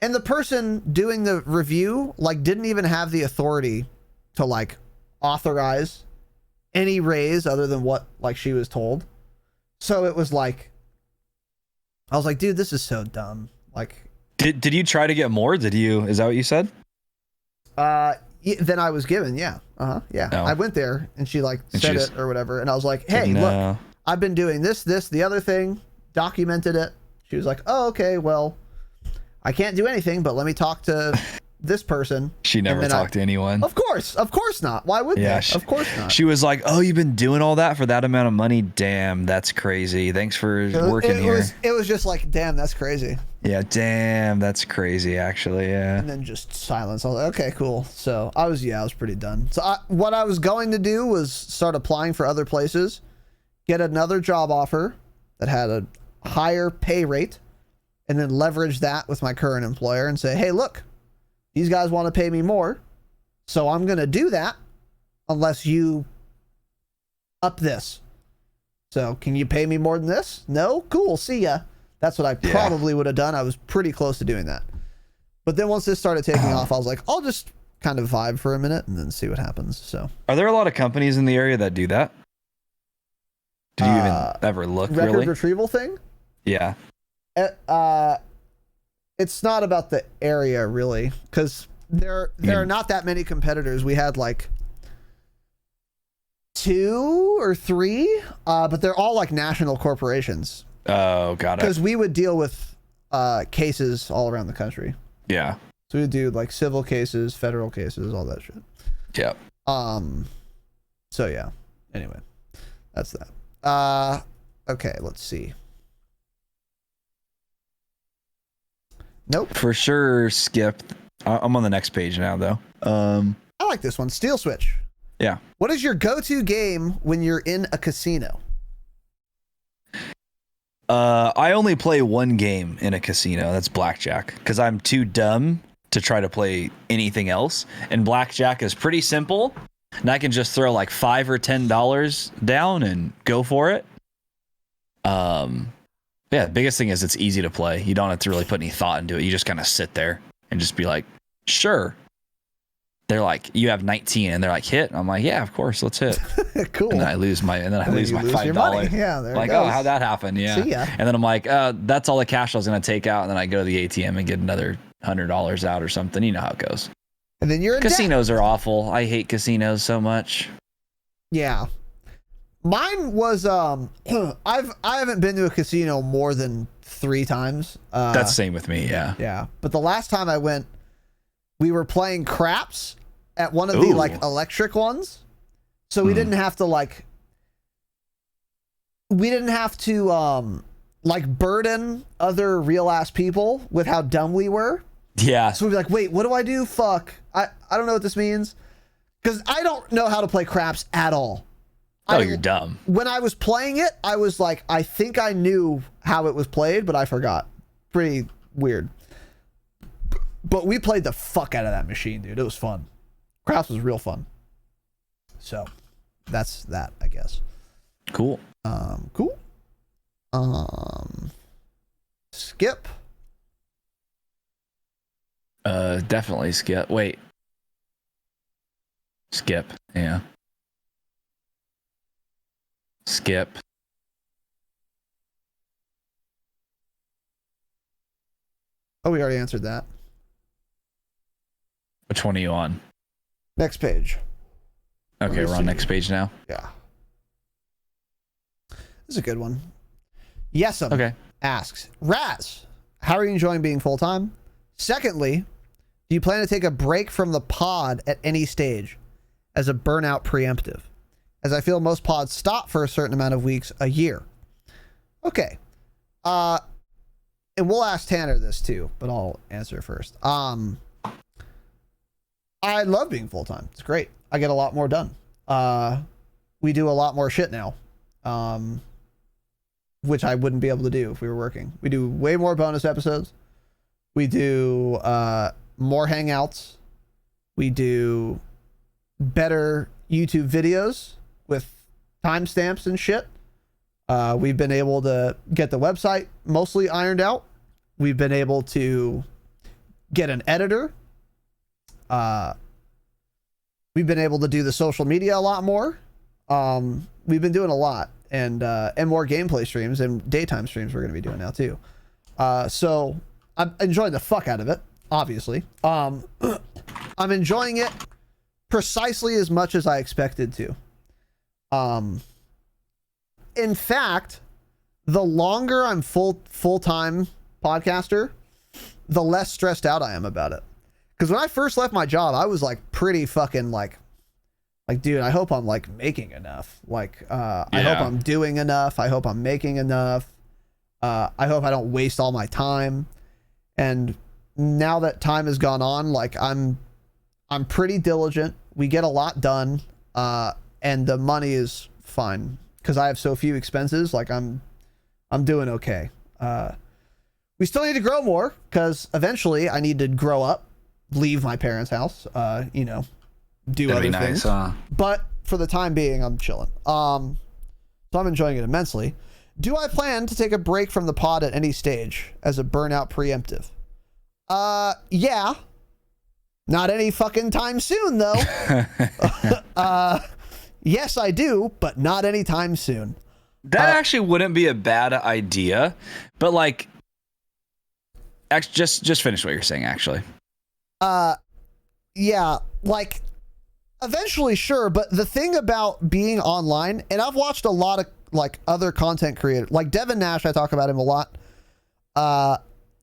S1: And the person doing the review like didn't even have the authority to like authorize any raise other than what like she was told. So it was like, I was like, dude, this is so dumb. Like,
S4: did you try to get more? Is that what you said?
S1: Then I was given, yeah. Yeah.
S4: No.
S1: I went there and she like said it or whatever. And I was like, hey, look, I've been doing this, the other thing, documented it. She was like, oh, okay, well, I can't do anything, but let me talk to this person.
S4: She never talked to anyone.
S1: Of course not. Why would they? Of course not.
S4: She was like, oh, you've been doing all that for that amount of money? Damn, that's crazy. Thanks for working here.
S1: It was just like, damn, that's crazy.
S4: Yeah, damn, that's crazy, actually, yeah.
S1: And then just silence. I was like, okay, cool. So I was pretty done. So what I was going to do was start applying for other places, get another job offer that had a higher pay rate, and then leverage that with my current employer and say, hey, look, these guys want to pay me more, so I'm going to do that unless you up this. So can you pay me more than this? No? Cool. See ya. That's what I probably would have done. I was pretty close to doing that. But then once this started taking off, I was like, I'll just kind of vibe for a minute and then see what happens. So,
S4: are there a lot of companies in the area that do that? Did you even ever look?
S1: Record retrieval thing?
S4: Yeah.
S1: It's not about the area really, because there are not that many competitors. We had like 2 or 3, but they're all like national corporations.
S4: Oh, got it.
S1: Because we would deal with cases all around the country.
S4: Yeah.
S1: So we would do like civil cases, federal cases, all that shit.
S4: Yeah.
S1: So yeah. Anyway, that's that. Okay, let's see. Nope.
S4: For sure, skip. I'm on the next page now, though.
S1: I like this one. Steel Switch.
S4: Yeah.
S1: What is your go-to game when you're in a casino?
S4: I only play one game in a casino. That's blackjack because I'm too dumb to try to play anything else. And blackjack is pretty simple, and I can just throw like $5 or $10 down and go for it. Yeah, the biggest thing is it's easy to play. You don't have to really put any thought into it. You just kind of sit there and just be like, sure. They're like, you have 19, and they're like, hit. I'm like, yeah, of course, let's hit.
S1: Cool.
S4: And then I lose my $5.
S1: Yeah, there
S4: like,
S1: it goes.
S4: oh, how'd that happen? Yeah.
S1: See ya.
S4: And then I'm like, that's all the cash I was gonna take out, and then I go to the ATM and get another $100 out or something. You know how it goes.
S1: And then you're in
S4: casinos are awful. I hate casinos so much.
S1: Yeah. Mine was I haven't been to a casino more than 3 times.
S4: That's the same with me, yeah.
S1: Yeah. But the last time I went, we were playing craps at one of the like electric ones. So we didn't have to like burden other real ass people with how dumb we were.
S4: Yeah.
S1: So we'd be like, wait, what do I do? Fuck. I don't know what this means. Because I don't know how to play craps at all.
S4: Oh, you're dumb.
S1: When I was playing it, I was like, I think I knew how it was played, but I forgot. Pretty weird. But we played the fuck out of that machine, dude. It was fun. Craps was real fun. So that's that, I guess.
S4: Cool.
S1: Cool. Skip.
S4: Definitely skip. Wait. Skip. Yeah. Skip.
S1: Oh, we already answered that.
S4: Which one are you on?
S1: Next page.
S4: Okay, we're on next page now.
S1: Yeah. This is a good one. Yesum asks, Raz, how are you enjoying being full-time? Secondly, do you plan to take a break from the pod at any stage as a burnout preemptive? As I feel most pods stop for a certain amount of weeks a year. Okay. And we'll ask Tanner this too, but I'll answer first. I love being full-time. It's great. I get a lot more done. We do a lot more shit now. Which I wouldn't be able to do if we were working. We do way more bonus episodes. We do more hangouts. We do better YouTube videos with timestamps and shit. We've been able to get the website mostly ironed out. We've been able to get an editor. We've been able to do the social media a lot more. We've been doing a lot, and more gameplay streams and daytime streams we're going to be doing now too. So I'm enjoying the fuck out of it, obviously. I'm enjoying it precisely as much as I expected to. In fact, the longer I'm full-time podcaster, the less stressed out I am about it. Because when I first left my job, I was like pretty fucking like, dude, I hope I'm like making enough. Like, I hope I'm doing enough. I hope I'm making enough. I hope I don't waste all my time. And now that time has gone on, like I'm pretty diligent. We get a lot done. And the money is fine because I have so few expenses. Like I'm doing okay. We still need to grow more because eventually I need to grow up, leave my parents' house, do other things. But for the time being, I'm chilling. So I'm enjoying it immensely. Do I plan to take a break from the pod at any stage as a burnout preemptive? Yeah. Not any fucking time soon, though. Yes, I do, but not anytime soon.
S4: That actually wouldn't be a bad idea, but like, just finish what you're saying, actually.
S1: Yeah, like, eventually, sure, but the thing about being online, and I've watched a lot of like other content creators, like Devin Nash, I talk about him a lot.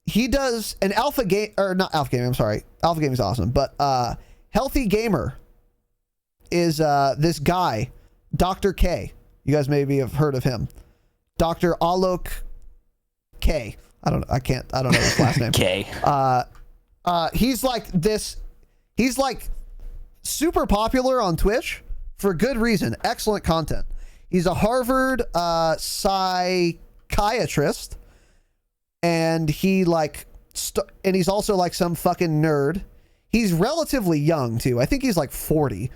S1: He does an Alpha Game, or not Alpha Game, I'm sorry. Alpha Game is awesome, but Healthy Gamer is this guy, Dr. K. You guys maybe have heard of him. Dr. Alok K. I don't know his last name.
S4: K.
S1: He's like this, he's like super popular on Twitch for good reason. Excellent content. He's a Harvard psychologist, psychiatrist, and he like and he's also like some fucking nerd. He's relatively young too. I think he's like 40.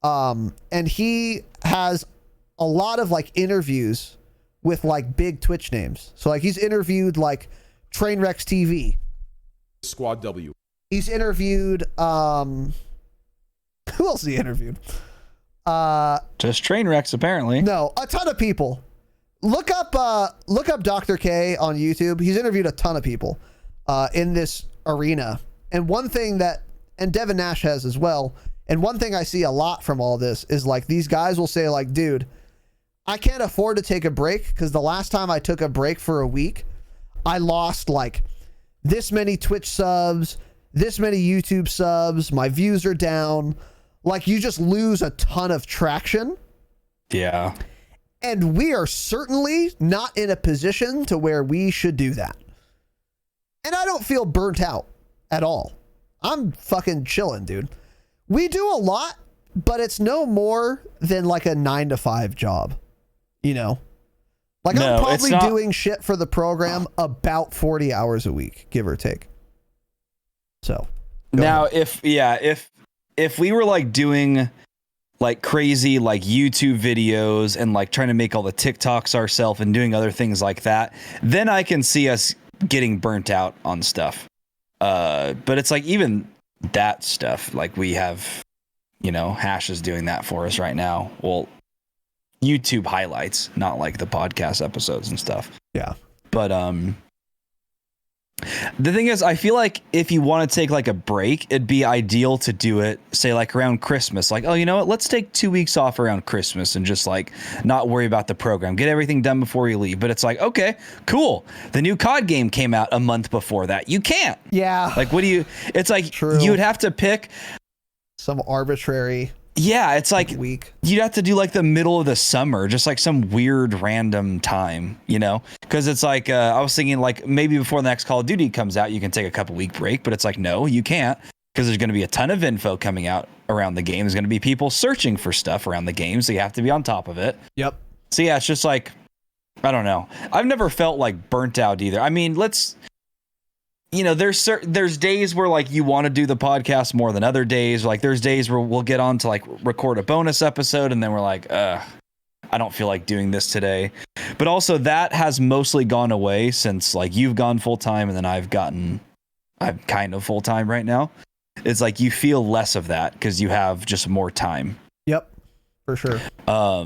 S1: And he has a lot of like interviews with like big Twitch names. So like he's interviewed like Trainwrecks TV,
S5: Squad W.
S1: He's interviewed who else has he interviewed?
S4: Just Trainwrecks apparently.
S1: No, a ton of people. Look up Dr. K on YouTube. He's interviewed a ton of people in this arena. And one thing that, and Devin Nash has as well, and one thing I see a lot from all this is like these guys will say like, dude, I can't afford to take a break because the last time I took a break for a week, I lost like this many Twitch subs, this many YouTube subs, my views are down. Like you just lose a ton of traction.
S4: Yeah.
S1: And we are certainly not in a position to where we should do that. And I don't feel burnt out at all. I'm fucking chilling, dude. We do a lot, but it's no more than like a 9-to-5 job, you know? Like
S4: No,
S1: I'm probably
S4: it's not-
S1: doing shit for the program about 40 hours a week, give or take. So go
S4: Now,
S1: ahead.
S4: if we were like doing like crazy like YouTube videos and like trying to make all the TikToks ourselves and doing other things like that, then I can see us getting burnt out on stuff. But it's like even that stuff, like we have, you know, Hash is doing that for us right now. Well, YouTube highlights, not like the podcast episodes and stuff.
S1: Yeah.
S4: But the thing is, I feel like if you want to take like a break, it'd be ideal to do it, say like around Christmas. Like, oh, you know what? Let's take 2 weeks off around Christmas and just like not worry about the program. Get everything done before you leave. But it's like, okay, cool. The new COD game came out a month before that. You can't.
S1: Yeah.
S4: Like, what do you? It's like
S1: True.
S4: you would have to pick.
S1: Some arbitrary
S4: Yeah, it's like
S1: week.
S4: you'd have to do like the middle of the summer, just like some weird random time, you know? Because it's like I was thinking like maybe before the next Call of Duty comes out, you can take a couple week break, but it's like no, you can't because there's going to be a ton of info coming out around the game. There's going to be people searching for stuff around the game, so you have to be on top of it.
S1: Yep.
S4: So yeah, it's just like I don't know. I've never felt like burnt out either. I mean, you know, there's days where like you want to do the podcast more than other days. Like there's days where we'll get on to like record a bonus episode and then we're like, I don't feel like doing this today. But also that has mostly gone away since like you've gone full time and then I'm kind of full time right now. It's like you feel less of that because you have just more time.
S1: Yep. For sure.
S4: But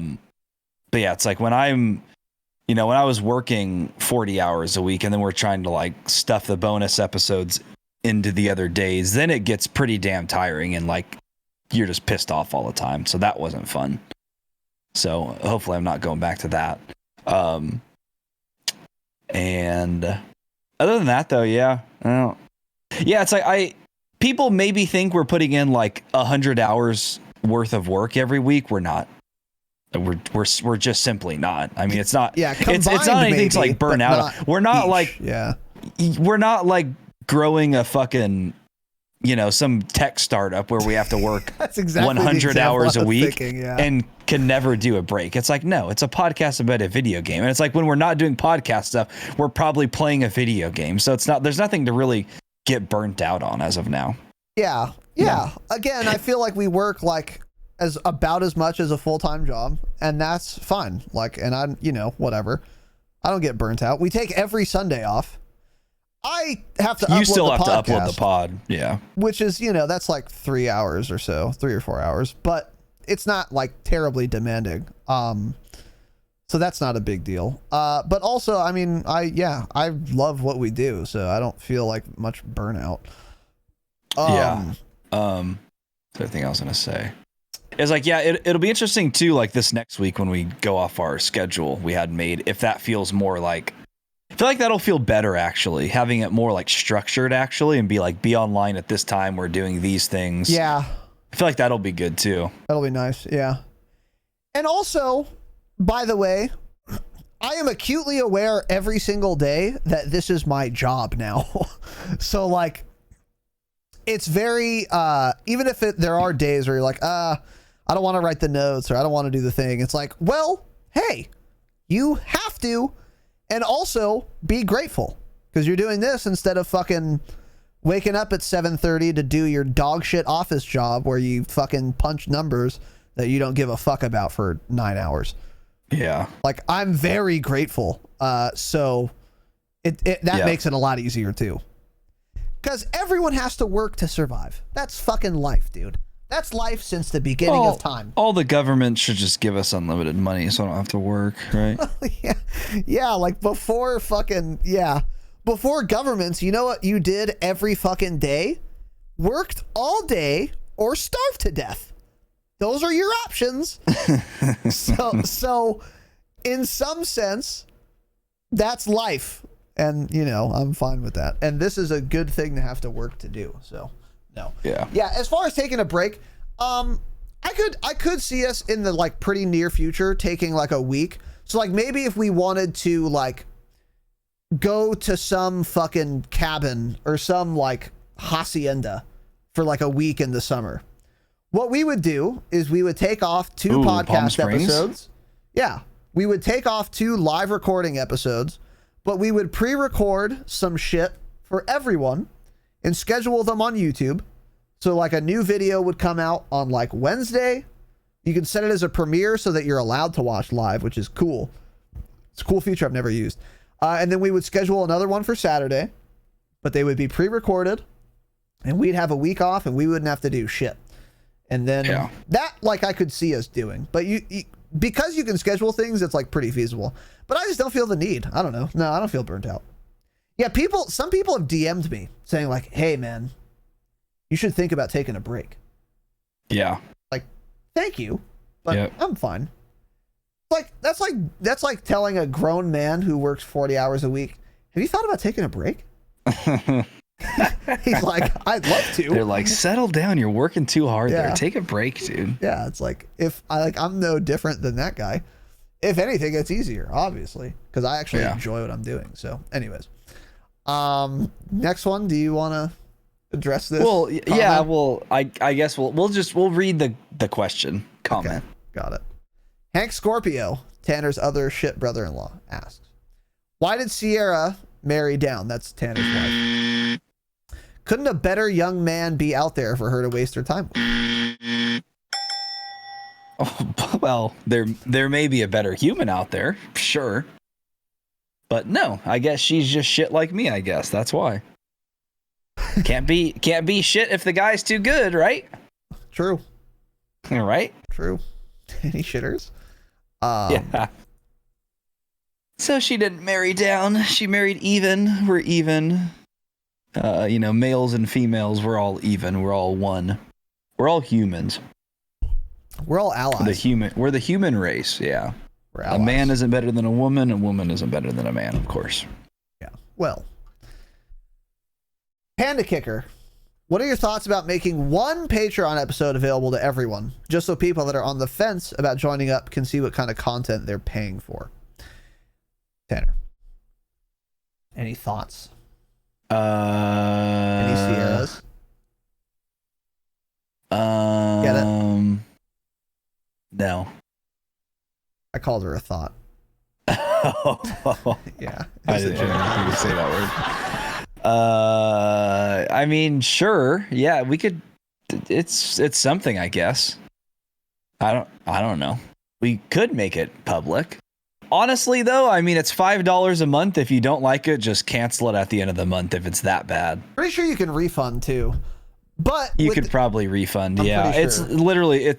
S4: yeah, it's like when I was working 40 hours a week and then we're trying to like stuff the bonus episodes into the other days, then it gets pretty damn tiring and like you're just pissed off all the time. So that wasn't fun. So hopefully I'm not going back to that. And other than that though, yeah, it's like people maybe think we're putting in like 100 hours worth of work every week. We're not. We're just simply not. I mean, it's not.
S1: Yeah,
S4: it's not anything to like burn out. We're not like.
S1: Yeah.
S4: We're not like growing a fucking, you know, some tech startup where we have to work
S1: That's exactly
S4: 100 hours a week
S1: yeah.
S4: and can never do a break. It's like, no, it's a podcast about a video game. And it's like when we're not doing podcast stuff, we're probably playing a video game. So there's nothing to really get burnt out on as of now.
S1: Yeah. Again, I feel like we work like about as much as a full-time job, and that's fine. Like, and I'm, you know, whatever. I don't get burnt out. We take every Sunday off. I have to upload
S4: You still
S1: the
S4: have
S1: podcast,
S4: to upload the pod. Yeah.
S1: which is, you know, that's like 3 hours or so, 3 or 4 hours, but it's not like terribly demanding. So that's not a big deal. But also, I mean, I love what we do, so I don't feel like much burnout.
S4: Yeah. The other thing I was gonna say is like, yeah, it'll be interesting too, like this next week when we go off our schedule we had made, if that feels more like, I feel like that'll feel better actually, having it more like structured actually, and be online at this time, we're doing these things.
S1: Yeah.
S4: I feel like that'll be good too.
S1: That'll be nice. Yeah. And also, by the way, I am acutely aware every single day that this is my job now. So like, it's very, even if there are days where you're like, I don't want to write the notes or I don't want to do the thing. It's like, well, hey, you have to. And also be grateful because you're doing this instead of fucking waking up at 7:30 to do your dog shit office job where you fucking punch numbers that you don't give a fuck about for 9 hours.
S4: Yeah.
S1: Like, I'm very grateful. So that makes it a lot easier too. Because everyone has to work to survive. That's fucking life, dude. That's life since the beginning of time.
S4: All the government should just give us unlimited money so I don't have to work, right?
S1: Yeah, like before governments, you know what you did every fucking day? Worked all day or starved to death. Those are your options. So in some sense, that's life. And, you know, I'm fine with that. And this is a good thing to have to work to do. So, no.
S4: Yeah.
S1: Yeah, as far as taking a break, I could see us in the, like, pretty near future taking, like, a week. So, like, maybe if we wanted to, like, go to some fucking cabin or some, like, hacienda for, like, a week in the summer. What we would do is we would take off 2 podcast episodes. Yeah. We would take off 2 live recording episodes, but we would pre-record some shit for everyone and schedule them on YouTube. So like a new video would come out on like Wednesday. You can set it as a premiere so that you're allowed to watch live, which is cool. It's a cool feature I've never used. And then we would schedule another one for Saturday, but they would be pre-recorded and we'd have a week off and we wouldn't have to do shit. And then that, like, I could see us doing, but you because you can schedule things, it's like pretty feasible. But I just don't feel the need. I don't know. No, I don't feel burnt out. Yeah, some people have DM'd me saying like, "Hey, man, you should think about taking a break."
S4: Yeah.
S1: Like, thank you, but I'm fine. Like that's like telling a grown man who works 40 hours a week, "Have you thought about taking a break?" He's like, "I'd love to."
S4: They're like, "Settle down. You're working too hard there. Take a break, dude."
S1: Yeah, it's like I'm no different than that guy. If anything, it's easier, obviously, because I actually enjoy what I'm doing. So, anyways, next one. Do you want to address this?
S4: Well,
S1: comment?
S4: yeah. Well, I guess we'll read the question comment.
S1: Okay, got it. Hank Scorpio, Tanner's other shit brother-in-law, asks, "Why did Sierra marry down?" That's Tanner's wife. "Couldn't a better young man be out there for her to waste her time with?"
S4: Oh, well, there may be a better human out there, sure. But no, I guess she's just shit like me, I guess. That's why. Can't be shit if the guy's too good, right?
S1: True.
S4: Right?
S1: True. Any shitters?
S4: Yeah. So she didn't marry down. She married even. We're even. Males and females, we're all even. We're all one. We're all humans.
S1: We're all allies.
S4: We're the human race, yeah.
S1: We're allies.
S4: A man isn't better than a woman isn't better than a man, of course.
S1: Yeah. Well. Panda Kicker, what are your thoughts about making one Patreon episode available to everyone, just so people that are on the fence about joining up can see what kind of content they're paying for? Tanner. Any thoughts? Any Sierras? Get it?
S4: No.
S1: I called her a thought. Yeah.
S4: I didn't think you could say that word. I mean, sure. Yeah, we could. It's something, I guess. I don't know. We could make it public. Honestly, though, I mean, it's $5 a month. If you don't like it, just cancel it at the end of the month if it's that bad.
S1: Pretty sure you can refund too. But
S4: you could probably refund.
S1: I'm
S4: yeah,
S1: sure.
S4: It's literally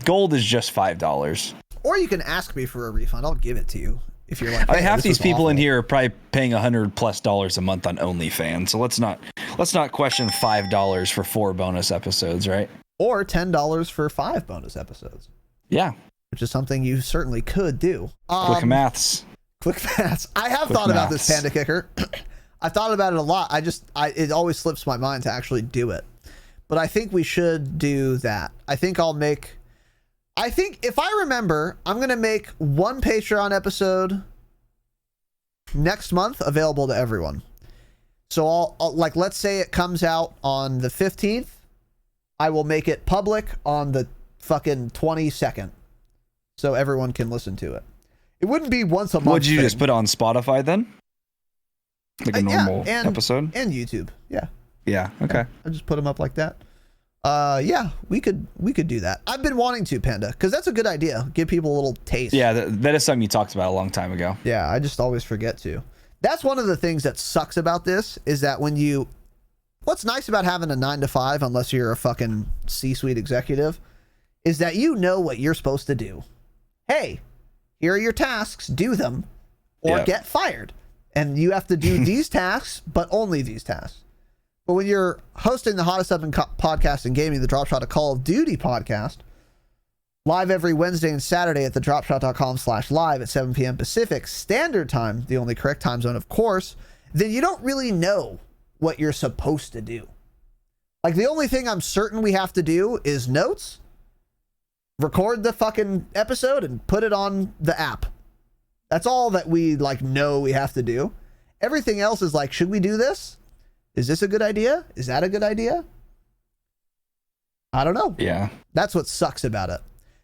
S4: gold is just $5.
S1: Or you can ask me for a refund. I'll give it to you if you're like.
S4: I
S1: hey,
S4: half these people
S1: awful.
S4: in here are probably paying $100+ a month on OnlyFans. So let's not question $5 for 4 bonus episodes, right?
S1: Or $10 for 5 bonus episodes.
S4: Yeah,
S1: which is something you certainly could do.
S4: Quick maths.
S1: I have thought about this Panda Kicker. I've thought about it a lot. It always slips my mind to actually do it. But I think we should do that. I think if I remember, I'm going to make one Patreon episode next month available to everyone. So I'll like, let's say it comes out on the 15th. I will make it public on the fucking 22nd. So everyone can listen to it. It wouldn't be once a month.
S4: Would you
S1: thing.
S4: just put it on Spotify then? Like a normal
S1: and,
S4: episode?
S1: and YouTube. Yeah.
S4: Yeah. Okay.
S1: I just put them up like that. Yeah, we could do that. I've been wanting to, Panda, because that's a good idea. Give people a little taste.
S4: Yeah, that is something you talked about a long time ago.
S1: Yeah, I just always forget to. That's one of the things that sucks about this is that what's nice about having a 9 to 5, unless you're a fucking C-suite executive, is that you know what you're supposed to do. Hey, here are your tasks, do them, or get fired. And you have to do these tasks, but only these tasks. But when you're hosting the hottest up in podcast and gaming, the Dropshot, a Call of Duty podcast, live every Wednesday and Saturday at thedropshot.com/live at 7 p.m. Pacific Standard Time, the only correct time zone, of course, then you don't really know what you're supposed to do. Like, the only thing I'm certain we have to do is notes, record the fucking episode, and put it on the app. That's all that we, like, know we have to do. Everything else is like, should we do this? Is this a good idea? Is that a good idea? I don't know.
S4: Yeah.
S1: That's what sucks about it.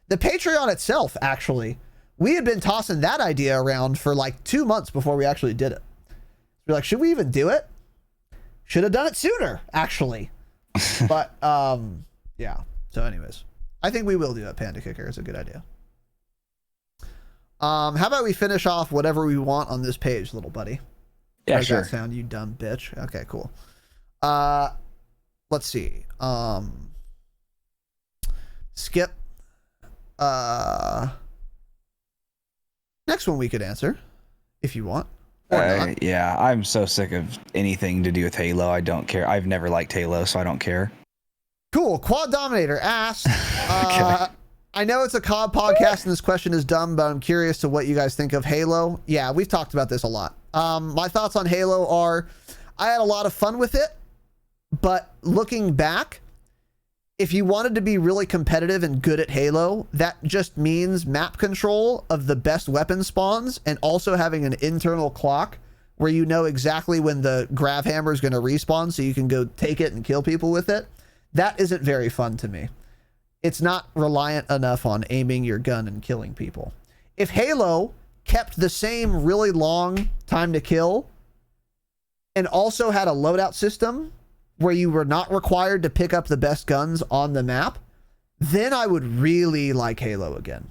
S1: The Patreon itself, actually, we had been tossing that idea around for like 2 months before we actually did it. We're like, should we even do it? Should have done it sooner, actually. But, yeah. So anyways, I think we will do it. Panda Kicker is a good idea. How about we finish off whatever we want on this page, little buddy?
S4: Yeah,
S1: How does
S4: sure.
S1: that sound, you dumb bitch? Okay, cool. Let's see. Skip. Next one we could answer, if you want. Or not.
S4: Yeah, I'm so sick of anything to do with Halo. I don't care. I've never liked Halo, so I don't care.
S1: Cool. Quad Dominator asked, I know it's a COD podcast and this question is dumb, but I'm curious to what you guys think of Halo. Yeah, we've talked about this a lot. My thoughts on Halo are, I had a lot of fun with it, but looking back, if you wanted to be really competitive and good at Halo, that just means map control of the best weapon spawns and also having an internal clock where you know exactly when the grav hammer is going to respawn so you can go take it and kill people with it. That isn't very fun to me. It's not reliant enough on aiming your gun and killing people. If Halo kept the same really long time to kill and also had a loadout system where you were not required to pick up the best guns on the map, then I would really like Halo again.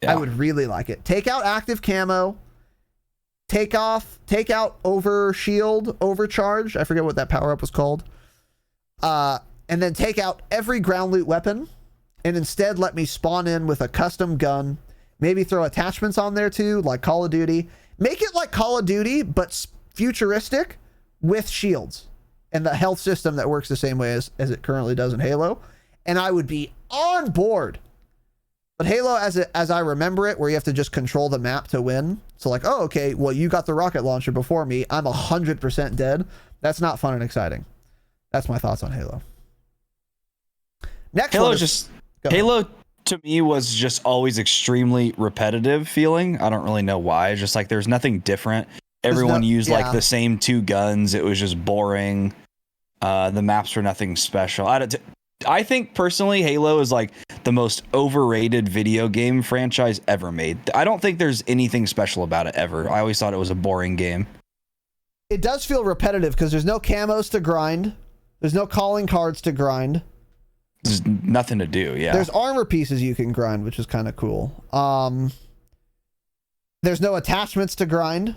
S1: Yeah. I would really like it. Take out active camo, take out over shield, overcharge. I forget what that power up was called. And then take out every ground loot weapon and instead let me spawn in with a custom gun. Maybe throw attachments on there too, like Call of Duty. Make it like Call of Duty, but futuristic with shields and the health system that works the same way as it currently does in Halo. And I would be on board. But Halo, as I remember it, where you have to just control the map to win. So like, oh, okay, well, you got the rocket launcher before me. I'm 100% dead. That's not fun and exciting. That's my thoughts on Halo. Next
S4: Halo
S1: one
S4: Halo to me was just always extremely repetitive feeling. I don't really know why. Just like there's nothing different. Everyone used like the same two guns. It was just boring. The maps were nothing special. I think personally Halo is like the most overrated video game franchise ever made. I don't think there's anything special about it ever. I always thought it was a boring game.
S1: It does feel repetitive because there's no camos to grind. There's no calling cards to grind.
S4: There's nothing to do. Yeah.
S1: There's armor pieces you can grind, which is kind of cool. There's no attachments to grind.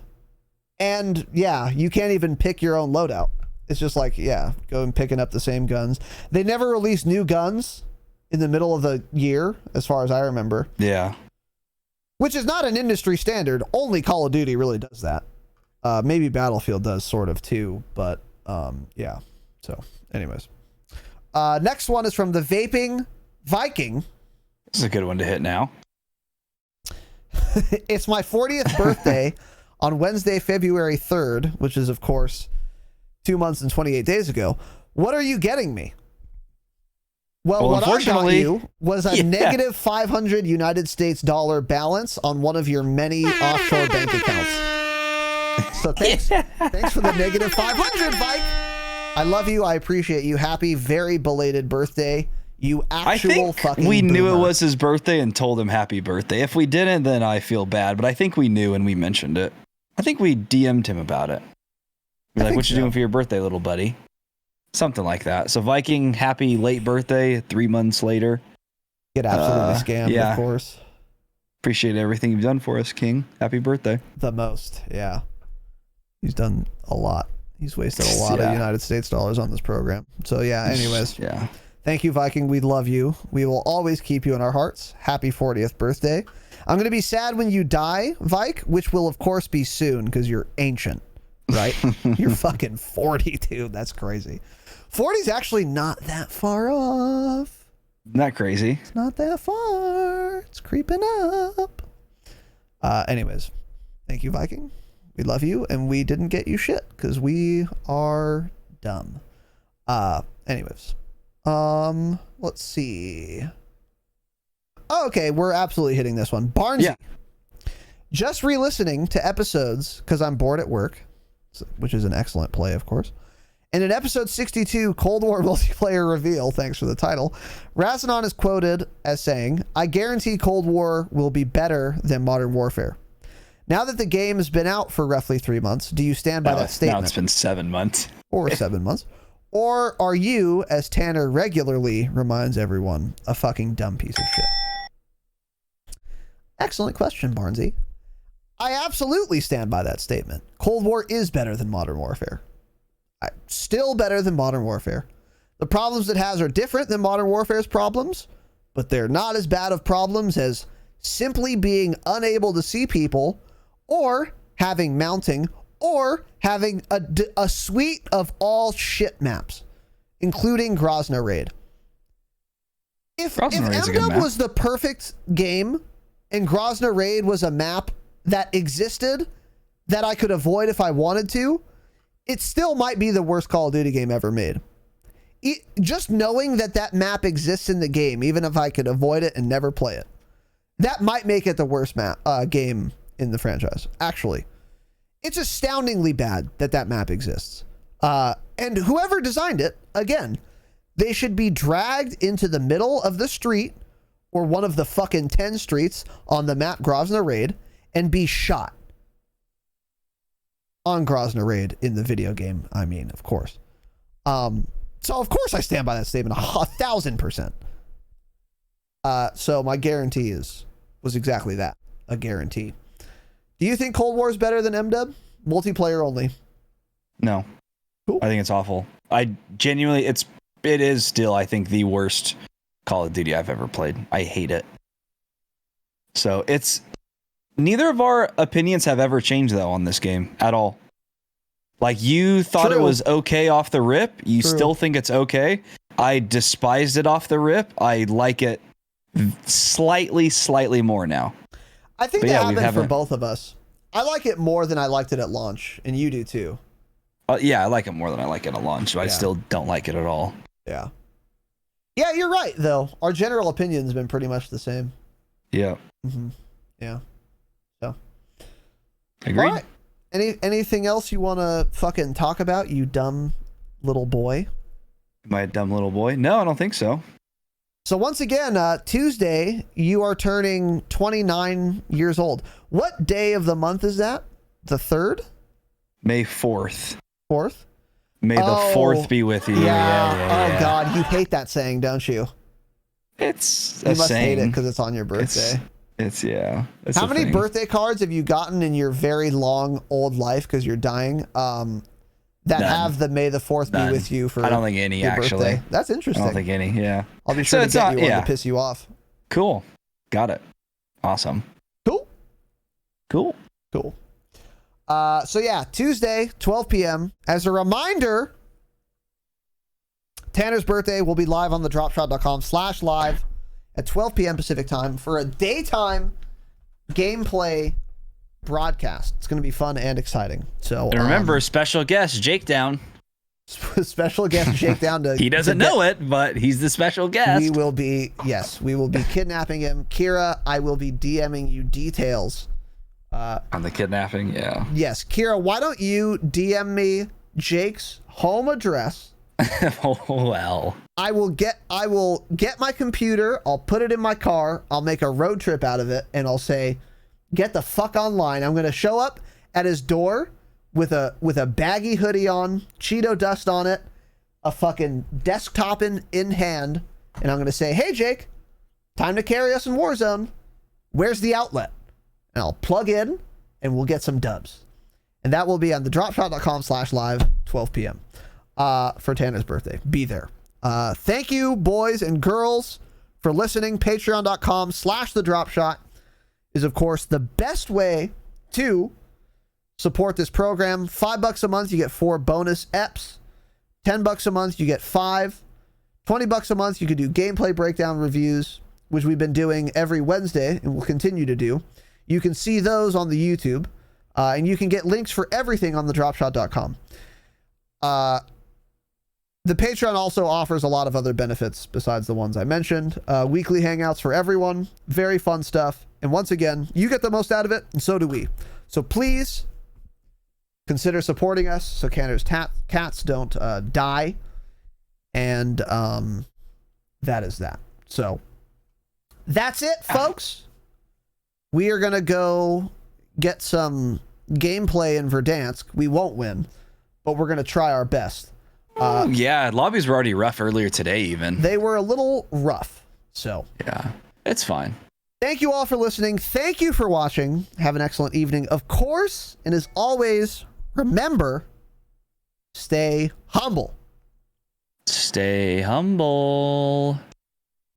S1: And yeah, you can't even pick your own loadout. It's just like, yeah, go and picking up the same guns. They never released new guns in the middle of the year, as far as I remember.
S4: Yeah.
S1: Which is not an industry standard. Only Call of Duty really does that. Maybe Battlefield does sort of too, but yeah. So anyways. Next one is from TheVapingViking.
S4: This is a good one to hit now.
S1: It's my 40th birthday on Wednesday, February 3rd, which is, of course, 2 months and 28 days ago. What are you getting me? Well, what I got you was a negative 500 United States dollar balance on one of your many offshore bank accounts. So thanks for the negative 500, Vike. I love you. I appreciate you. Happy, very belated birthday. You
S4: I
S1: actual
S4: think
S1: fucking
S4: we knew it
S1: boomer.
S4: was his birthday and told him happy birthday. If we didn't, then I feel bad. But I think we knew and we mentioned it. I think we DM'd him about it. We're like, what you doing for your birthday, little buddy? Something like that. So Viking, happy late birthday, 3 months later.
S1: Get absolutely scammed,
S4: yeah.
S1: of course.
S4: Appreciate everything you've done for us, King. Happy birthday.
S1: The most, yeah. He's done a lot. He's wasted a lot of
S4: Yeah.
S1: United States dollars on this program. So yeah, anyways.
S4: Yeah.
S1: Thank you, Viking. We love you. We will always keep you in our hearts. Happy 40th birthday. I'm going to be sad when you die, Vike, which will, of course, be soon because you're ancient, right? You're fucking 40, dude. That's crazy. 40's actually not that far off.
S4: Not crazy.
S1: It's not that far. It's creeping up. Anyways, thank you, Viking. We love you, and we didn't get you shit because we are dumb. Anyways. Let's see. Oh, okay, we're absolutely hitting this one. Barnesy.
S4: Yeah.
S1: Just re-listening to episodes because I'm bored at work, which is an excellent play, of course. And in episode 62, Cold War multiplayer reveal, thanks for the title, Razanon is quoted as saying, "I guarantee Cold War will be better than Modern Warfare." Now that the game has been out for roughly 3 months, do you stand by that statement?
S4: Now it's been 7 months.
S1: Or 7 months. Or are you, as Tanner regularly reminds everyone, a fucking dumb piece of shit? Excellent question, Barnesy. I absolutely stand by that statement. Cold War is better than Modern Warfare. Still better than Modern Warfare. The problems it has are different than Modern Warfare's problems, but they're not as bad of problems as simply being unable to see people, or having mounting, or having a suite of all shit maps, including Grozny Raid. If MW was the perfect game and Grozny Raid was a map that existed that I could avoid if I wanted to, it still might be the worst Call of Duty game ever made. Just knowing that that map exists in the game, even if I could avoid it and never play it, that might make it the worst game in the franchise. Actually, it's astoundingly bad that that map exists. And whoever designed it, again, they should be dragged into the middle of the street or one of the fucking 10 streets on the map Grozny Raid and be shot. On Grozny Raid in the video game, I mean, of course. So of course I stand by that statement 1,000%. So my guarantee was exactly that, a guarantee. Do you think Cold War is better than MW? Multiplayer only.
S4: No.
S1: Cool.
S4: I think it's awful. I genuinely, it is still, I think, the worst Call of Duty I've ever played. I hate it. So it's, neither of our opinions have ever changed though on this game at all. Like, you thought it was okay off the rip. You still think it's okay. I despised it off the rip. I like it slightly more now.
S1: I think that happened for both of us. I like it more than I liked it at launch, and you do too.
S4: Yeah, I like it more than I like it at launch, but I still don't like it at all.
S1: Yeah. Yeah, you're right, though. Our general opinion has been pretty much the same.
S4: Yeah.
S1: Mm-hmm. Yeah. So.
S4: Agreed.
S1: All right. Anything else you want to fucking talk about, you dumb little boy?
S4: Am I a dumb little boy? No, I don't think so.
S1: So once again, Tuesday, you are turning 29 years old. What day of the month is that? The 3rd?
S4: May 4th.
S1: 4th?
S4: May the 4th be with you. Yeah.
S1: Oh, God. You hate that saying, don't you?
S4: It's
S1: you
S4: a
S1: must
S4: saying.
S1: hate it because it's on your birthday.
S4: It's
S1: How many birthday cards have you gotten in your very long old life because you're dying that have the May the 4th be with you for
S4: I don't think any,
S1: your
S4: actually.
S1: birthday? That's interesting.
S4: I don't think any, yeah.
S1: I'll be sure to get you one to piss you off.
S4: Cool. Got it. Awesome. Cool.
S1: So yeah, Tuesday, 12 p.m. As a reminder, Tanner's birthday will be live on the dropshot.com/live at 12 p.m. Pacific time for a daytime gameplay broadcast. It's going to be fun and exciting. So
S4: and remember, special guest Jake Down.
S1: Special guest Jake Down to
S4: he doesn't know it, but he's the special guest.
S1: We will be kidnapping him. Kira, I will be DMing you details
S4: on the kidnapping. Yeah.
S1: Yes, Kira, why don't you DM me Jake's home address
S4: Well,
S1: I will get my computer, I'll put it in my car, I'll make a road trip out of it, and I'll say, get the fuck online. I'm gonna show up at his door with a baggy hoodie on, Cheeto dust on it, a fucking desktop in hand, and I'm gonna say, hey Jake, time to carry us in Warzone. Where's the outlet? And I'll plug in and we'll get some dubs. And that will be on the dropshot.com/live 12 p.m. For Tanner's birthday. Be there. Thank you, boys and girls, for listening. Patreon.com/thedropshot is, of course, the best way to support this program. $5 a month, you get 4 bonus eps. $10 a month, you get 5. $20 a month, you can do gameplay breakdown reviews, which we've been doing every Wednesday and will continue to do. You can see those on the YouTube, and you can get links for everything on thedropshot.com. The Patreon also offers a lot of other benefits besides the ones I mentioned. Weekly hangouts for everyone. Very fun stuff. And once again, you get the most out of it, and so do we. So please consider supporting us so Canada's cats don't die. And that is that. So that's it, folks. We are going to go get some gameplay in Verdansk. We won't win, but we're going to try our best.
S4: Yeah, lobbies were already rough earlier today, even.
S1: They were a little rough. So
S4: yeah, it's fine.
S1: Thank you all for listening. Thank you for watching. Have an excellent evening, of course. And as always, remember, stay humble.
S4: Stay humble.